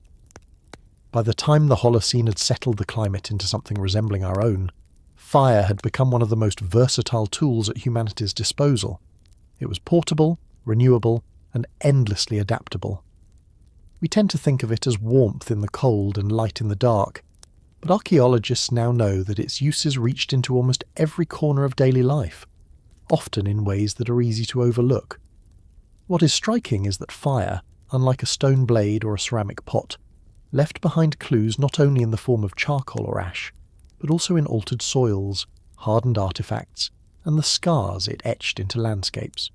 By the time the Holocene had settled the climate into something resembling our own, fire had become one of the most versatile tools at humanity's disposal. It was portable, renewable, and endlessly adaptable. We tend to think of it as warmth in the cold and light in the dark, but archaeologists now know that its uses reached into almost every corner of daily life, often in ways that are easy to overlook. What is striking is that fire, unlike a stone blade or a ceramic pot, left behind clues not only in the form of charcoal or ash, but also in altered soils, hardened artifacts, and the scars it etched into landscapes.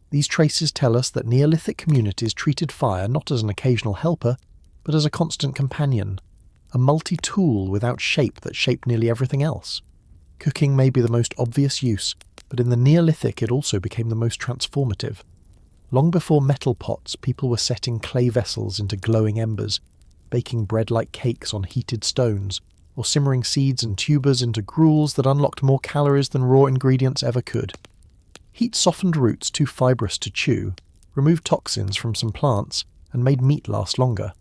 These traces tell us that Neolithic communities treated fire not as an occasional helper, but as a constant companion, a multi-tool without shape that shaped nearly everything else. Cooking may be the most obvious use, but in the Neolithic it also became the most transformative. Long before metal pots, people were setting clay vessels into glowing embers, baking bread like cakes on heated stones, or simmering seeds and tubers into gruels that unlocked more calories than raw ingredients ever could. Heat softened roots too fibrous to chew, removed toxins from some plants, and made meat last longer.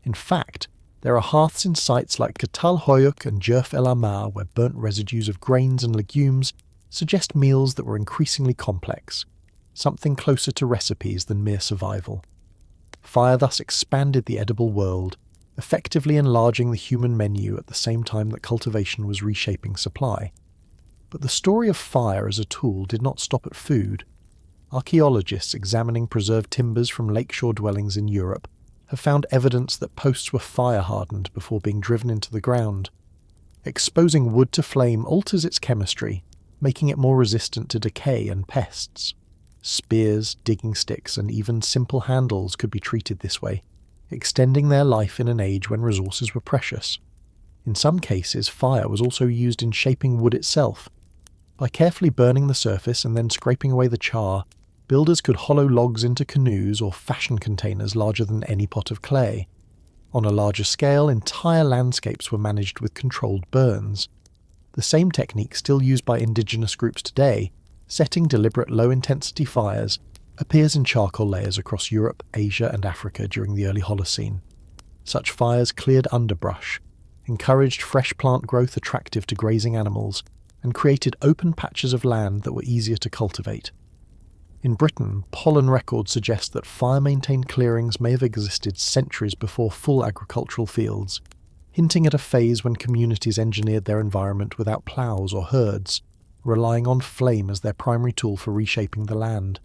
In fact, there are hearths in sites like 𝐓𝐈𝐌𝐿𝐿 and 𝐓𝐈𝐿𝐼𝐌𝐄𝐒 where burnt residues of grains and legumes suggest meals that were increasingly complex, something closer to recipes than mere survival. Fire thus expanded the edible world, effectively enlarging the human menu at the same time that cultivation was reshaping supply. But the story of fire as a tool did not stop at food. Archaeologists examining preserved timbers from lakeshore dwellings in Europe have found evidence that posts were fire-hardened before being driven into the ground. Exposing wood to flame alters its chemistry, making it more resistant to decay and pests. Spears, digging sticks, and even simple handles could be treated this way, extending their life in an age when resources were precious. In some cases, fire was also used in shaping wood itself. By carefully burning the surface and then scraping away the char, builders could hollow logs into canoes or fashion containers larger than any pot of clay. On a larger scale, entire landscapes were managed with controlled burns. The same technique still used by indigenous groups today, setting deliberate low-intensity fires, appears in charcoal layers across Europe, Asia and Africa during the early Holocene. Such fires cleared underbrush, encouraged fresh plant growth attractive to grazing animals, and created open patches of land that were easier to cultivate. In Britain, pollen records suggest that fire-maintained clearings may have existed centuries before full agricultural fields, hinting at a phase when communities engineered their environment without ploughs or herds, relying on flame as their primary tool for reshaping the land.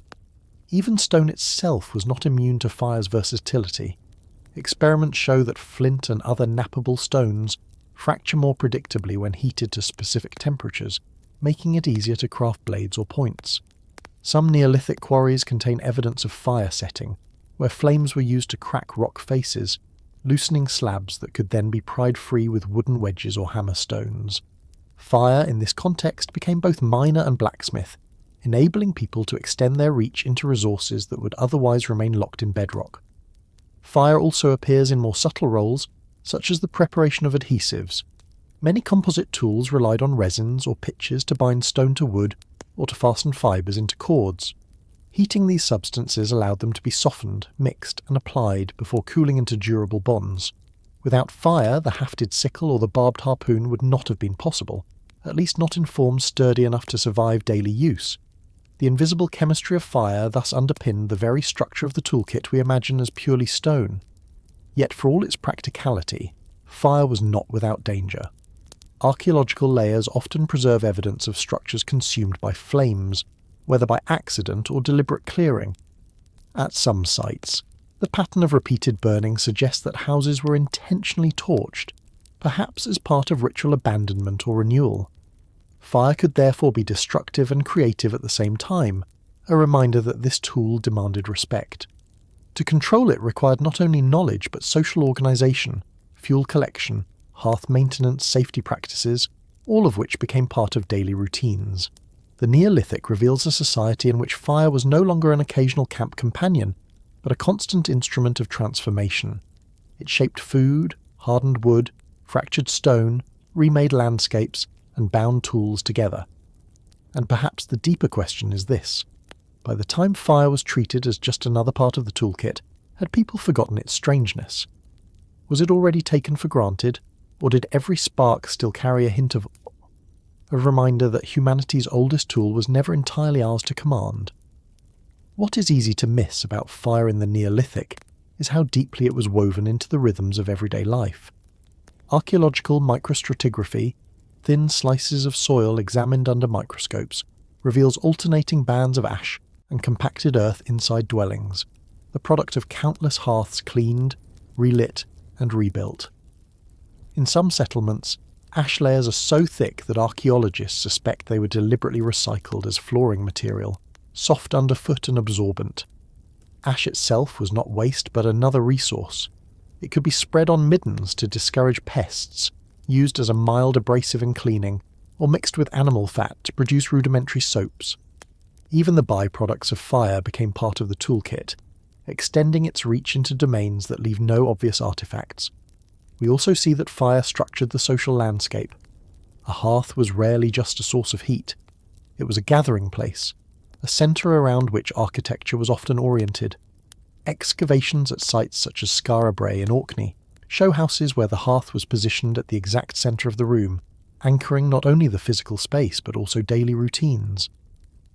Even stone itself was not immune to fire's versatility. Experiments show that flint and other knappable stones fracture more predictably when heated to specific temperatures, making it easier to craft blades or points. Some Neolithic quarries contain evidence of fire setting, where flames were used to crack rock faces, loosening slabs that could then be pried free with wooden wedges or hammer stones. Fire, in this context, became both miner and blacksmith, enabling people to extend their reach into resources that would otherwise remain locked in bedrock. Fire also appears in more subtle roles, such as the preparation of adhesives. Many composite tools relied on resins or pitches to bind stone to wood or to fasten fibres into cords. Heating these substances allowed them to be softened, mixed, and applied before cooling into durable bonds. Without fire, the hafted sickle or the barbed harpoon would not have been possible, at least not in forms sturdy enough to survive daily use. The invisible chemistry of fire thus underpinned the very structure of the toolkit we imagine as purely stone. Yet for all its practicality, fire was not without danger. Archaeological layers often preserve evidence of structures consumed by flames, whether by accident or deliberate clearing. At some sites, the pattern of repeated burning suggests that houses were intentionally torched, perhaps as part of ritual abandonment or renewal. Fire could therefore be destructive and creative at the same time, a reminder that this tool demanded respect. To control it required not only knowledge but social organisation, fuel collection, hearth maintenance, safety practices, all of which became part of daily routines. The Neolithic reveals a society in which fire was no longer an occasional camp companion, but a constant instrument of transformation. It shaped food, hardened wood, fractured stone, remade landscapes, and bound tools together. And perhaps the deeper question is this. By the time fire was treated as just another part of the toolkit, had people forgotten its strangeness? Was it already taken for granted, or did every spark still carry a hint of a reminder that humanity's oldest tool was never entirely ours to command? What is easy to miss about fire in the Neolithic is how deeply it was woven into the rhythms of everyday life. Archaeological microstratigraphy, thin slices of soil examined under microscopes, reveals alternating bands of ash and compacted earth inside dwellings, the product of countless hearths cleaned, relit, and rebuilt. In some settlements, ash layers are so thick that archaeologists suspect they were deliberately recycled as flooring material, soft underfoot and absorbent. Ash itself was not waste but another resource. It could be spread on middens to discourage pests, used as a mild abrasive in cleaning, or mixed with animal fat to produce rudimentary soaps. Even the byproducts of fire became part of the toolkit, extending its reach into domains that leave no obvious artifacts. We also see that fire structured the social landscape. A hearth was rarely just a source of heat. It was a gathering place, a centre around which architecture was often oriented. Excavations at sites such as Skara Brae in Orkney show houses where the hearth was positioned at the exact centre of the room, anchoring not only the physical space but also daily routines.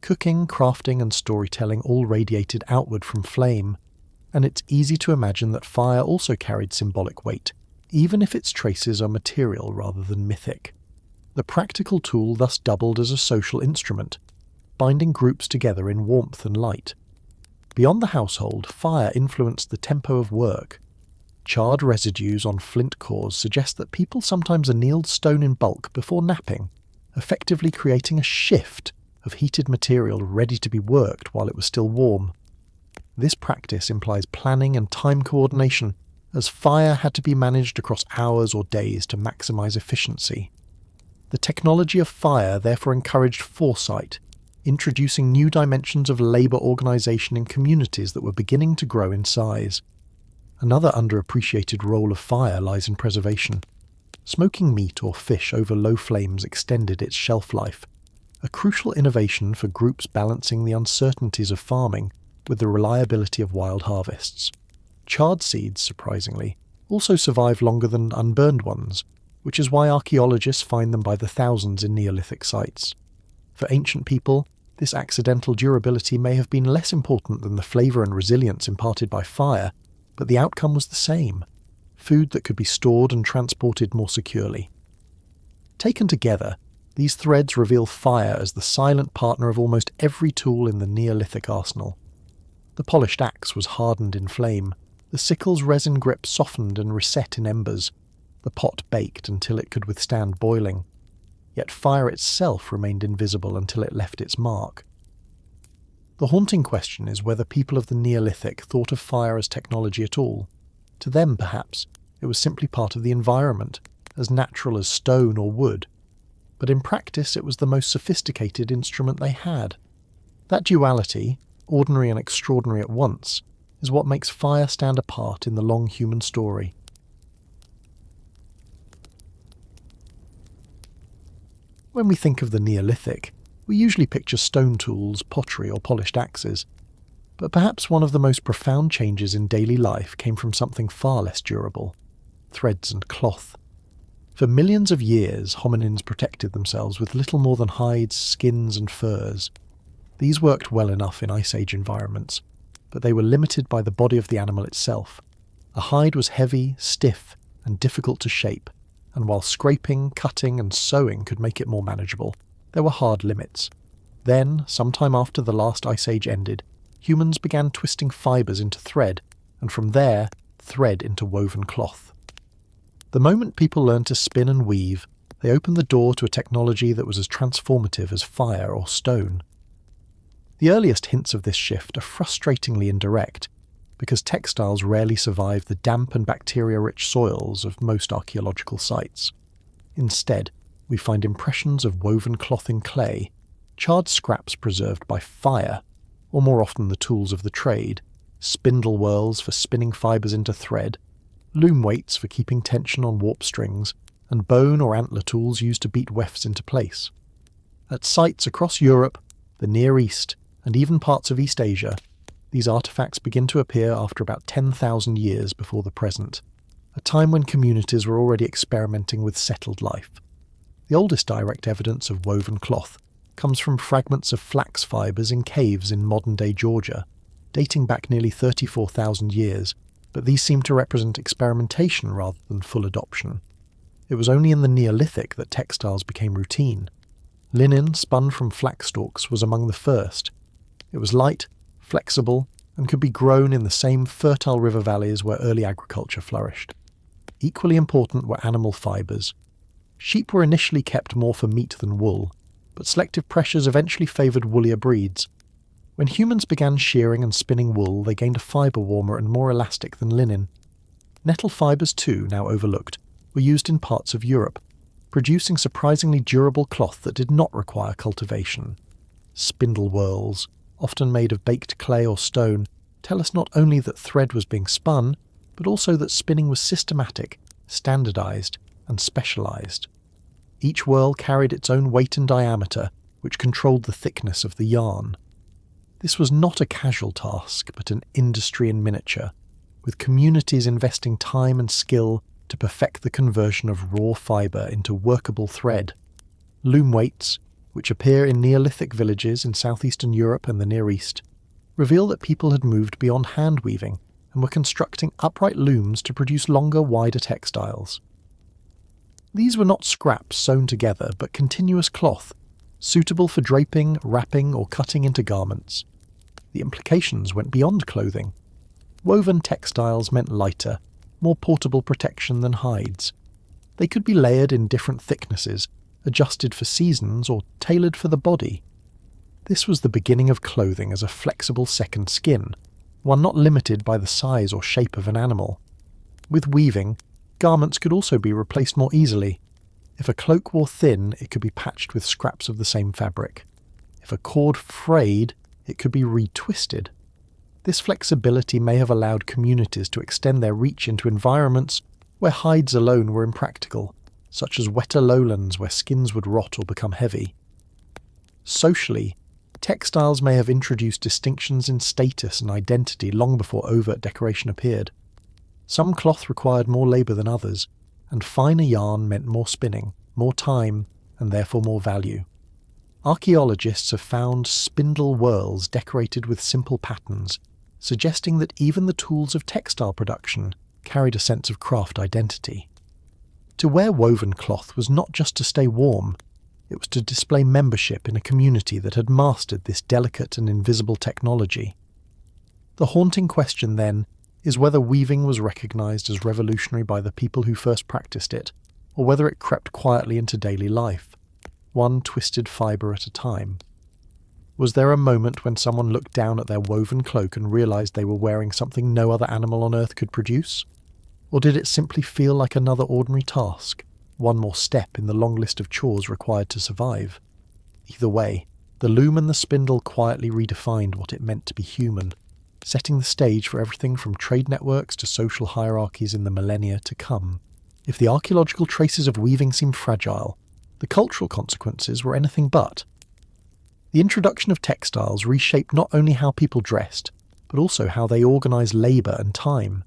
Cooking, crafting and storytelling all radiated outward from flame, and it's easy to imagine that fire also carried symbolic weight, even if its traces are material rather than mythic. The practical tool thus doubled as a social instrument, binding groups together in warmth and light. Beyond the household, fire influenced the tempo of work. Charred residues on flint cores suggest that people sometimes annealed stone in bulk before napping, effectively creating a shift of heated material ready to be worked while it was still warm. This practice implies planning and time coordination, as fire had to be managed across hours or days to maximize efficiency. The technology of fire therefore encouraged foresight, introducing new dimensions of labour organisation in communities that were beginning to grow in size. Another underappreciated role of fire lies in preservation. Smoking meat or fish over low flames extended its shelf life, a crucial innovation for groups balancing the uncertainties of farming with the reliability of wild harvests. Charred seeds, surprisingly, also survive longer than unburned ones, which is why archaeologists find them by the thousands in Neolithic sites. For ancient people, this accidental durability may have been less important than the flavour and resilience imparted by fire, but the outcome was the same: food that could be stored and transported more securely. Taken together, these threads reveal fire as the silent partner of almost every tool in the Neolithic arsenal. The polished axe was hardened in flame, the sickle's resin grip softened and reset in embers, the pot baked until it could withstand boiling. Yet fire itself remained invisible until it left its mark. The haunting question is whether people of the Neolithic thought of fire as technology at all. To them, perhaps, It was simply part of the environment, as natural as stone or wood. But in practice, it was the most sophisticated instrument they had. That duality, ordinary and extraordinary at once, is what makes fire stand apart in the long human story. When we think of the Neolithic, we usually picture stone tools, pottery, or polished axes. But perhaps one of the most profound changes in daily life came from something far less durable: threads and cloth. For millions of years, hominins protected themselves with little more than hides, skins, and furs. These worked well enough in Ice Age environments, but they were limited by the body of the animal itself. A hide was heavy, stiff, and difficult to shape, and while scraping, cutting, and sewing could make it more manageable, there were hard limits. Then, sometime after the last Ice Age ended, humans began twisting fibres into thread, and from there, thread into woven cloth. The moment people learned to spin and weave, they opened the door to a technology that was as transformative as fire or stone. The earliest hints of this shift are frustratingly indirect, because textiles rarely survive the damp and bacteria-rich soils of most archaeological sites. Instead, we find impressions of woven cloth in clay, charred scraps preserved by fire, or more often the tools of the trade, spindle whorls for spinning fibres into thread, loom weights for keeping tension on warp strings, and bone or antler tools used to beat wefts into place. At sites across Europe, the Near East, and even parts of East Asia, these artefacts begin to appear after about 10,000 years before the present, a time when communities were already experimenting with settled life. The oldest direct evidence of woven cloth comes from fragments of flax fibres in caves in modern-day Georgia, dating back nearly 34,000 years, but these seem to represent experimentation rather than full adoption. It was only in the Neolithic that textiles became routine. Linen spun from flax stalks was among the first. It was light, flexible, and could be grown in the same fertile river valleys where early agriculture flourished. Equally important were animal fibres. Sheep were initially kept more for meat than wool, but selective pressures eventually favoured woollier breeds. When humans began shearing and spinning wool, they gained a fibre warmer and more elastic than linen. Nettle fibres too, now overlooked, were used in parts of Europe, producing surprisingly durable cloth that did not require cultivation. Spindle whorls, often made of baked clay or stone, tell us not only that thread was being spun, but also that spinning was systematic, standardised, and specialised. Each whorl carried its own weight and diameter, which controlled the thickness of the yarn. This was not a casual task, but an industry in miniature, with communities investing time and skill to perfect the conversion of raw fibre into workable thread. Loom weights, which appear in Neolithic villages in southeastern Europe and the Near East, reveal that people had moved beyond hand weaving and were constructing upright looms to produce longer, wider textiles. These were not scraps sewn together, but continuous cloth, suitable for draping, wrapping, or cutting into garments. The implications went beyond clothing. Woven textiles meant lighter, more portable protection than hides. They could be layered in different thicknesses, adjusted for seasons, or tailored for the body. This was the beginning of clothing as a flexible second skin, one not limited by the size or shape of an animal. With weaving, garments could also be replaced more easily. If a cloak wore thin, it could be patched with scraps of the same fabric. If a cord frayed, it could be retwisted. This flexibility may have allowed communities to extend their reach into environments where hides alone were impractical, such as wetter lowlands where skins would rot or become heavy. Socially, textiles may have introduced distinctions in status and identity long before overt decoration appeared. Some cloth required more labour than others, and finer yarn meant more spinning, more time, and therefore more value. Archaeologists have found spindle whorls decorated with simple patterns, suggesting that even the tools of textile production carried a sense of craft identity. To wear woven cloth was not just to stay warm, it was to display membership in a community that had mastered this delicate and invisible technology. The haunting question, then, is whether weaving was recognised as revolutionary by the people who first practiced it, or whether it crept quietly into daily life, one twisted fibre at a time. Was there a moment when someone looked down at their woven cloak and realised they were wearing something no other animal on Earth could produce? Or did it simply feel like another ordinary task, one more step in the long list of chores required to survive? Either way, the loom and the spindle quietly redefined what it meant to be human, setting the stage for everything from trade networks to social hierarchies in the millennia to come. If the archaeological traces of weaving seem fragile, the cultural consequences were anything but. The introduction of textiles reshaped not only how people dressed, but also how they organised labour and time.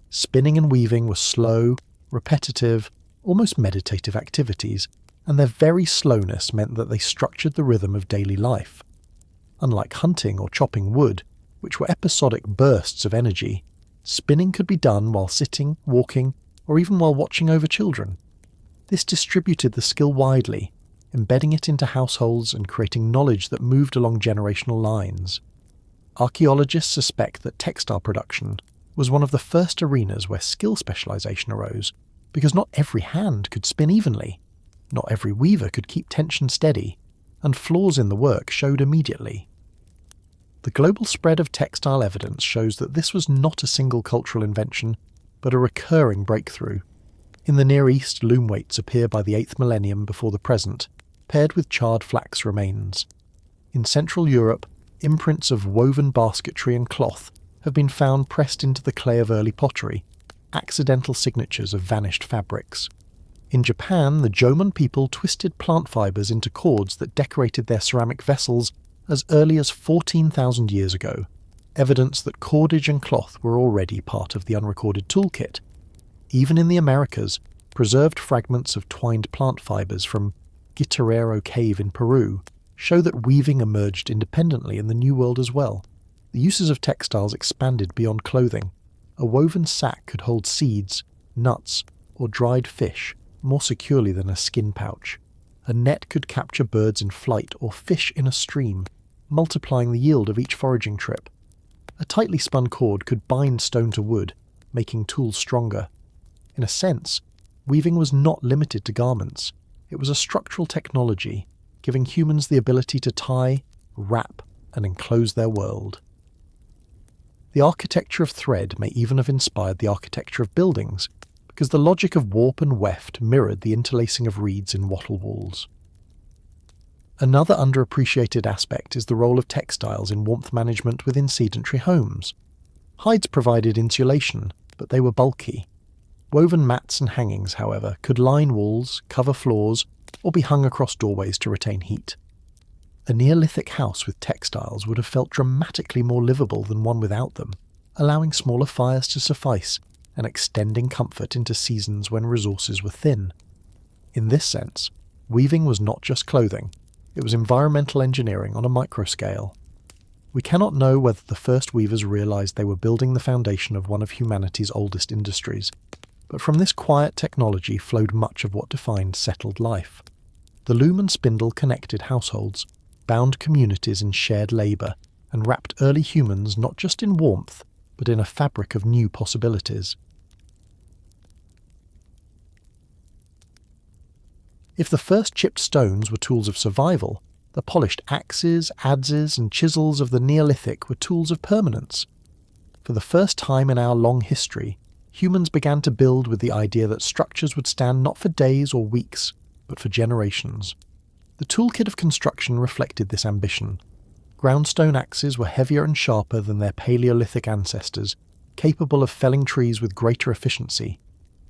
Spinning and weaving were slow, repetitive, almost meditative activities, and their very slowness meant that they structured the rhythm of daily life. Unlike hunting or chopping wood, which were episodic bursts of energy, spinning could be done while sitting, walking, or even while watching over children. This distributed the skill widely, embedding it into households and creating knowledge that moved along generational lines. Archaeologists suspect that textile production was one of the first arenas where skill specialisation arose, because not every hand could spin evenly, not every weaver could keep tension steady, and flaws in the work showed immediately. The global spread of textile evidence shows that this was not a single cultural invention, but a recurring breakthrough. In the Near East, loom weights appear by the 8th millennium before the present, paired with charred flax remains. In Central Europe, imprints of woven basketry and cloth have been found pressed into the clay of early pottery, accidental signatures of vanished fabrics. In Japan, the Jomon people twisted plant fibres into cords that decorated their ceramic vessels as early as 14,000 years ago, evidence that cordage and cloth were already part of the unrecorded toolkit. Even in the Americas, preserved fragments of twined plant fibres from 𝐓𝐈𝐌𝐿𝐴 cave in Peru show that weaving emerged independently in the New World as well. The uses of textiles expanded beyond clothing. A woven sack could hold seeds, nuts, or dried fish more securely than a skin pouch. A net could capture birds in flight or fish in a stream, multiplying the yield of each foraging trip. A tightly spun cord could bind stone to wood, making tools stronger. In a sense, weaving was not limited to garments. It was a structural technology, giving humans the ability to tie, wrap, and enclose their world. The architecture of thread may even have inspired the architecture of buildings, because the logic of warp and weft mirrored the interlacing of reeds in wattle walls. Another underappreciated aspect is the role of textiles in warmth management within sedentary homes. Hides provided insulation, but they were bulky. Woven mats and hangings, however, could line walls, cover floors, or be hung across doorways to retain heat. A Neolithic house with textiles would have felt dramatically more livable than one without them, allowing smaller fires to suffice and extending comfort into seasons when resources were thin. In this sense, weaving was not just clothing, it was environmental engineering on a micro scale. We cannot know whether the first weavers realised they were building the foundation of one of humanity's oldest industries, but from this quiet technology flowed much of what defined settled life. The loom and spindle connected households, bound communities in shared labour, and wrapped early humans not just in warmth, but in a fabric of new possibilities. If the first chipped stones were tools of survival, the polished axes, adzes, and chisels of the Neolithic were tools of permanence. For the first time in our long history, humans began to build with the idea that structures would stand not for days or weeks, but for generations. The toolkit of construction reflected this ambition. Groundstone axes were heavier and sharper than their Paleolithic ancestors, capable of felling trees with greater efficiency.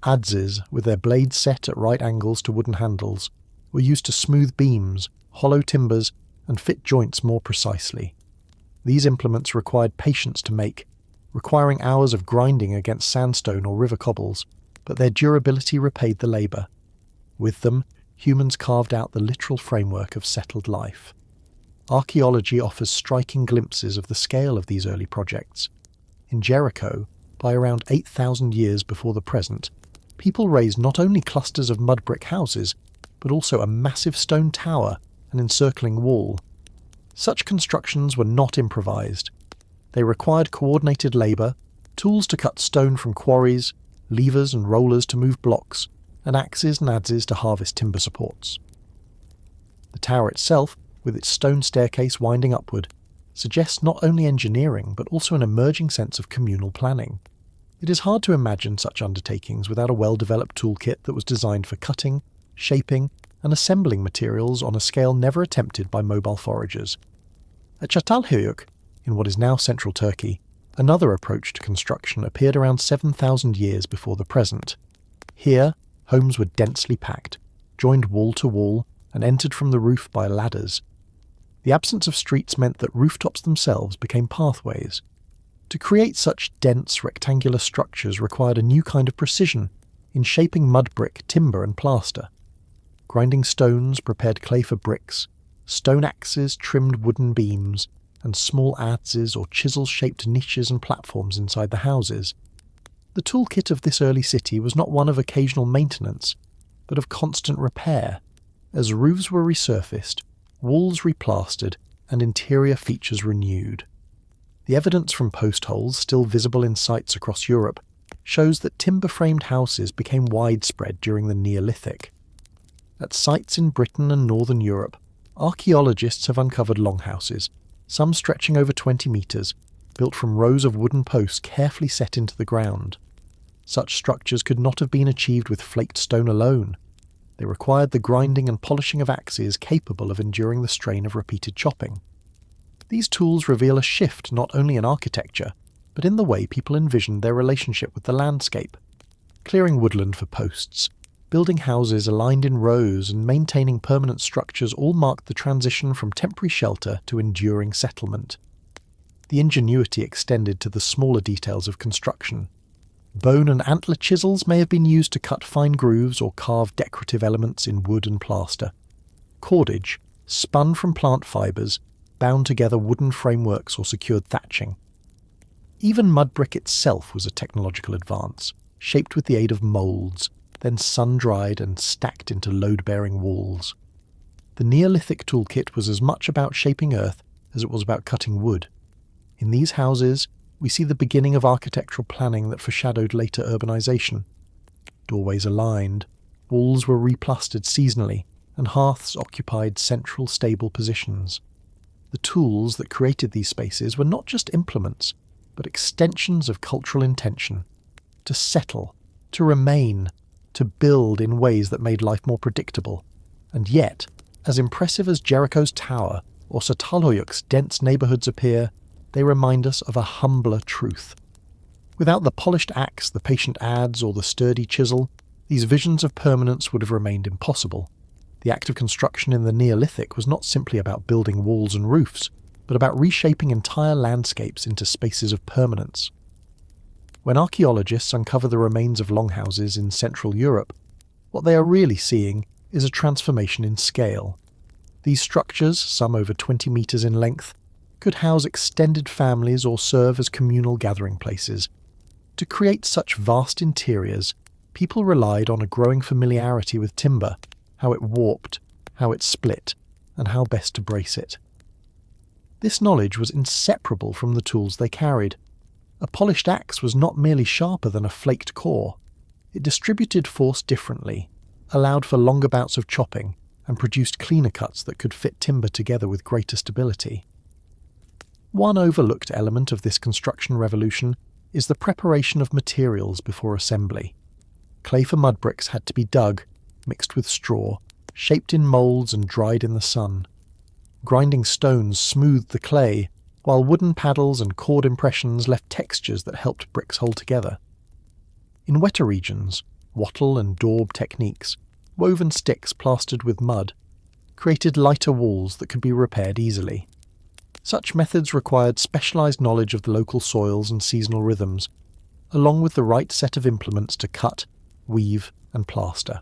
Adzes, with their blades set at right angles to wooden handles, were used to smooth beams, hollow timbers, and fit joints more precisely. These implements required patience to make, requiring hours of grinding against sandstone or river cobbles, but their durability repaid the labour. With them, humans carved out the literal framework of settled life. Archaeology offers striking glimpses of the scale of these early projects. In Jericho, by around 8,000 years before the present, people raised not only clusters of mud brick houses, but also a massive stone tower and encircling wall. Such constructions were not improvised. They required coordinated labour, tools to cut stone from quarries, levers and rollers to move blocks, and axes and adzes to harvest timber supports. The tower itself, with its stone staircase winding upward, suggests not only engineering but also an emerging sense of communal planning. It is hard to imagine such undertakings without a well-developed toolkit that was designed for cutting, shaping, and assembling materials on a scale never attempted by mobile foragers. At 𝐓𝐈𝐌𝐄𝐒𝐒, in what is now central Turkey, another approach to construction appeared around 7,000 years before the present. Here, homes were densely packed, joined wall to wall, and entered from the roof by ladders. The absence of streets meant that rooftops themselves became pathways. To create such dense rectangular structures required a new kind of precision in shaping mud brick, timber and plaster. Grinding stones prepared clay for bricks, stone axes trimmed wooden beams, and small adzes or chisels shaped niches and platforms inside the houses. The toolkit of this early city was not one of occasional maintenance, but of constant repair, as roofs were resurfaced, walls replastered, and interior features renewed. The evidence from post holes, still visible in sites across Europe, shows that timber-framed houses became widespread during the Neolithic. At sites in Britain and northern Europe, archaeologists have uncovered longhouses, some stretching over 20 metres, built from rows of wooden posts carefully set into the ground. Such structures could not have been achieved with flaked stone alone. They required the grinding and polishing of axes capable of enduring the strain of repeated chopping. These tools reveal a shift not only in architecture, but in the way people envisioned their relationship with the landscape. Clearing woodland for posts, building houses aligned in rows, and maintaining permanent structures all marked the transition from temporary shelter to enduring settlement. The ingenuity extended to the smaller details of construction. Bone and antler chisels may have been used to cut fine grooves or carve decorative elements in wood and plaster. Cordage, spun from plant fibres, bound together wooden frameworks or secured thatching. Even mud brick itself was a technological advance, shaped with the aid of moulds, then sun-dried and stacked into load-bearing walls. The Neolithic toolkit was as much about shaping earth as it was about cutting wood. In these houses, we see the beginning of architectural planning that foreshadowed later urbanization. Doorways aligned, walls were replastered seasonally, and hearths occupied central stable positions. The tools that created these spaces were not just implements, but extensions of cultural intention. To settle, to remain, to build in ways that made life more predictable. And yet, as impressive as Jericho's tower or 𝐓𝐈𝐌𝐄𝐒𝐒's dense neighbourhoods appear, they remind us of a humbler truth. Without the polished axe, the patient adze, or the sturdy chisel, these visions of permanence would have remained impossible. The act of construction in the Neolithic was not simply about building walls and roofs, but about reshaping entire landscapes into spaces of permanence. When archaeologists uncover the remains of longhouses in Central Europe, what they are really seeing is a transformation in scale. These structures, some over 20 metres in length, could house extended families or serve as communal gathering places. To create such vast interiors, people relied on a growing familiarity with timber, how it warped, how it split, and how best to brace it. This knowledge was inseparable from the tools they carried. A polished axe was not merely sharper than a flaked core. It distributed force differently, allowed for longer bouts of chopping, and produced cleaner cuts that could fit timber together with greater stability. One overlooked element of this construction revolution is the preparation of materials before assembly. Clay for mud bricks had to be dug, mixed with straw, shaped in moulds and dried in the sun. Grinding stones smoothed the clay, while wooden paddles and cord impressions left textures that helped bricks hold together. In wetter regions, wattle and daub techniques, woven sticks plastered with mud, created lighter walls that could be repaired easily. Such methods required specialised knowledge of the local soils and seasonal rhythms, along with the right set of implements to cut, weave, and plaster.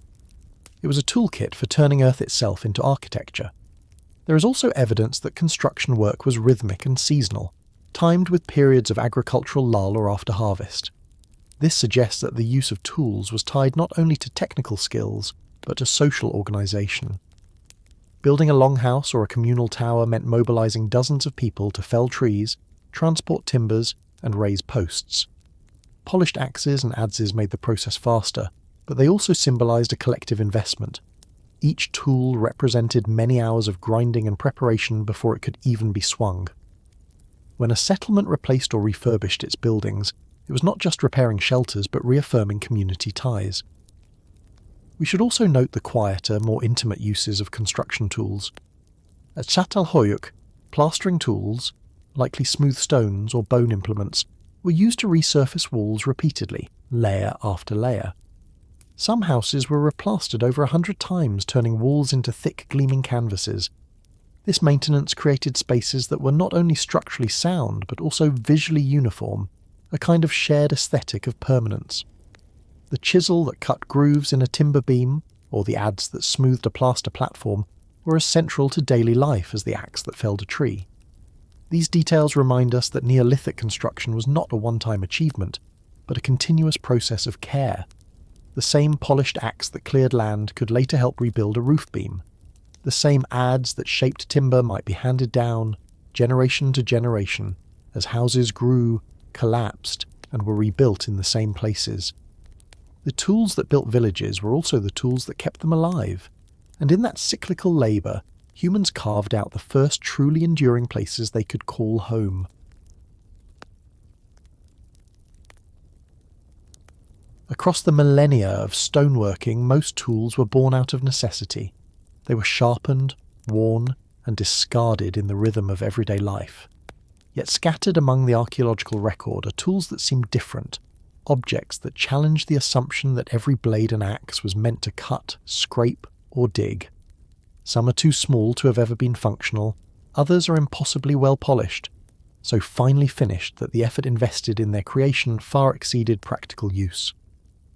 It was a toolkit for turning earth itself into architecture. There is also evidence that construction work was rhythmic and seasonal, timed with periods of agricultural lull or after harvest. This suggests that the use of tools was tied not only to technical skills, but to social organisation. Building a longhouse or a communal tower meant mobilising dozens of people to fell trees, transport timbers, and raise posts. Polished axes and adzes made the process faster, but they also symbolised a collective investment. Each tool represented many hours of grinding and preparation before it could even be swung. When a settlement replaced or refurbished its buildings, It was not just repairing shelters, but reaffirming community ties. We should also note the quieter, more intimate uses of construction tools. At 𝐓𝐈𝐌𝐄𝐒𝐒, plastering tools, likely smooth stones or bone implements, were used to resurface walls repeatedly, layer after layer. Some houses were replastered over 100 times, turning walls into thick, gleaming canvases. This maintenance created spaces that were not only structurally sound, but also visually uniform, a kind of shared aesthetic of permanence. The chisel that cut grooves in a timber beam, or the adze that smoothed a plaster platform, were as central to daily life as the axe that felled a tree. These details remind us that Neolithic construction was not a one-time achievement, but a continuous process of care. The same polished axe that cleared land could later help rebuild a roof beam. The same adze that shaped timber might be handed down, generation to generation, as houses grew, collapsed, and were rebuilt in the same places. The tools that built villages were also the tools that kept them alive, and in that cyclical labour, humans carved out the first truly enduring places they could call home. Across the millennia of stoneworking, most tools were born out of necessity. They were sharpened, worn, and discarded in the rhythm of everyday life. Yet scattered among the archaeological record are tools that seem different, objects that challenge the assumption that every blade and axe was meant to cut, scrape, or dig. Some are too small to have ever been functional, others are impossibly well polished, so finely finished that the effort invested in their creation far exceeded practical use.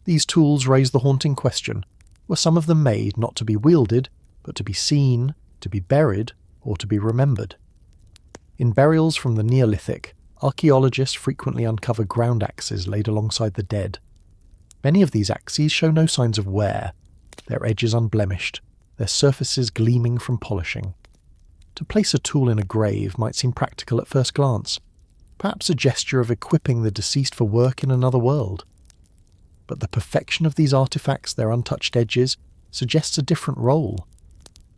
These tools raise the haunting question: were some of them made not to be wielded, but to be seen, to be buried, or to be remembered? In burials from the Neolithic, archaeologists frequently uncover ground axes laid alongside the dead. Many of these axes show no signs of wear, their edges unblemished, their surfaces gleaming from polishing. To place a tool in a grave might seem practical at first glance, perhaps a gesture of equipping the deceased for work in another world. But the perfection of these artifacts, their untouched edges, suggests a different role.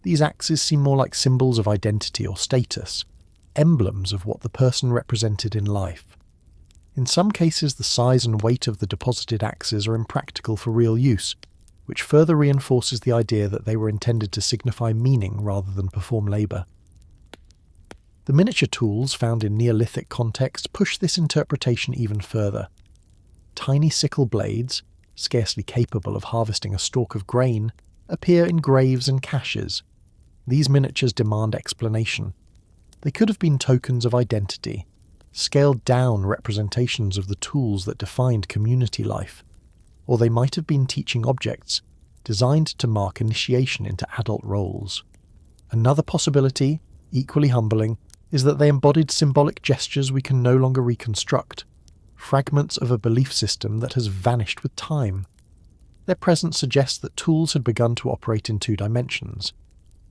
These axes seem more like symbols of identity or status, emblems of what the person represented in life. In some cases, the size and weight of the deposited axes are impractical for real use, which further reinforces the idea that they were intended to signify meaning rather than perform labour. The miniature tools found in Neolithic contexts push this interpretation even further. Tiny sickle blades, scarcely capable of harvesting a stalk of grain, appear in graves and caches. These miniatures demand explanation. They could have been tokens of identity, scaled-down representations of the tools that defined community life, or they might have been teaching objects, designed to mark initiation into adult roles. Another possibility, equally humbling, is that they embodied symbolic gestures we can no longer reconstruct, fragments of a belief system that has vanished with time. Their presence suggests that tools had begun to operate in two dimensions,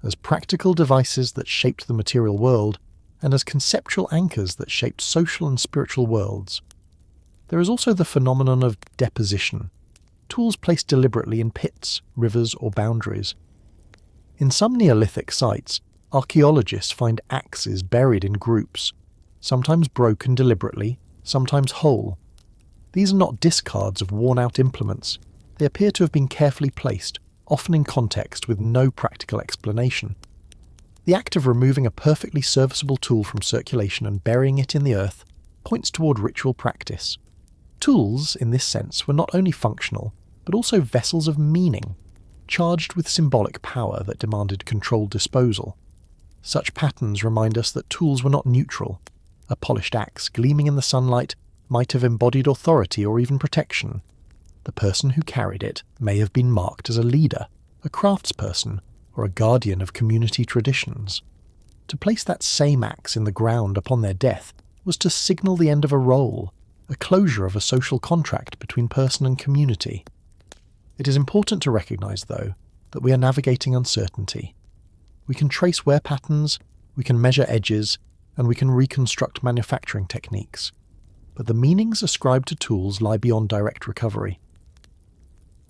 as practical devices that shaped the material world, and as conceptual anchors that shaped social and spiritual worlds. There is also the phenomenon of deposition, tools placed deliberately in pits, rivers, or boundaries. In some Neolithic sites, archaeologists find axes buried in groups, sometimes broken deliberately, sometimes whole. These are not discards of worn-out implements. They appear to have been carefully placed, often in context with no practical explanation. The act of removing a perfectly serviceable tool from circulation and burying it in the earth points toward ritual practice. Tools, in this sense, were not only functional, but also vessels of meaning, charged with symbolic power that demanded controlled disposal. Such patterns remind us that tools were not neutral. A polished axe gleaming in the sunlight might have embodied authority or even protection. The person who carried it may have been marked as a leader, a craftsperson, or a guardian of community traditions. To place that same axe in the ground upon their death was to signal the end of a role, a closure of a social contract between person and community. It is important to recognise, though, that we are navigating uncertainty. We can trace wear patterns, we can measure edges, and we can reconstruct manufacturing techniques. But the meanings ascribed to tools lie beyond direct recovery.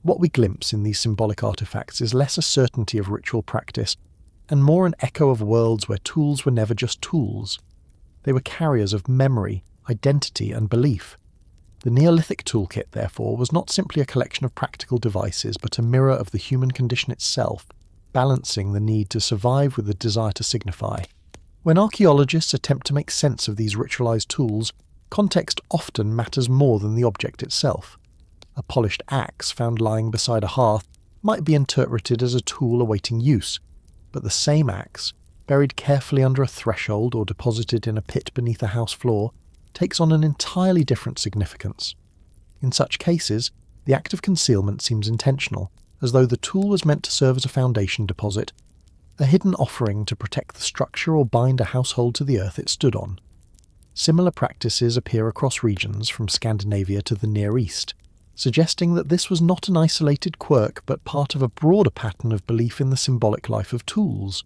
What we glimpse in these symbolic artifacts is less a certainty of ritual practice, and more an echo of worlds where tools were never just tools. They were carriers of memory, identity, and belief. The Neolithic toolkit, therefore, was not simply a collection of practical devices, but a mirror of the human condition itself, balancing the need to survive with the desire to signify. When archaeologists attempt to make sense of these ritualized tools, context often matters more than the object itself. A polished axe found lying beside a hearth might be interpreted as a tool awaiting use, but the same axe, buried carefully under a threshold or deposited in a pit beneath a house floor, takes on an entirely different significance. In such cases, the act of concealment seems intentional, as though the tool was meant to serve as a foundation deposit, a hidden offering to protect the structure or bind a household to the earth it stood on. Similar practices appear across regions from Scandinavia to the Near East, suggesting that this was not an isolated quirk but part of a broader pattern of belief in the symbolic life of tools.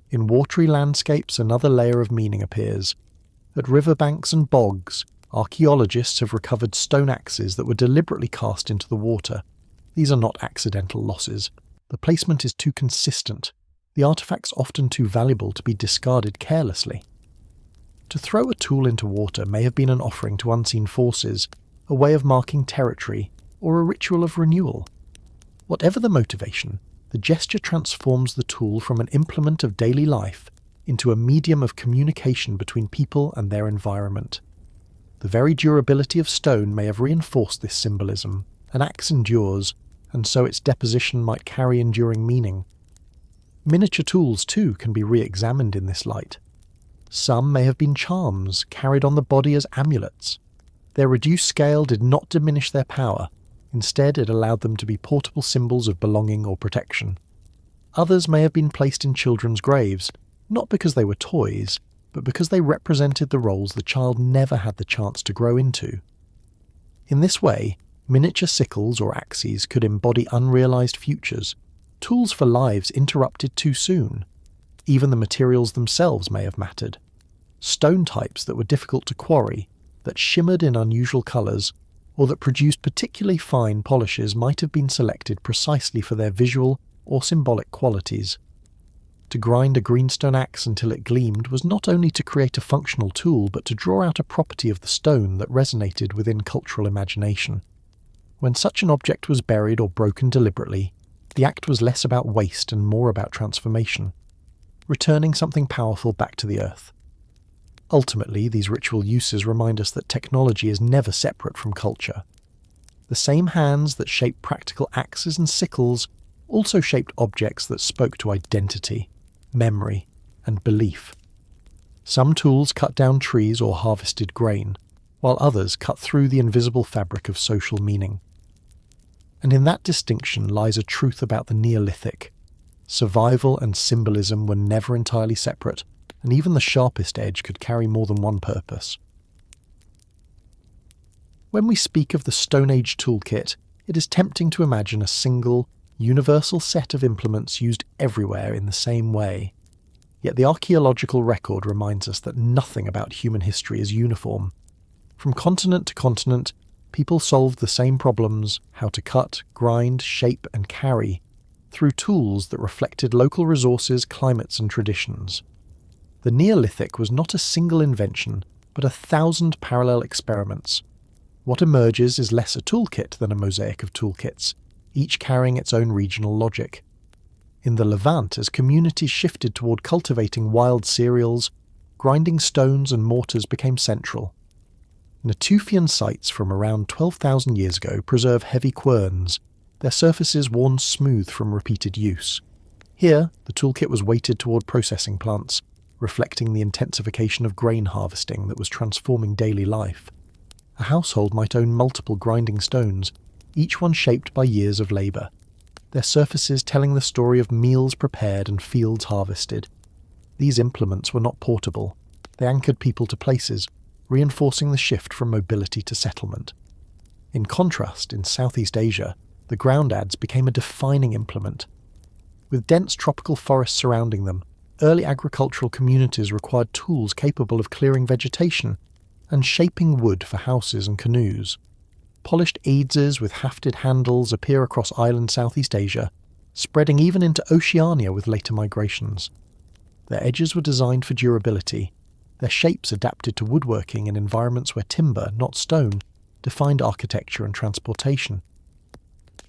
In watery landscapes, another layer of meaning appears. At riverbanks and bogs, archaeologists have recovered stone axes that were deliberately cast into the water. These are not accidental losses. The placement is too consistent, the artifacts often too valuable to be discarded carelessly. To throw a tool into water may have been an offering to unseen forces, a way of marking territory, or a ritual of renewal. Whatever the motivation, the gesture transforms the tool from an implement of daily life into a medium of communication between people and their environment. The very durability of stone may have reinforced this symbolism. An axe endures, and so its deposition might carry enduring meaning. Miniature tools, too, can be re-examined in this light. Some may have been charms, carried on the body as amulets. Their reduced scale did not diminish their power. Instead, it allowed them to be portable symbols of belonging or protection. Others may have been placed in children's graves, not because they were toys, but because they represented the roles the child never had the chance to grow into. In this way, miniature sickles or axes could embody unrealized futures, tools for lives interrupted too soon. Even the materials themselves may have mattered. Stone types that were difficult to quarry, that shimmered in unusual colours, or that produced particularly fine polishes might have been selected precisely for their visual or symbolic qualities. To grind a greenstone axe until it gleamed was not only to create a functional tool, but to draw out a property of the stone that resonated within cultural imagination. When such an object was buried or broken deliberately, the act was less about waste and more about transformation, returning something powerful back to the earth. Ultimately, these ritual uses remind us that technology is never separate from culture. The same hands that shaped practical axes and sickles also shaped objects that spoke to identity, memory, and belief. Some tools cut down trees or harvested grain, while others cut through the invisible fabric of social meaning. And in that distinction lies a truth about the Neolithic. Survival and symbolism were never entirely separate, and even the sharpest edge could carry more than one purpose. When we speak of the Stone Age toolkit, it is tempting to imagine a single, universal set of implements used everywhere in the same way. Yet the archaeological record reminds us that nothing about human history is uniform. From continent to continent, people solved the same problems: how to cut, grind, shape, and carry, through tools that reflected local resources, climates, and traditions. The Neolithic was not a single invention, but 1,000 parallel experiments. What emerges is less a toolkit than a mosaic of toolkits, each carrying its own regional logic. In the Levant, as communities shifted toward cultivating wild cereals, grinding stones and mortars became central. Natufian sites from around 12,000 years ago preserve heavy querns, their surfaces worn smooth from repeated use. Here, the toolkit was weighted toward processing plants, reflecting the intensification of grain harvesting that was transforming daily life. A household might own multiple grinding stones, each one shaped by years of labour, their surfaces telling the story of meals prepared and fields harvested. These implements were not portable. They anchored people to places, reinforcing the shift from mobility to settlement. In contrast, in Southeast Asia, the ground adze became a defining implement. With dense tropical forests surrounding them, early agricultural communities required tools capable of clearing vegetation and shaping wood for houses and canoes. Polished adzes with hafted handles appear across island Southeast Asia, spreading even into Oceania with later migrations. Their edges were designed for durability, their shapes adapted to woodworking in environments where timber, not stone, defined architecture and transportation.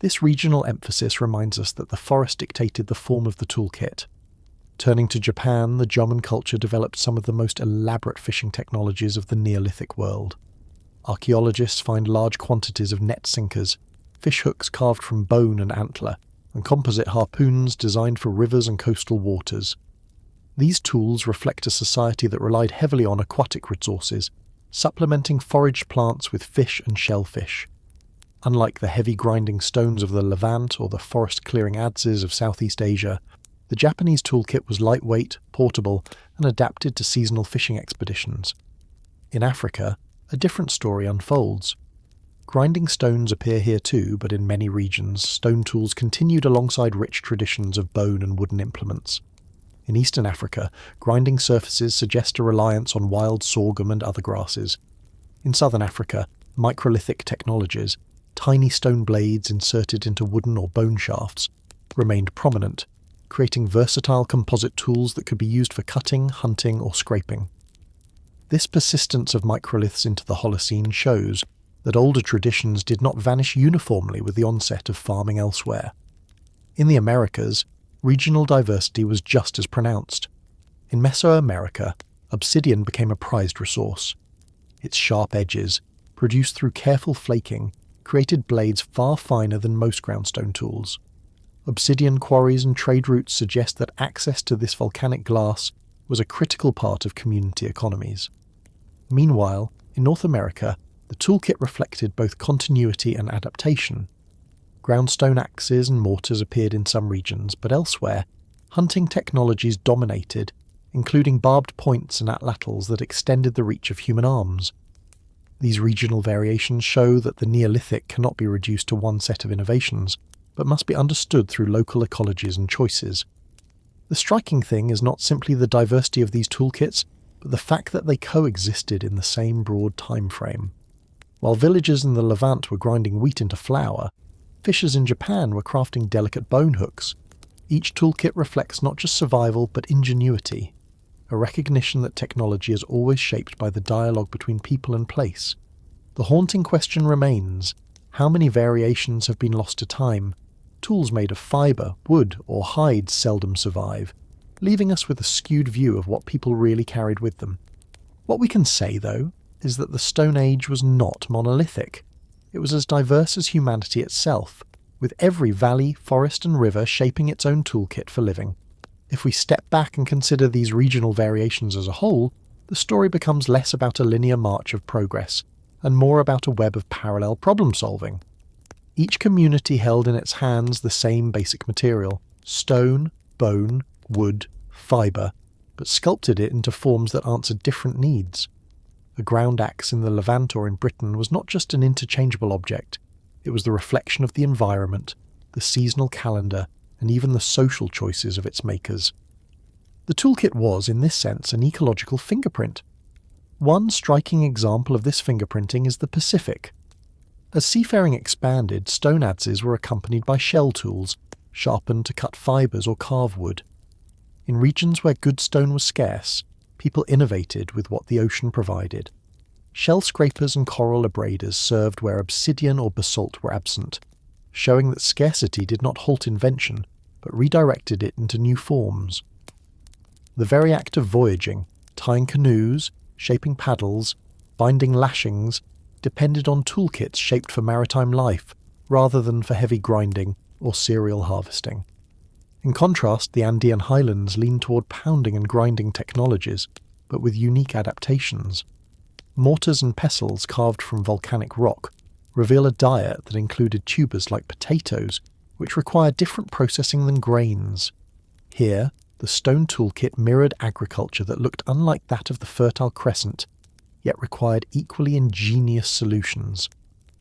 This regional emphasis reminds us that the forest dictated the form of the toolkit. Turning to Japan, the Jomon culture developed some of the most elaborate fishing technologies of the Neolithic world. Archaeologists find large quantities of net sinkers, fish hooks carved from bone and antler, and composite harpoons designed for rivers and coastal waters. These tools reflect a society that relied heavily on aquatic resources, supplementing foraged plants with fish and shellfish. Unlike the heavy grinding stones of the Levant or the forest-clearing adzes of Southeast Asia, the Japanese toolkit was lightweight, portable, and adapted to seasonal fishing expeditions. In Africa, a different story unfolds. Grinding stones appear here too, but in many regions, stone tools continued alongside rich traditions of bone and wooden implements. In Eastern Africa, grinding surfaces suggest a reliance on wild sorghum and other grasses. In Southern Africa, microlithic technologies, tiny stone blades inserted into wooden or bone shafts, remained prominent, creating versatile composite tools that could be used for cutting, hunting, or scraping. This persistence of microliths into the Holocene shows that older traditions did not vanish uniformly with the onset of farming elsewhere. In the Americas, regional diversity was just as pronounced. In Mesoamerica, obsidian became a prized resource. Its sharp edges, produced through careful flaking, created blades far finer than most groundstone tools. Obsidian quarries and trade routes suggest that access to this volcanic glass was a critical part of community economies. Meanwhile, in North America, the toolkit reflected both continuity and adaptation. Groundstone axes and mortars appeared in some regions, but elsewhere, hunting technologies dominated, including barbed points and atlatls that extended the reach of human arms. These regional variations show that the Neolithic cannot be reduced to one set of innovations, but must be understood through local ecologies and choices. The striking thing is not simply the diversity of these toolkits, but the fact that they coexisted in the same broad time frame. While villagers in the Levant were grinding wheat into flour, fishers in Japan were crafting delicate bone hooks. Each toolkit reflects not just survival but ingenuity, a recognition that technology is always shaped by the dialogue between people and place. The haunting question remains: how many variations have been lost to time? Tools made of fibre, wood, or hide seldom survive, leaving us with a skewed view of what people really carried with them. What we can say, though, is that the Stone Age was not monolithic. It was as diverse as humanity itself, with every valley, forest, and river shaping its own toolkit for living. If we step back and consider these regional variations as a whole, the story becomes less about a linear march of progress, and more about a web of parallel problem-solving. Each community held in its hands the same basic material: stone, bone, wood, fibre, but sculpted it into forms that answered different needs. A ground axe in the Levant or in Britain was not just an interchangeable object, it was the reflection of the environment, the seasonal calendar, and even the social choices of its makers. The toolkit was, in this sense, an ecological fingerprint. One striking example of this fingerprinting is the Pacific. As seafaring expanded, stone adzes were accompanied by shell tools, sharpened to cut fibres or carve wood. In regions where good stone was scarce, people innovated with what the ocean provided. Shell scrapers and coral abraders served where obsidian or basalt were absent, showing that scarcity did not halt invention, but redirected it into new forms. The very act of voyaging, tying canoes, shaping paddles, binding lashings, depended on toolkits shaped for maritime life, rather than for heavy grinding or cereal harvesting. In contrast, the Andean highlands leaned toward pounding and grinding technologies, but with unique adaptations. Mortars and pestles carved from volcanic rock reveal a diet that included tubers like potatoes, which require different processing than grains. Here, the stone toolkit mirrored agriculture that looked unlike that of the Fertile Crescent, yet required equally ingenious solutions.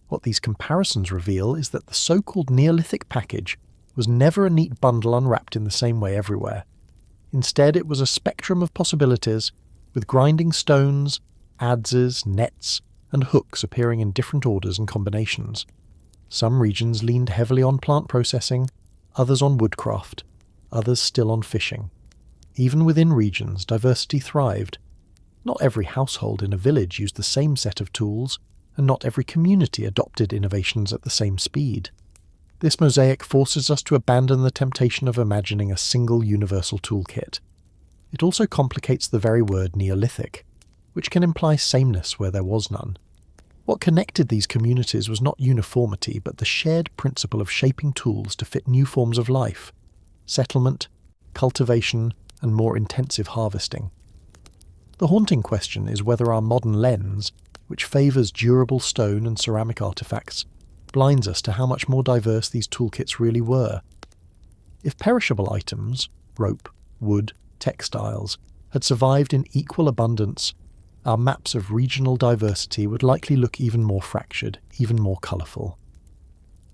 What these comparisons reveal is that the so-called Neolithic package was never a neat bundle unwrapped in the same way everywhere. Instead, it was a spectrum of possibilities, with grinding stones, adzes, nets, and hooks appearing in different orders and combinations. Some regions leaned heavily on plant processing, others on woodcraft, others still on fishing. Even within regions, diversity thrived. Not every household in a village used the same set of tools, and not every community adopted innovations at the same speed. This mosaic forces us to abandon the temptation of imagining a single universal toolkit. It also complicates the very word Neolithic, which can imply sameness where there was none. What connected these communities was not uniformity, but the shared principle of shaping tools to fit new forms of life, settlement, cultivation, and more intensive harvesting. The haunting question is whether our modern lens, which favours durable stone and ceramic artefacts, blinds us to how much more diverse these toolkits really were. If perishable items, rope, wood, textiles, had survived in equal abundance, our maps of regional diversity would likely look even more fractured, even more colourful.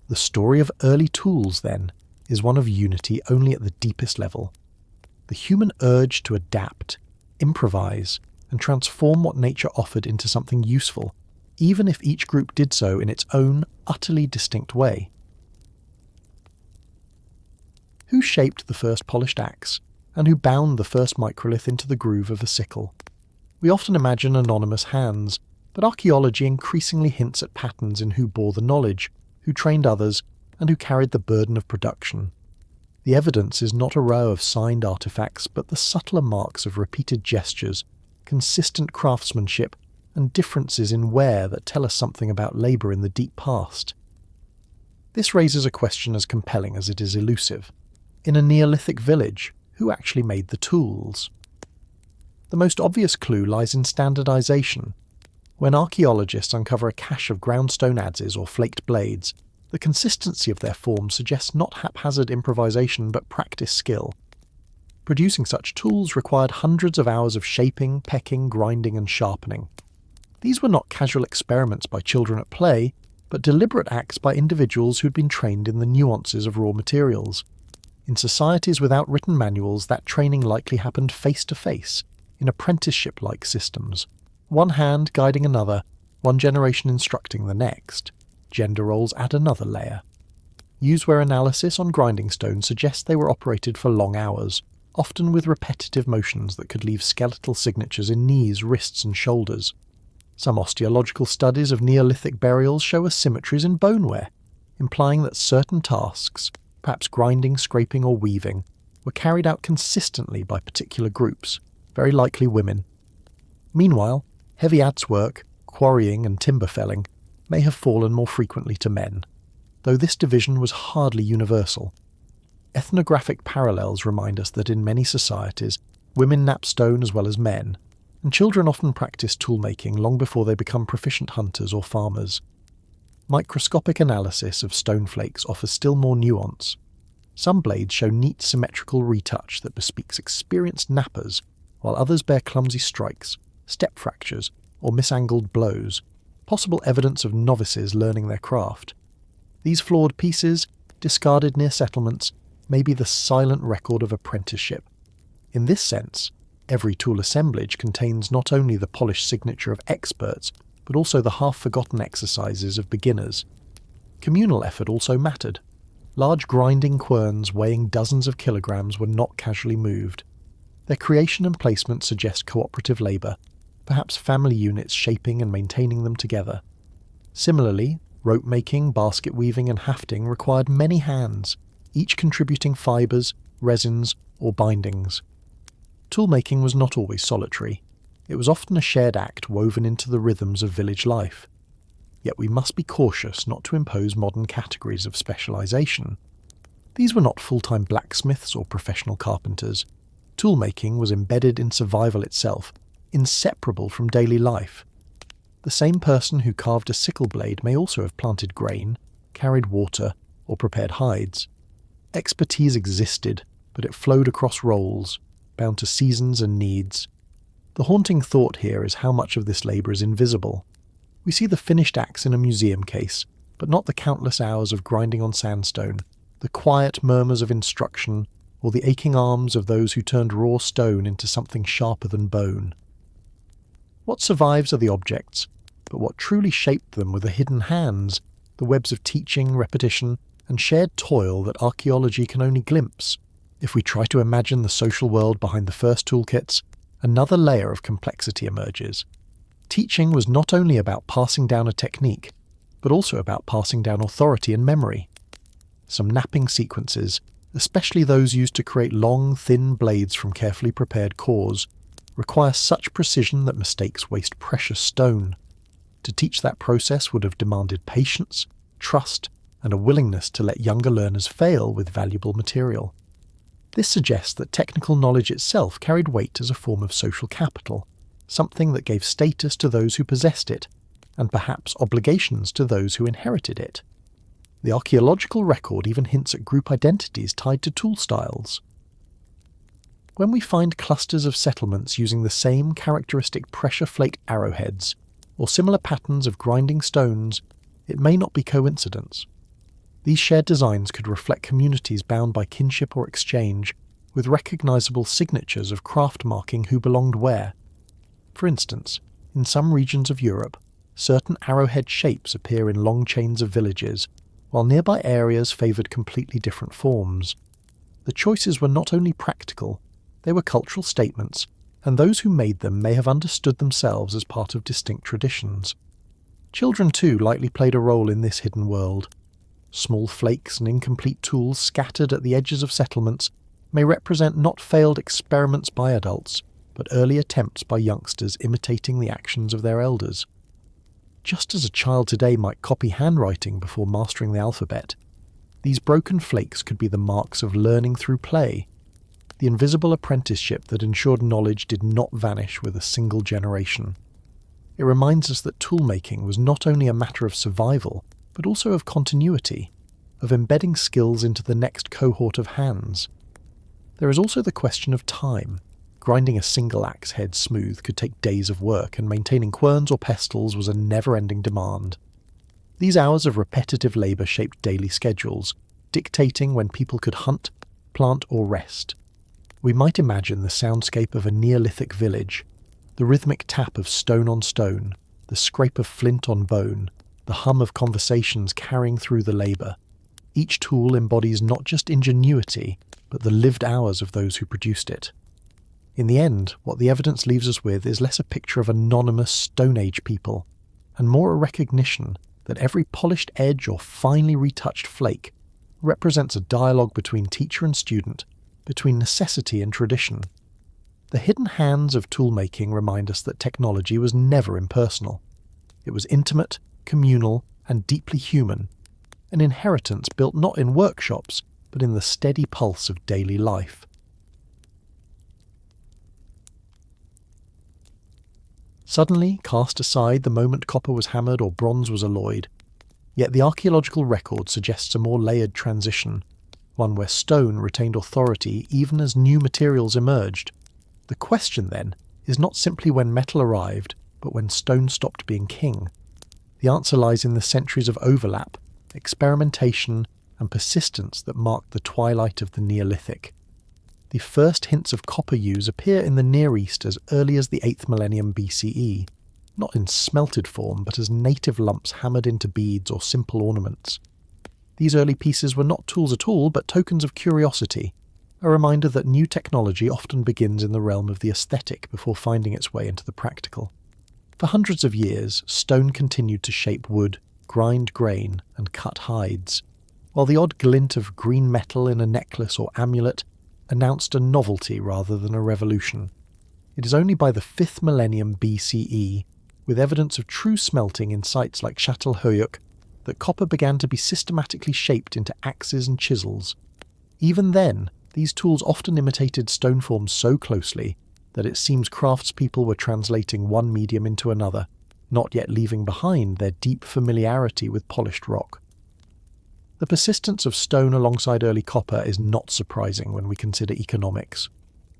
The story of early tools, then, is one of unity only at the deepest level. The human urge to adapt, improvise, and transform what nature offered into something useful, even if each group did so in its own, utterly distinct way. Who shaped the first polished axe, and who bound the first microlith into the groove of a sickle? We often imagine anonymous hands, but archaeology increasingly hints at patterns in who bore the knowledge, who trained others, and who carried the burden of production. The evidence is not a row of signed artifacts, but the subtler marks of repeated gestures, consistent craftsmanship, and differences in wear that tell us something about labour in the deep past. This raises a question as compelling as it is elusive. In a Neolithic village, who actually made the tools? The most obvious clue lies in standardization. When archaeologists uncover a cache of ground stone adzes or flaked blades, the consistency of their form suggests not haphazard improvisation but practiced skill. Producing such tools required hundreds of hours of shaping, pecking, grinding, and sharpening. These were not casual experiments by children at play, but deliberate acts by individuals who'd been trained in the nuances of raw materials. In societies without written manuals, that training likely happened face-to-face, in apprenticeship-like systems, one hand guiding another, one generation instructing the next. Gender roles add another layer. Use-wear analysis on grinding stone suggests they were operated for long hours, often with repetitive motions that could leave skeletal signatures in knees, wrists, and shoulders. Some osteological studies of Neolithic burials show asymmetries in boneware, implying that certain tasks, perhaps grinding, scraping, or weaving, were carried out consistently by particular groups, very likely women. Meanwhile, heavy adze work, quarrying, and timber felling may have fallen more frequently to men, though this division was hardly universal. Ethnographic parallels remind us that in many societies, women knap stone as well as men, and children often practice toolmaking long before they become proficient hunters or farmers. Microscopic analysis of stone flakes offers still more nuance. Some blades show neat symmetrical retouch that bespeaks experienced knappers, while others bear clumsy strikes, step fractures, or misangled blows, possible evidence of novices learning their craft. These flawed pieces, discarded near settlements, may be the silent record of apprenticeship. In this sense, every tool assemblage contains not only the polished signature of experts, but also the half-forgotten exercises of beginners. Communal effort also mattered. Large grinding querns weighing dozens of kilograms were not casually moved. Their creation and placement suggest cooperative labour, perhaps family units shaping and maintaining them together. Similarly, rope making, basket weaving, and hafting required many hands, each contributing fibres, resins, or bindings. Toolmaking was not always solitary. It was often a shared act woven into the rhythms of village life. Yet we must be cautious not to impose modern categories of specialisation. These were not full-time blacksmiths or professional carpenters. Toolmaking was embedded in survival itself, inseparable from daily life. The same person who carved a sickle blade may also have planted grain, carried water, or prepared hides. Expertise existed, but it flowed across roles, bound to seasons and needs. The haunting thought here is how much of this labour is invisible. We see the finished axe in a museum case, but not the countless hours of grinding on sandstone, the quiet murmurs of instruction, or the aching arms of those who turned raw stone into something sharper than bone. What survives are the objects, but what truly shaped them were the hidden hands, the webs of teaching, repetition, and shared toil that archaeology can only glimpse. If we try to imagine the social world behind the first toolkits, another layer of complexity emerges. Teaching was not only about passing down a technique, but also about passing down authority and memory. Some knapping sequences, especially those used to create long, thin blades from carefully prepared cores, require such precision that mistakes waste precious stone. To teach that process would have demanded patience, trust, and a willingness to let younger learners fail with valuable material. This suggests that technical knowledge itself carried weight as a form of social capital, something that gave status to those who possessed it, and perhaps obligations to those who inherited it. The archaeological record even hints at group identities tied to tool styles. When we find clusters of settlements using the same characteristic pressure flake arrowheads, or similar patterns of grinding stones, it may not be coincidence. These shared designs could reflect communities bound by kinship or exchange, with recognizable signatures of craft marking who belonged where. For instance, in some regions of Europe, certain arrowhead shapes appear in long chains of villages, while nearby areas favoured completely different forms. The choices were not only practical, they were cultural statements, and those who made them may have understood themselves as part of distinct traditions. Children too likely played a role in this hidden world. Small flakes and incomplete tools scattered at the edges of settlements may represent not failed experiments by adults, but early attempts by youngsters imitating the actions of their elders. Just as a child today might copy handwriting before mastering the alphabet, these broken flakes could be the marks of learning through play, the invisible apprenticeship that ensured knowledge did not vanish with a single generation. It reminds us that toolmaking was not only a matter of survival, but also of continuity, of embedding skills into the next cohort of hands. There is also the question of time. Grinding a single axe head smooth could take days of work, and maintaining querns or pestles was a never-ending demand. These hours of repetitive labour shaped daily schedules, dictating when people could hunt, plant or rest. We might imagine the soundscape of a Neolithic village, the rhythmic tap of stone on stone, the scrape of flint on bone, the hum of conversations carrying through the labour. Each tool embodies not just ingenuity, but the lived hours of those who produced it. In the end, what the evidence leaves us with is less a picture of anonymous Stone Age people, and more a recognition that every polished edge or finely retouched flake represents a dialogue between teacher and student, between necessity and tradition. The hidden hands of toolmaking remind us that technology was never impersonal. It was intimate, communal, and deeply human, an inheritance built not in workshops, but in the steady pulse of daily life. Suddenly cast aside the moment copper was hammered or bronze was alloyed, yet the archaeological record suggests a more layered transition, one where stone retained authority even as new materials emerged. The question, then, is not simply when metal arrived, but when stone stopped being king. The answer lies in the centuries of overlap, experimentation, and persistence that marked the twilight of the Neolithic. The first hints of copper use appear in the Near East as early as the 8th millennium BCE, not in smelted form, but as native lumps hammered into beads or simple ornaments. These early pieces were not tools at all, but tokens of curiosity, a reminder that new technology often begins in the realm of the aesthetic before finding its way into the practical. For hundreds of years, stone continued to shape wood, grind grain, and cut hides, while the odd glint of green metal in a necklace or amulet announced a novelty rather than a revolution. It is only by the 5th millennium BCE, with evidence of true smelting in sites like 𝐓𝐈𝐌𝐄𝐒𝐒, that copper began to be systematically shaped into axes and chisels. Even then, these tools often imitated stone forms so closely that it seems craftspeople were translating one medium into another, not yet leaving behind their deep familiarity with polished rock. The persistence of stone alongside early copper is not surprising when we consider economics.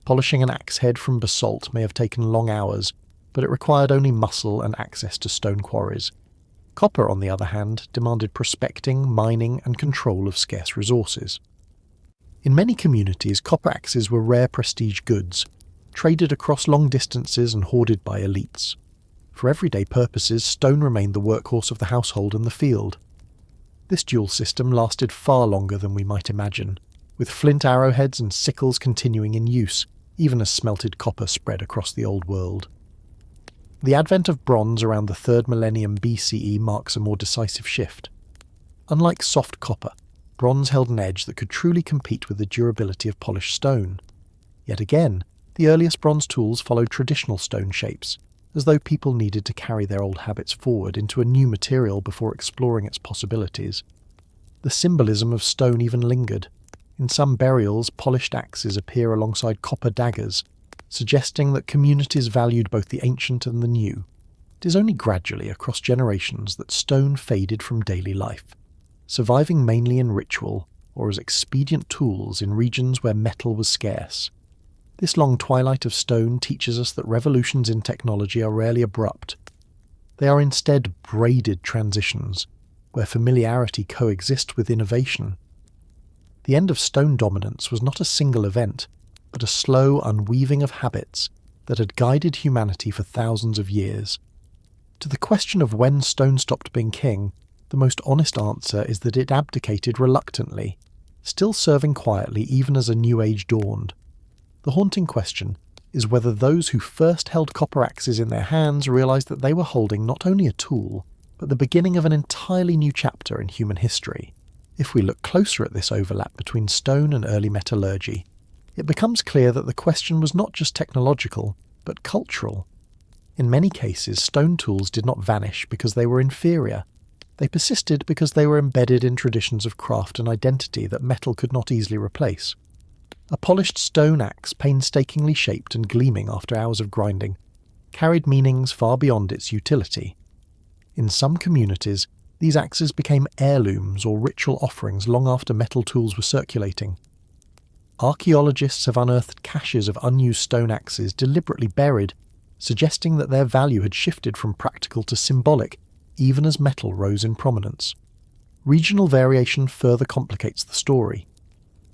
Polishing an axe head from basalt may have taken long hours, but it required only muscle and access to stone quarries. Copper, on the other hand, demanded prospecting, mining, and control of scarce resources. In many communities, copper axes were rare prestige goods, traded across long distances and hoarded by elites. For everyday purposes, stone remained the workhorse of the household and the field. This dual system lasted far longer than we might imagine, with flint arrowheads and sickles continuing in use, even as smelted copper spread across the old world. The advent of bronze around the 3rd millennium BCE marks a more decisive shift. Unlike soft copper, bronze held an edge that could truly compete with the durability of polished stone. Yet again, the earliest bronze tools followed traditional stone shapes, as though people needed to carry their old habits forward into a new material before exploring its possibilities. The symbolism of stone even lingered. In some burials, polished axes appear alongside copper daggers, suggesting that communities valued both the ancient and the new. It is only gradually, across generations, that stone faded from daily life, surviving mainly in ritual or as expedient tools in regions where metal was scarce. This long twilight of stone teaches us that revolutions in technology are rarely abrupt. They are instead braided transitions, where familiarity coexists with innovation. The end of stone dominance was not a single event, but a slow unweaving of habits that had guided humanity for thousands of years. To the question of when stone stopped being king, the most honest answer is that it abdicated reluctantly, still serving quietly even as a new age dawned. The haunting question is whether those who first held copper axes in their hands realized that they were holding not only a tool, but the beginning of an entirely new chapter in human history. If we look closer at this overlap between stone and early metallurgy, it becomes clear that the question was not just technological, but cultural. In many cases, stone tools did not vanish because they were inferior. They persisted because they were embedded in traditions of craft and identity that metal could not easily replace. A polished stone axe, painstakingly shaped and gleaming after hours of grinding, carried meanings far beyond its utility. In some communities, these axes became heirlooms or ritual offerings long after metal tools were circulating. Archaeologists have unearthed caches of unused stone axes deliberately buried, suggesting that their value had shifted from practical to symbolic, even as metal rose in prominence. Regional variation further complicates the story.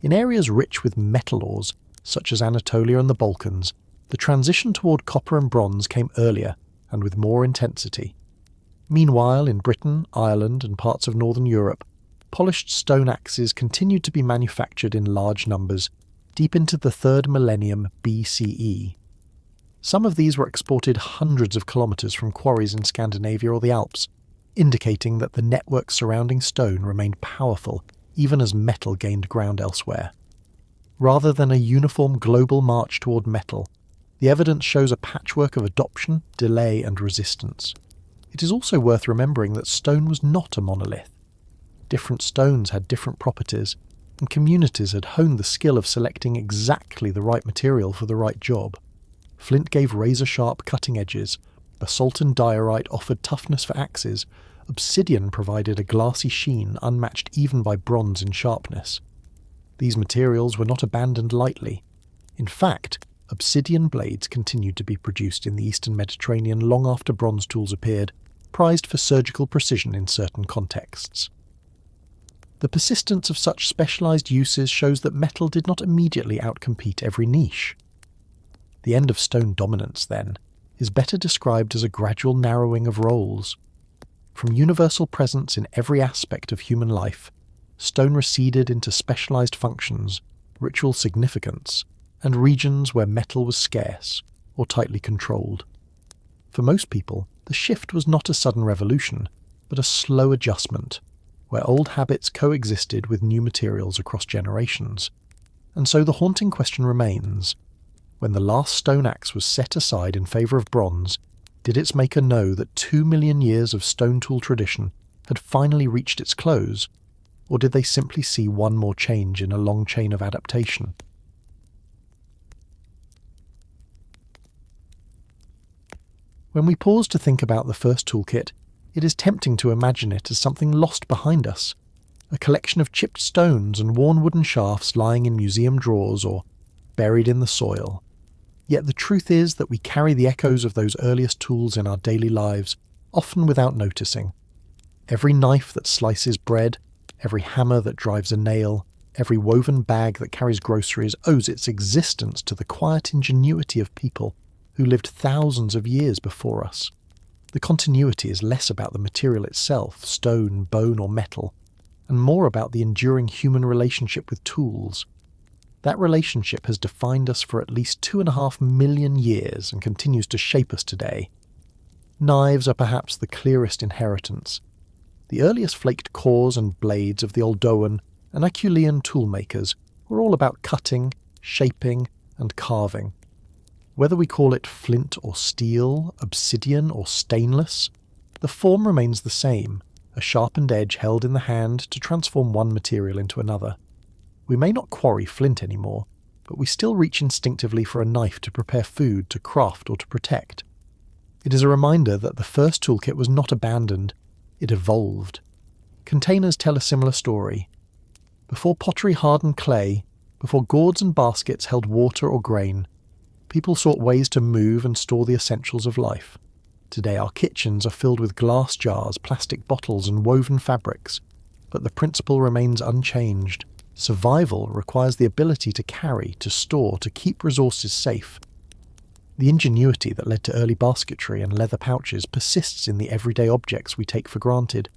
In areas rich with metal ores, such as Anatolia and the Balkans, the transition toward copper and bronze came earlier and with more intensity. Meanwhile, in Britain, Ireland, and parts of northern Europe, polished stone axes continued to be manufactured in large numbers deep into the 3rd millennium BCE. Some of these were exported hundreds of kilometres from quarries in Scandinavia or the Alps, indicating that the network surrounding stone remained powerful even as metal gained ground elsewhere. Rather than a uniform global march toward metal, the evidence shows a patchwork of adoption, delay, and resistance. It is also worth remembering that stone was not a monolith. Different stones had different properties, and communities had honed the skill of selecting exactly the right material for the right job. Flint gave razor-sharp cutting edges, basalt and diorite offered toughness for axes, obsidian provided a glassy sheen unmatched even by bronze in sharpness. These materials were not abandoned lightly. In fact, obsidian blades continued to be produced in the eastern Mediterranean long after bronze tools appeared, prized for surgical precision in certain contexts. The persistence of such specialized uses shows that metal did not immediately outcompete every niche. The end of stone dominance, then, is better described as a gradual narrowing of roles. From universal presence in every aspect of human life, stone receded into specialized functions, ritual significance, and regions where metal was scarce or tightly controlled. For most people, the shift was not a sudden revolution, but a slow adjustment, where old habits coexisted with new materials across generations. And so the haunting question remains: when the last stone axe was set aside in favour of bronze, did its maker know that 2 million years of stone tool tradition had finally reached its close, or did they simply see one more change in a long chain of adaptation? When we pause to think about the first toolkit, it is tempting to imagine it as something lost behind us, a collection of chipped stones and worn wooden shafts lying in museum drawers or buried in the soil. Yet the truth is that we carry the echoes of those earliest tools in our daily lives, often without noticing. Every knife that slices bread, every hammer that drives a nail, every woven bag that carries groceries owes its existence to the quiet ingenuity of people who lived thousands of years before us. The continuity is less about the material itself, stone, bone, or metal, and more about the enduring human relationship with tools. That relationship has defined us for at least 2.5 million years and continues to shape us today. Knives are perhaps the clearest inheritance. The earliest flaked cores and blades of the Oldowan and 𝐓𝐈𝐌𝐿 toolmakers were all about cutting, shaping, and carving. Whether we call it flint or steel, obsidian or stainless, the form remains the same, a sharpened edge held in the hand to transform one material into another. We may not quarry flint anymore, but we still reach instinctively for a knife to prepare food, to craft, or to protect. It is a reminder that the first toolkit was not abandoned, it evolved. Containers tell a similar story. Before pottery hardened clay, before gourds and baskets held water or grain, people sought ways to move and store the essentials of life. Today our kitchens are filled with glass jars, plastic bottles, and woven fabrics, but the principle remains unchanged. Survival requires the ability to carry, to store, to keep resources safe. The ingenuity that led to early basketry and leather pouches persists in the everyday objects we take for granted.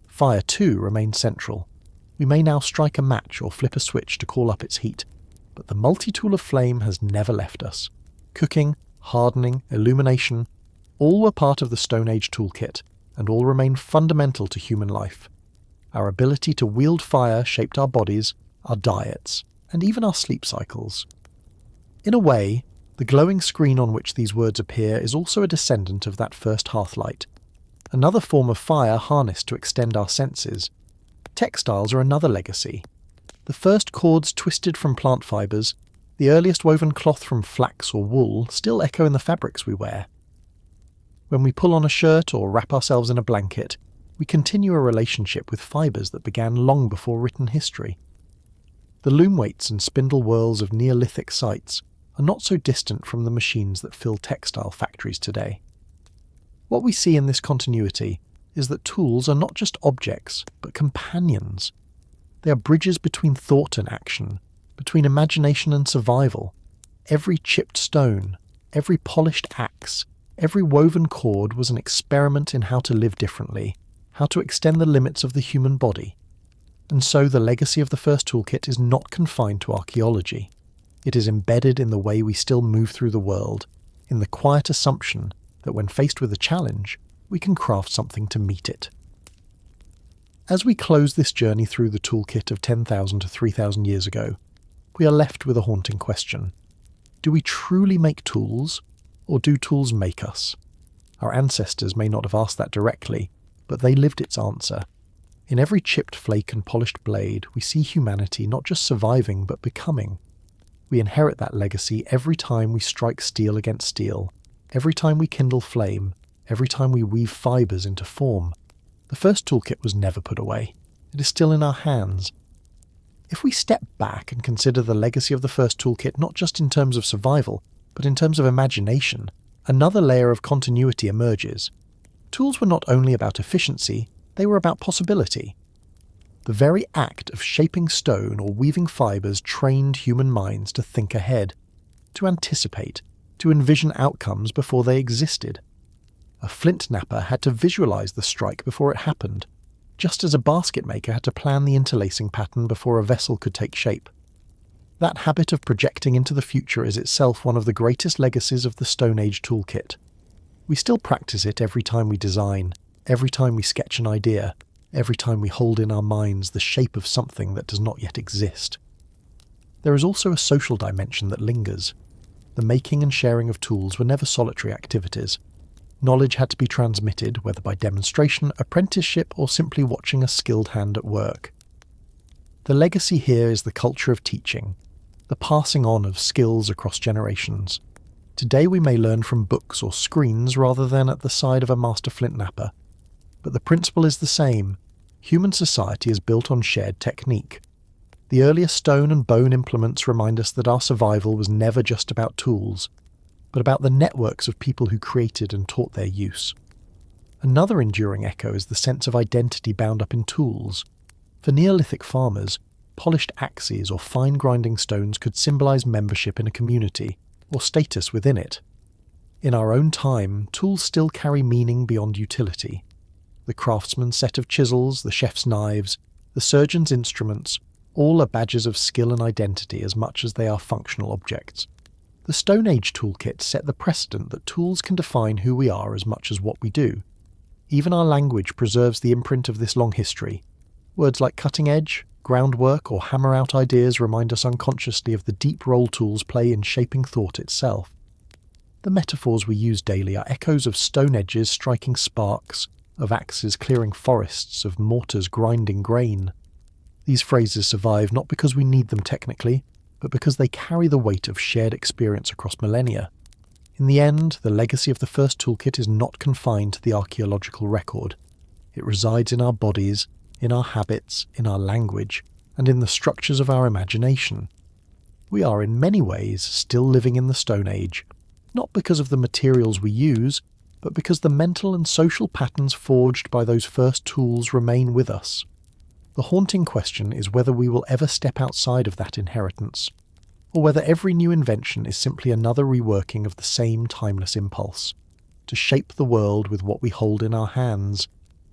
Fire, too, remains central. We may now strike a match or flip a switch to call up its heat, but the multi-tool of flame has never left us. Cooking, hardening, illumination, all were part of the Stone Age toolkit, and all remain fundamental to human life. Our ability to wield fire shaped our bodies, our diets, and even our sleep cycles. In a way, the glowing screen on which these words appear is also a descendant of that first hearthlight, another form of fire harnessed to extend our senses. Textiles are another legacy. The first cords twisted from plant fibres, the earliest woven cloth from flax or wool still echo in the fabrics we wear. When we pull on a shirt or wrap ourselves in a blanket, we continue a relationship with fibres that began long before written history. The loom weights and spindle whirls of Neolithic sites are not so distant from the machines that fill textile factories today. What we see in this continuity is that tools are not just objects, but companions. They are bridges between thought and action, between imagination and survival. Every chipped stone, every polished axe, every woven cord was an experiment in how to live differently, how to extend the limits of the human body. And so the legacy of the first toolkit is not confined to archaeology. It is embedded in the way we still move through the world, in the quiet assumption that when faced with a challenge, we can craft something to meet it. As we close this journey through the toolkit of 10,000 to 3,000 years ago, we are left with a haunting question. Do we truly make tools, or do tools make us? Our ancestors may not have asked that directly, but they lived its answer. In every chipped flake and polished blade, we see humanity not just surviving, but becoming. We inherit that legacy every time we strike steel against steel, every time we kindle flame, every time we weave fibres into form. The first toolkit was never put away. It is still in our hands. If we step back and consider the legacy of the first toolkit not just in terms of survival, but in terms of imagination, another layer of continuity emerges. Tools were not only about efficiency, they were about possibility. The very act of shaping stone or weaving fibres trained human minds to think ahead, to anticipate, to envision outcomes before they existed. A flint knapper had to visualize the strike before it happened, just as a basket maker had to plan the interlacing pattern before a vessel could take shape. That habit of projecting into the future is itself one of the greatest legacies of the Stone Age toolkit. We still practice it every time we design, every time we sketch an idea, every time we hold in our minds the shape of something that does not yet exist. There is also a social dimension that lingers. The making and sharing of tools were never solitary activities. Knowledge had to be transmitted, whether by demonstration, apprenticeship, or simply watching a skilled hand at work. The legacy here is the culture of teaching, the passing on of skills across generations. Today we may learn from books or screens rather than at the side of a master flint knapper. But the principle is the same. Human society is built on shared technique. The earlier stone and bone implements remind us that our survival was never just about tools, but about the networks of people who created and taught their use. Another enduring echo is the sense of identity bound up in tools. For Neolithic farmers, polished axes or fine grinding stones could symbolize membership in a community, or status within it. In our own time, tools still carry meaning beyond utility. The craftsman's set of chisels, the chef's knives, the surgeon's instruments, all are badges of skill and identity as much as they are functional objects. The Stone Age toolkit set the precedent that tools can define who we are as much as what we do. Even our language preserves the imprint of this long history. Words like cutting edge, groundwork, or hammer out ideas remind us unconsciously of the deep role tools play in shaping thought itself. The metaphors we use daily are echoes of stone edges striking sparks, of axes clearing forests, of mortars grinding grain. These phrases survive not because we need them technically, but because they carry the weight of shared experience across millennia. In the end, the legacy of the first toolkit is not confined to the archaeological record. It resides in our bodies, in our habits, in our language, and in the structures of our imagination. We are in many ways still living in the Stone Age, not because of the materials we use, but because the mental and social patterns forged by those first tools remain with us. The haunting question is whether we will ever step outside of that inheritance, or whether every new invention is simply another reworking of the same timeless impulse, to shape the world with what we hold in our hands.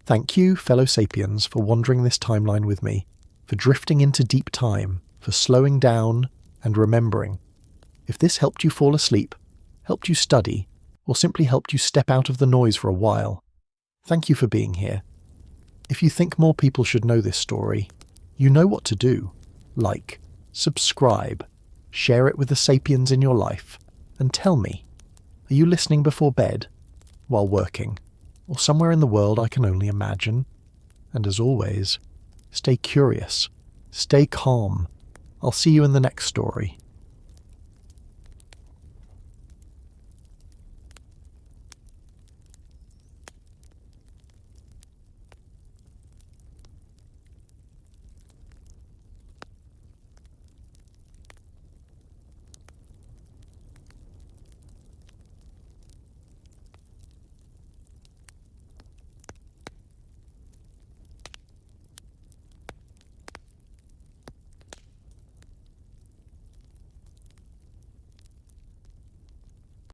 Thank you, fellow sapiens, for wandering this timeline with me, for drifting into deep time, for slowing down and remembering. If this helped you fall asleep, helped you study, or simply helped you step out of the noise for a while, thank you for being here. If you think more people should know this story, you know what to do. Like, subscribe, share it with the sapiens in your life, and tell me, are you listening before bed, while working, or somewhere in the world I can only imagine? And as always, stay curious, stay calm. I'll see you in the next story.